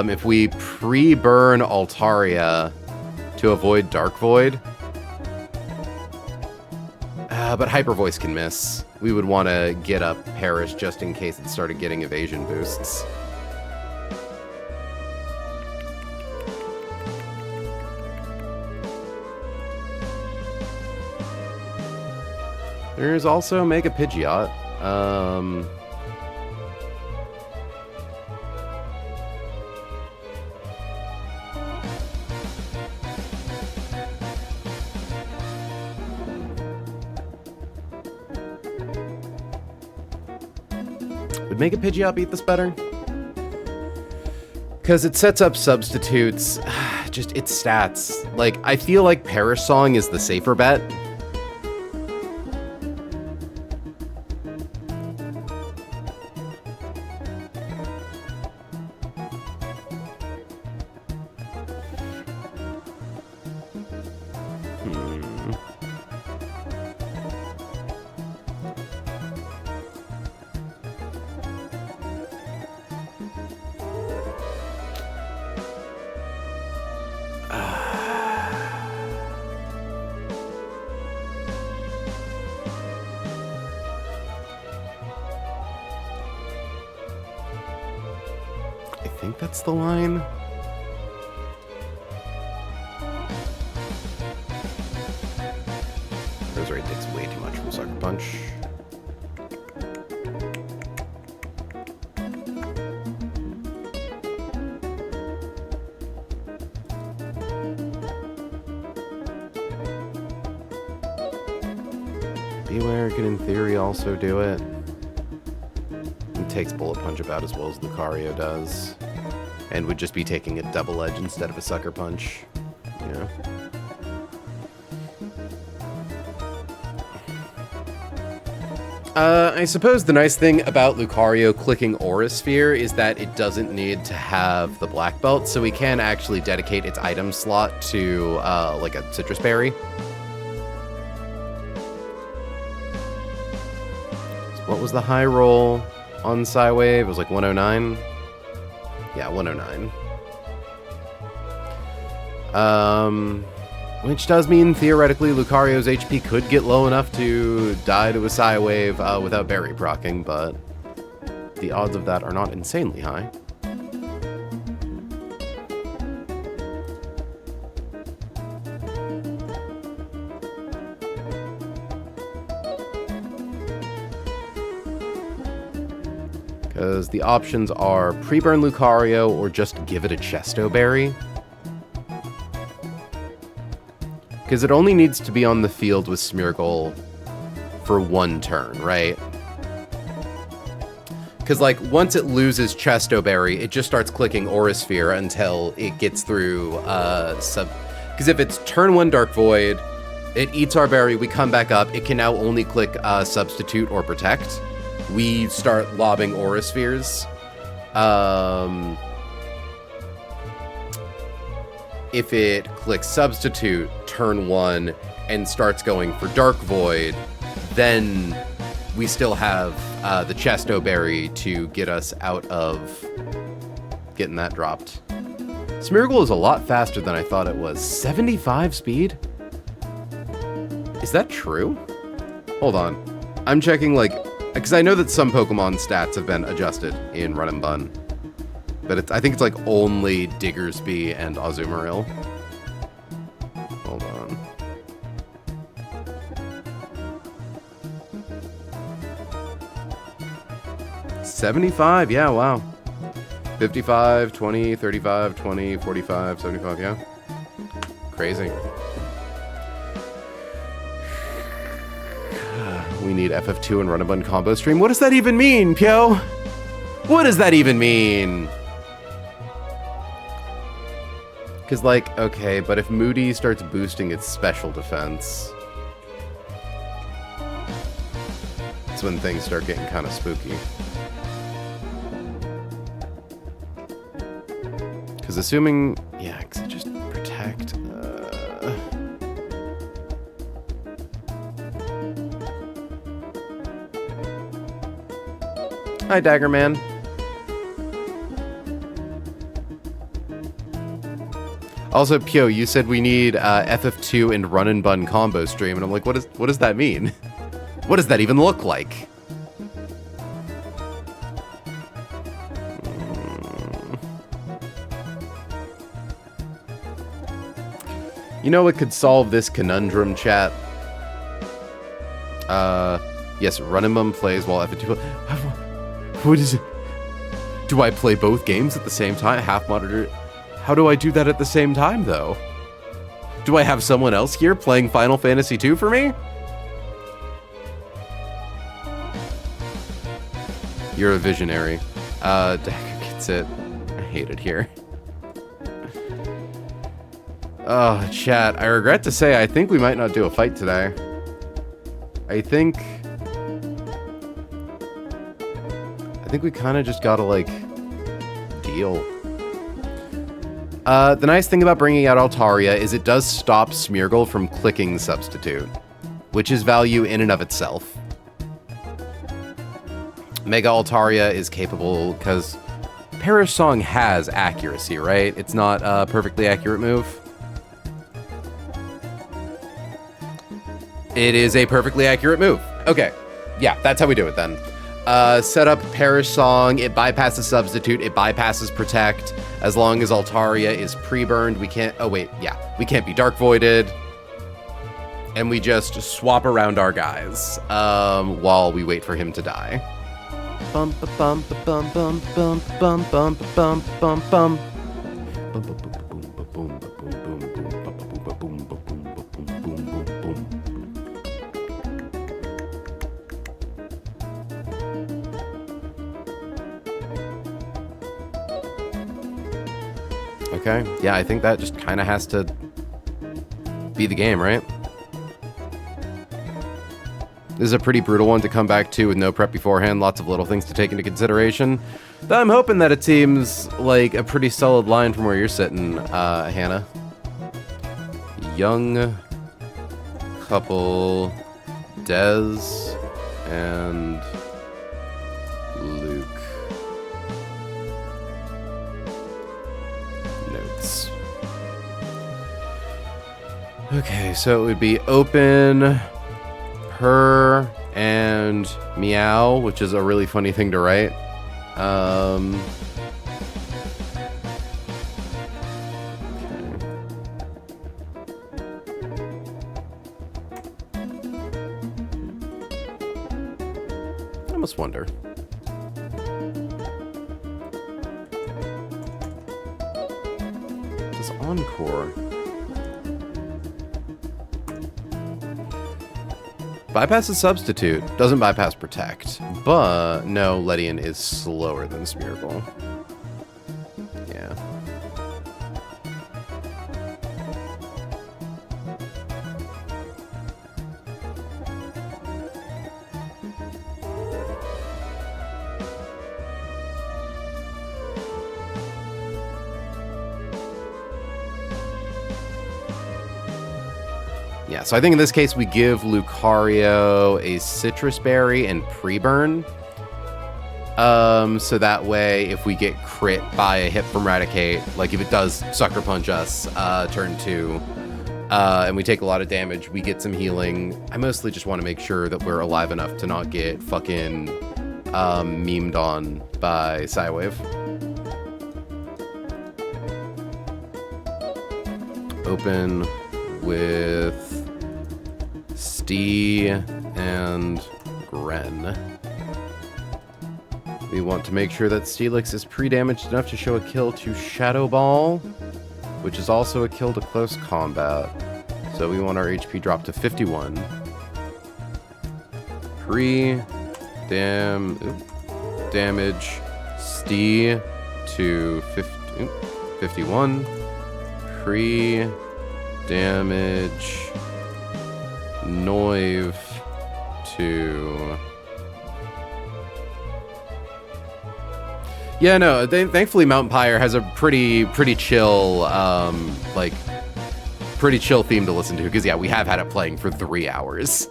If we pre-burn Altaria to avoid Dark Void, but Hyper Voice can miss. We would want to get up Perish just in case it started getting evasion boosts. There's also Mega Pidgeot. Would Mega Pidgeot beat this better? Because it sets up substitutes. Just its stats. Like, I feel like Perish Song is the safer bet. I think that's the line. Roserade takes way too much from Sucker Punch. Beware could in theory also do it. It takes Bullet Punch about as well as Lucario does. And would just be taking a double edge instead of a Sucker Punch. Yeah. I suppose the nice thing about Lucario clicking Aura Sphere is that it doesn't need to have the Black Belt, so we can actually dedicate its item slot to, like a Citrus Berry. So what was the high roll on Psywave? It was like 109? Yeah, 109. Which does mean, theoretically, Lucario's HP could get low enough to die to a Psywave without berry proccing, but the odds of that are not insanely high. Because the options are pre-burn Lucario or just give it a Chesto Berry. Because it only needs to be on the field with Smeargle for one turn, right? Because, like, once it loses Chesto Berry, it just starts clicking Aura Sphere until it gets through Because if it's turn 1 Dark Void, it eats our berry, we come back up, it can now only click Substitute or Protect. We start lobbing Aura Spheres. If it clicks Substitute, turn 1, and starts going for Dark Void, then we still have the Chesto Berry to get us out of getting that dropped. Smeargle is a lot faster than I thought it was. 75 speed? Is that true? Hold on. I'm checking, like, because I know that some Pokemon stats have been adjusted in Run and Bun. But I think it's like only Diggersby and Azumarill. Hold on. $75, yeah, wow. 55, 20, 35, 20, 45, 75, yeah. Crazy. We need FF2 and Run and Bun combo stream. What does that even mean, Pyo? What does that even mean? Because, like, okay, but if Moody starts boosting its special defense, that's when things start getting kind of spooky. Because assuming, yeah, because it just protect. Hi, Daggerman. Also, Pyo, you said we need FF2 and Run and Bun combo stream, and I'm like, what does that mean? What does that even look like? You know what could solve this conundrum, chat? Yes, Run and Bun plays while FF2... What is it? Do I play both games at the same time? Half monitor... How do I do that at the same time, though? Do I have someone else here playing Final Fantasy II for me? You're a visionary. Dagger gets it. I hate it here. Oh, chat. I regret to say I think we might not do a fight today. I think we kind of just gotta, like, deal. The nice thing about bringing out Altaria is it does stop Smeargle from clicking Substitute, which is value in and of itself. Mega Altaria is capable because Perish Song has accuracy, right? It's not a perfectly accurate move. It is a perfectly accurate move. Okay, yeah, that's how we do it then. Set up Perish Song. It bypasses Substitute. It bypasses Protect. As long as Altaria is pre-burned, we can't... Oh, wait. Yeah. We can't be Dark Voided. And we just swap around our guys while we wait for him to die. Bum ba bum ba bum bum bum bum bum bum bum bum. Okay, yeah, I think that just kind of has to be the game, right? This is a pretty brutal one to come back to with no prep beforehand, lots of little things to take into consideration. But I'm hoping that it seems like a pretty solid line from where you're sitting, Hannah. Young couple, Dez and Luke. Notes. Okay, so it would be open, her, and meow, which is a really funny thing to write. Okay. I must wonder. Does Encore bypasses Substitute, doesn't bypass Protect, but no, Ledian is slower than Smeargle. Yeah. Yeah, so I think in this case we give Lucario a Citrus Berry and pre-burn. So that way if we get crit by a hit from Raticate, like if it does Sucker Punch us turn 2, and we take a lot of damage, we get some healing. I mostly just want to make sure that we're alive enough to not get fucking memed on by Psywave. Open with Stee and Gren. We want to make sure that Steelix is pre-damaged enough to show a kill to Shadow Ball, which is also a kill to close combat. So we want our HP drop to 51. Damage Stee to 51. Damage Noive to... Yeah, no, thankfully Mountain Pyre has a pretty chill, pretty chill theme to listen to, because yeah, we have had it playing for 3 hours,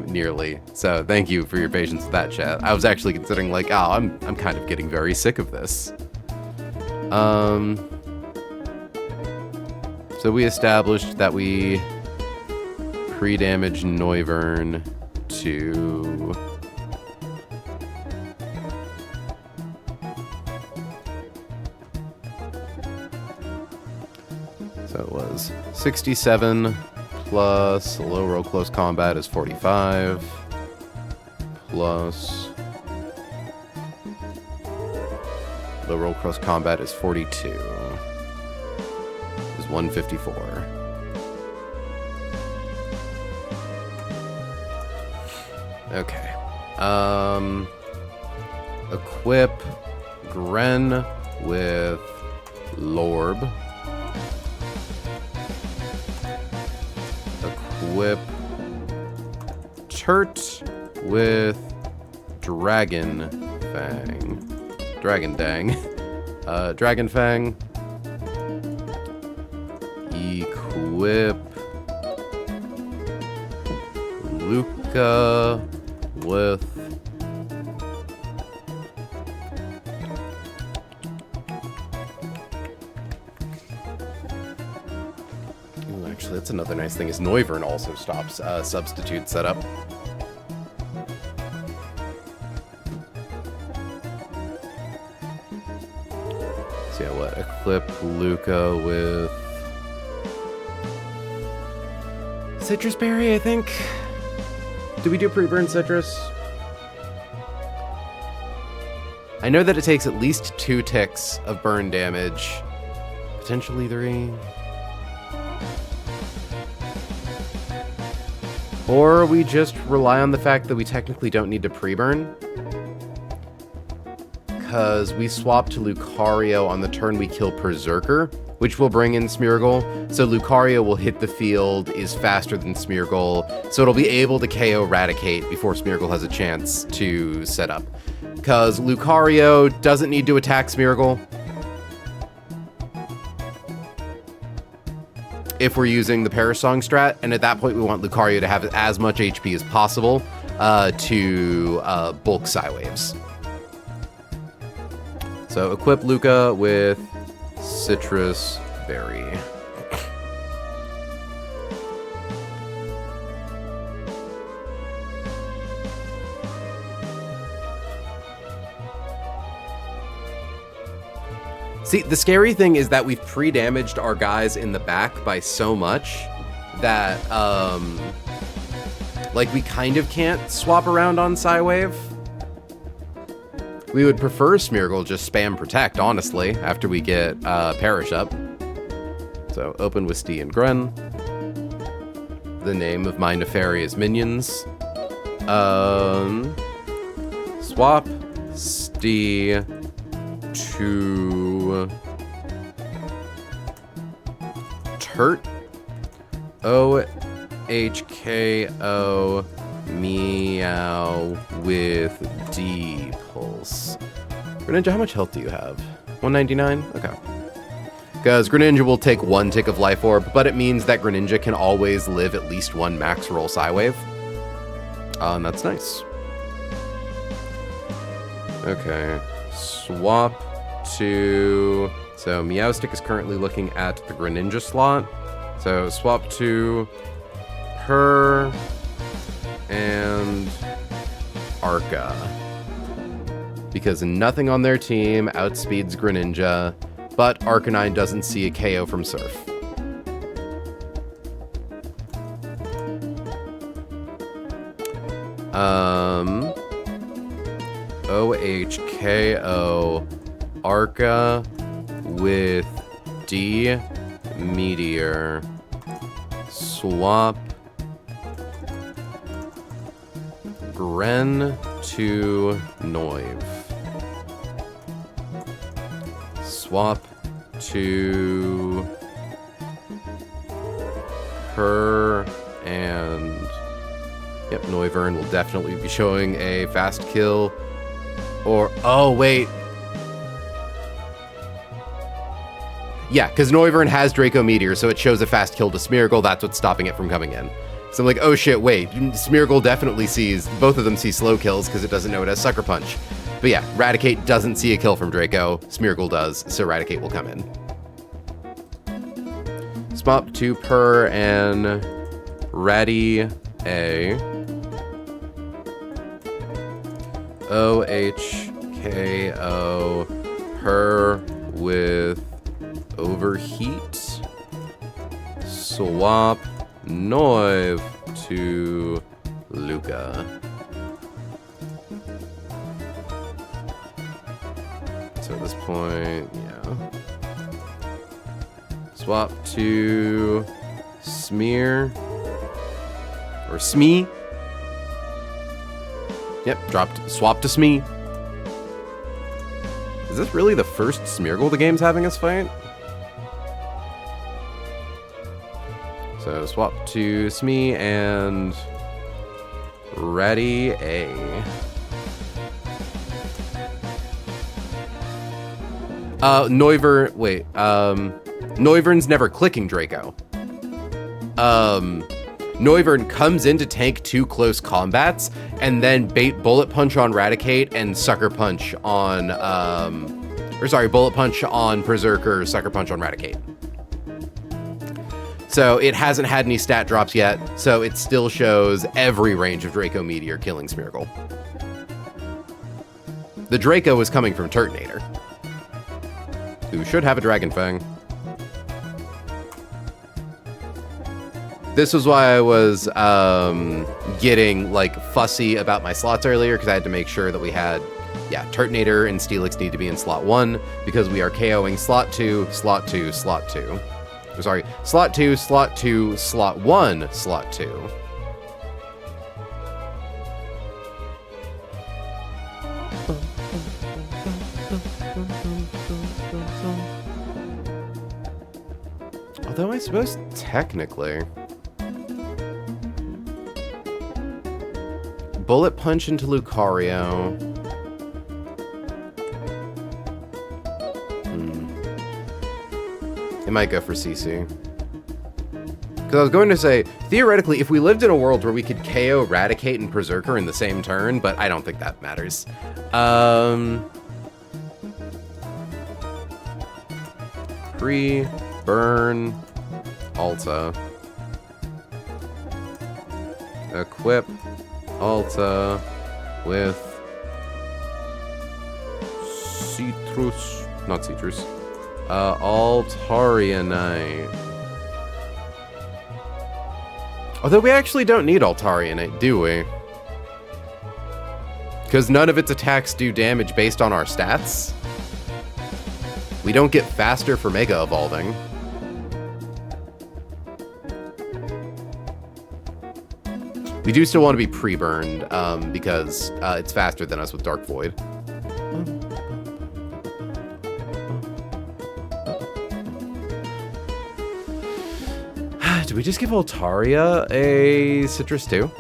nearly. So thank you for your patience with that, chat. I was actually considering like, oh, I'm kind of getting very sick of this. So we established that we pre-damage Noivern to... So it was 67 plus low roll close combat is 45 plus low roll close combat is 42 is 154. Okay. Equip Gren with Lorb. Equip Turt with Dragon Fang. Dragon Dang. Dragon Fang. Equip Luca with actually, that's another nice thing is Noivern also stops substitute setup. So yeah, what? Equip Luca with Citrus Berry, I think. Do we do pre-burn citrus? I know that it takes at least 2 ticks of burn damage. Potentially 3. Or we just rely on the fact that we technically don't need to pre-burn. Because we swap to Lucario on the turn we kill Berserker, which will bring in Smeargle. So Lucario will hit the field, is faster than Smeargle, so it'll be able to KO Raticate before Smeargle has a chance to set up. Because Lucario doesn't need to attack Smeargle if we're using the Parasong strat, and at that point we want Lucario to have as much HP as possible to bulk Psywaves. So equip Luca with Citrus Berry. See, the scary thing is that we've pre-damaged our guys in the back by so much that, like, we kind of can't swap around on Psywave. We would prefer Smeargle just spam Protect, honestly, after we get Perish up. So, open with Stee and Gren. The name of my nefarious minions. Swap Stee to Turt. OHKO Meow with D Pulse. Greninja, how much health do you have? 199? Okay. Because Greninja will take 1 tick of Life Orb, but it means that Greninja can always live at least 1 max roll Psywave. And that's nice. Okay. Swap to... So Meowstic is currently looking at the Greninja slot. So swap to her and Arca. Because nothing on their team outspeeds Greninja, but Arcanine doesn't see a KO from Surf. OHKO Arca with D Meteor. Swap Gren to Noive. Swap to her and... Yep, Noivern will definitely be showing a fast kill. Or, oh, wait. Yeah, because Noivern has Draco Meteor, so it shows a fast kill to Smeargle. That's what's stopping it from coming in. So I'm like, oh shit, wait. Smeargle definitely sees, both of them see slow kills because it doesn't know it has Sucker Punch. But yeah, Raticate doesn't see a kill from Draco. Smeargle does, so Raticate will come in. Swap to Per and Ratty A. OHKO her with Overheat. Swap Noive to Luca. So at this point, yeah. Swap to Smear. Or Smee. Yep, swap to Smee. Is this really the first Smeargle the game's having us fight? So swap to Smee and Ratty A. Noivern's never clicking Draco. Noivern comes in to tank 2 close combats and then bait Bullet Punch on Raticate and Sucker Punch on, Bullet Punch on Berserker, Sucker Punch on Raticate. So it hasn't had any stat drops yet, so it still shows every range of Draco Meteor killing Smeargle. The Draco was coming from Turtonator. who should have a Dragon Fang. This was why I was getting like fussy about my slots earlier, because I had to make sure that we had, yeah, Turtonator and Steelix need to be in slot 1 because we are KOing slot 2, slot 2, slot 2. Oh, sorry, slot 2, slot 2, slot 1, slot 2. Although I suppose technically... Bullet Punch into Lucario. It might go for CC. Because I was going to say, theoretically, if we lived in a world where we could KO, Raticate, and Berserker in the same turn, but I don't think that matters. Pre-burn, Alta. Equip Alta with Citrus, not Citrus, Altarianite. Although we actually don't need Altarianite, do we? Because none of its attacks do damage based on our stats. We don't get faster for Mega Evolving. We do still want to be pre-burned, because it's faster than us with Dark Void. Did we just give Altaria a Citrus too?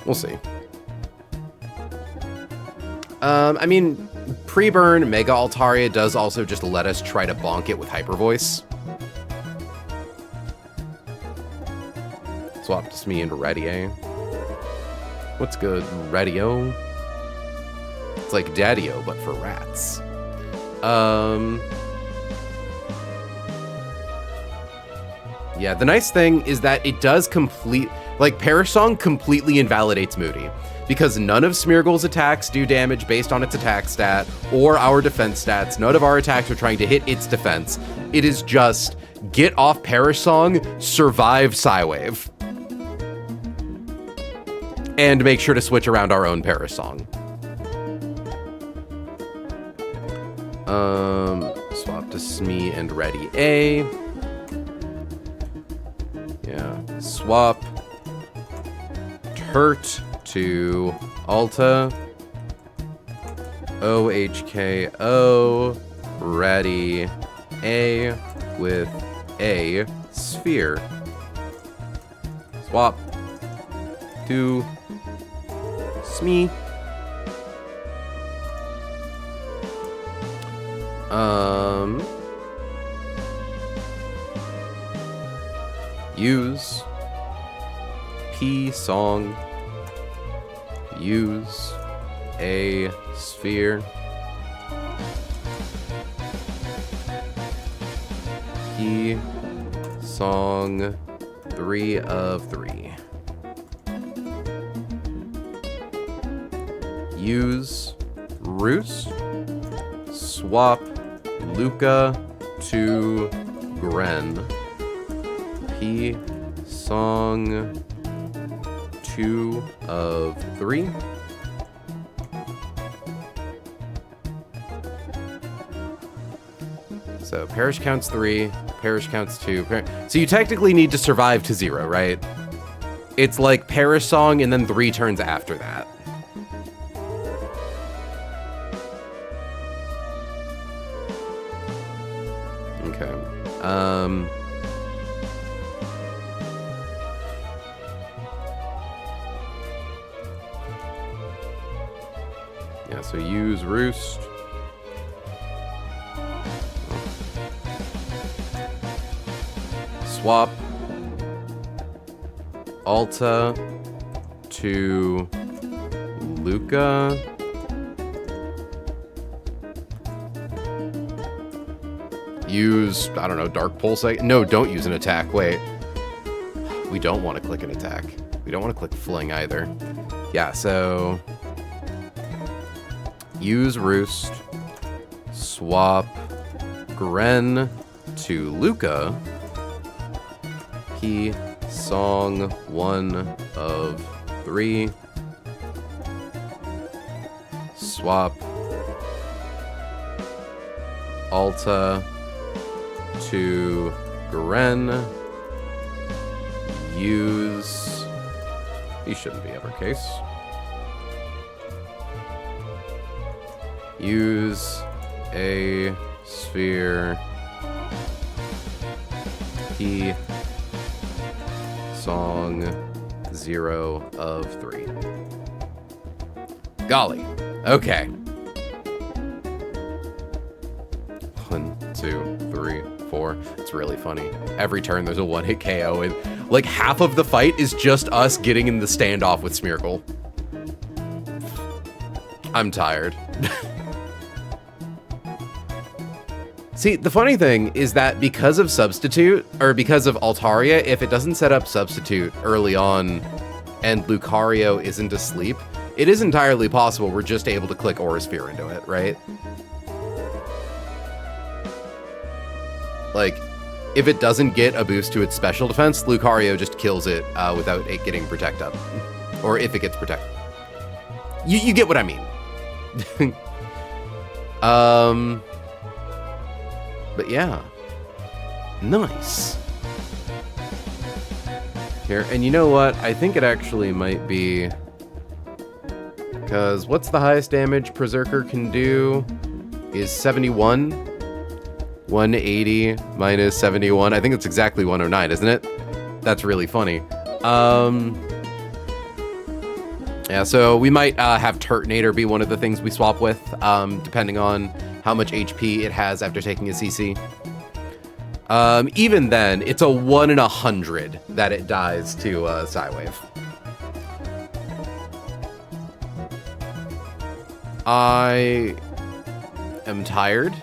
We'll see. I mean, pre-burn Mega Altaria does also just let us try to bonk it with Hyper Voice. Swapped me into Radio. What's good, Radio? It's like Daddy-O, but for rats. Yeah, the nice thing is that it does Perish Song completely invalidates Moody, because none of Smeargle's attacks do damage based on its attack stat or our defense stats. None of our attacks are trying to hit its defense. It is just get off Perish Song, survive Psywave, and make sure to switch around our own Perish Song. Swap to Smee and Ready A. Yeah, swap Turt to Alta, OHKO, Ready A with a Sphere. Swap to Smee. Use P Song. Use a Sphere. P Song 3 of 3. Use Roost. Swap Luca to Gren. P Song 2 of 3. So Perish counts 3, Perish counts 2. So you technically need to survive to 0, right? It's like Perish Song and then 3 turns after that. Okay. Yeah, so use Roost. Swap Alta to Luca. Use, I don't know, Dark Pulse. No, don't use an attack. Wait. We don't want to click an attack. We don't want to click Fling either. Yeah, so use Roost, swap Gren to Luca, P song 1 of 3, swap Alta to Gren, use, he shouldn't be uppercase, use a sphere, P song 0 of 3. Golly. Okay. 1, 2, 3, 4. It's really funny. Every turn there's a one-hit KO, and like half of the fight is just us getting in the standoff with Smeargle. I'm tired. See, the funny thing is that because of Substitute, or because of Altaria, if it doesn't set up Substitute early on and Lucario isn't asleep, it is entirely possible we're just able to click Aura Sphere into it, right? Like, if it doesn't get a boost to its special defense, Lucario just kills it without it getting Protect up. Or if it gets Protect. You get what I mean. But yeah. Nice. Here, and you know what? I think it actually might be... Because what's the highest damage Berserker can do is 71. 180 minus 71. I think it's exactly 109, isn't it? That's really funny. Yeah, so we might have Turtonator be one of the things we swap with, depending on how much HP it has after taking a CC. Even then, it's a 1 in 100 that it dies to Psywave. I am tired.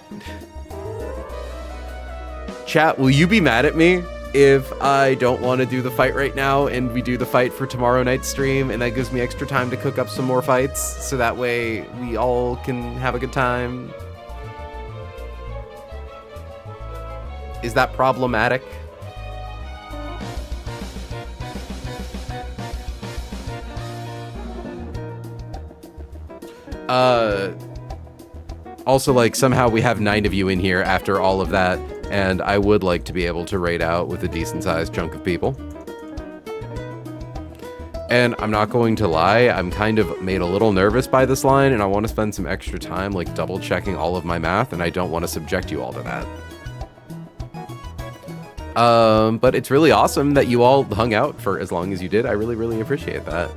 Chat, will you be mad at me if I don't want to do the fight right now and we do the fight for tomorrow night's stream and that gives me extra time to cook up some more fights so that way we all can have a good time? Is that problematic? Also, like, somehow we have 9 of you in here after all of that, and I would like to be able to raid out with a decent-sized chunk of people. And I'm not going to lie, I'm kind of made a little nervous by this line, and I want to spend some extra time, like, double-checking all of my math, and I don't want to subject you all to that. But it's really awesome that you all hung out for as long as you did. I really, really appreciate that.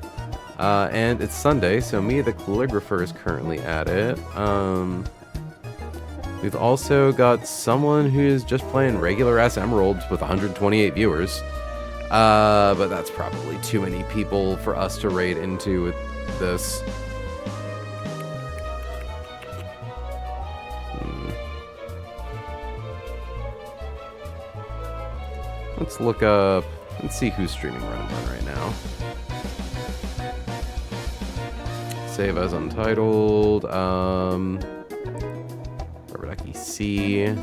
And it's Sunday, so me, the calligrapher, is currently at it. We've also got someone who's just playing regular-ass Emeralds with 128 viewers. But that's probably too many people for us to raid into with this. Let's look up and see who's streaming Run and Bun right now. Save as Untitled. Rubberducky C.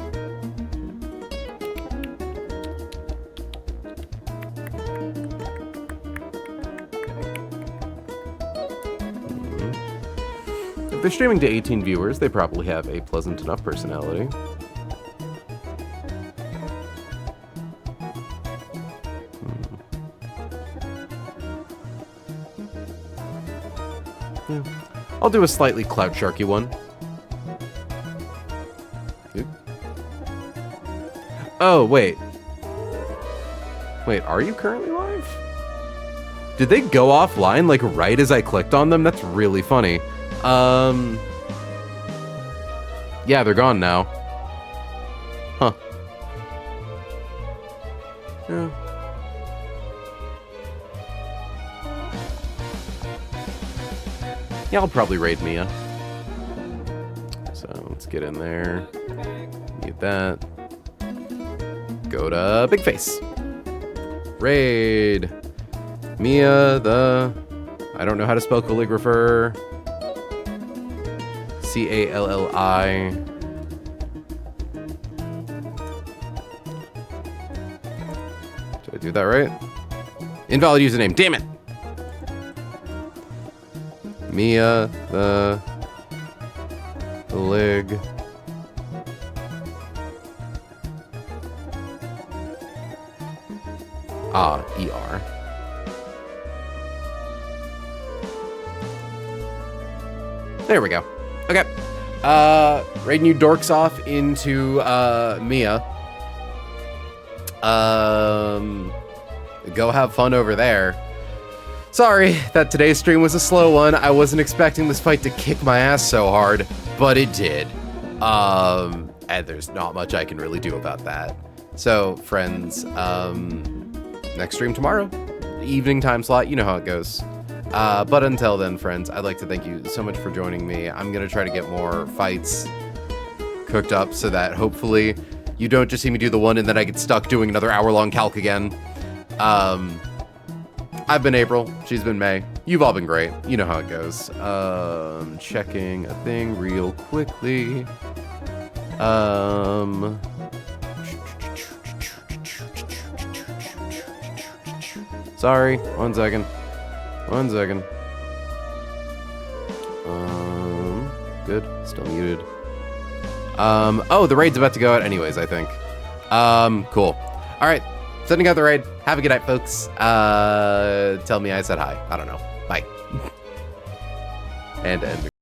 If they're streaming to 18 viewers, they probably have a pleasant enough personality. Yeah. I'll do a slightly Clout Sharky one. Oop. Oh, wait. Wait, are you currently live? Did they go offline, like, right as I clicked on them? That's really funny. Yeah, they're gone now. Huh. Yeah. Yeah, I'll probably raid Mia. So let's get in there. Mute that. Go to Big Face. Raid. Mia the... I don't know how to spell calligrapher. C-A-L-L-I. Did I do that right? Invalid username. Damn it. Mia the Lig. E-R. There we go. Okay. Raiding you dorks off into Mia. Go have fun over there. Sorry that today's stream was a slow one. I wasn't expecting this fight to kick my ass so hard, but it did. And there's not much I can really do about that. So, friends, next stream tomorrow. Evening time slot, you know how it goes. But until then, friends, I'd like to thank you so much for joining me. I'm going to try to get more fights cooked up so that hopefully you don't just see me do the one and then I get stuck doing another hour-long calc again. I've been April. She's been May. You've all been great. You know how it goes. Checking a thing real quickly. Sorry. 1 second. 1 second. Good. Still muted. Oh, the raid's about to go out anyways, I think. Cool. All right. Sending out the raid. Have a good night, folks. Tell me I said hi. I don't know. Bye. And end.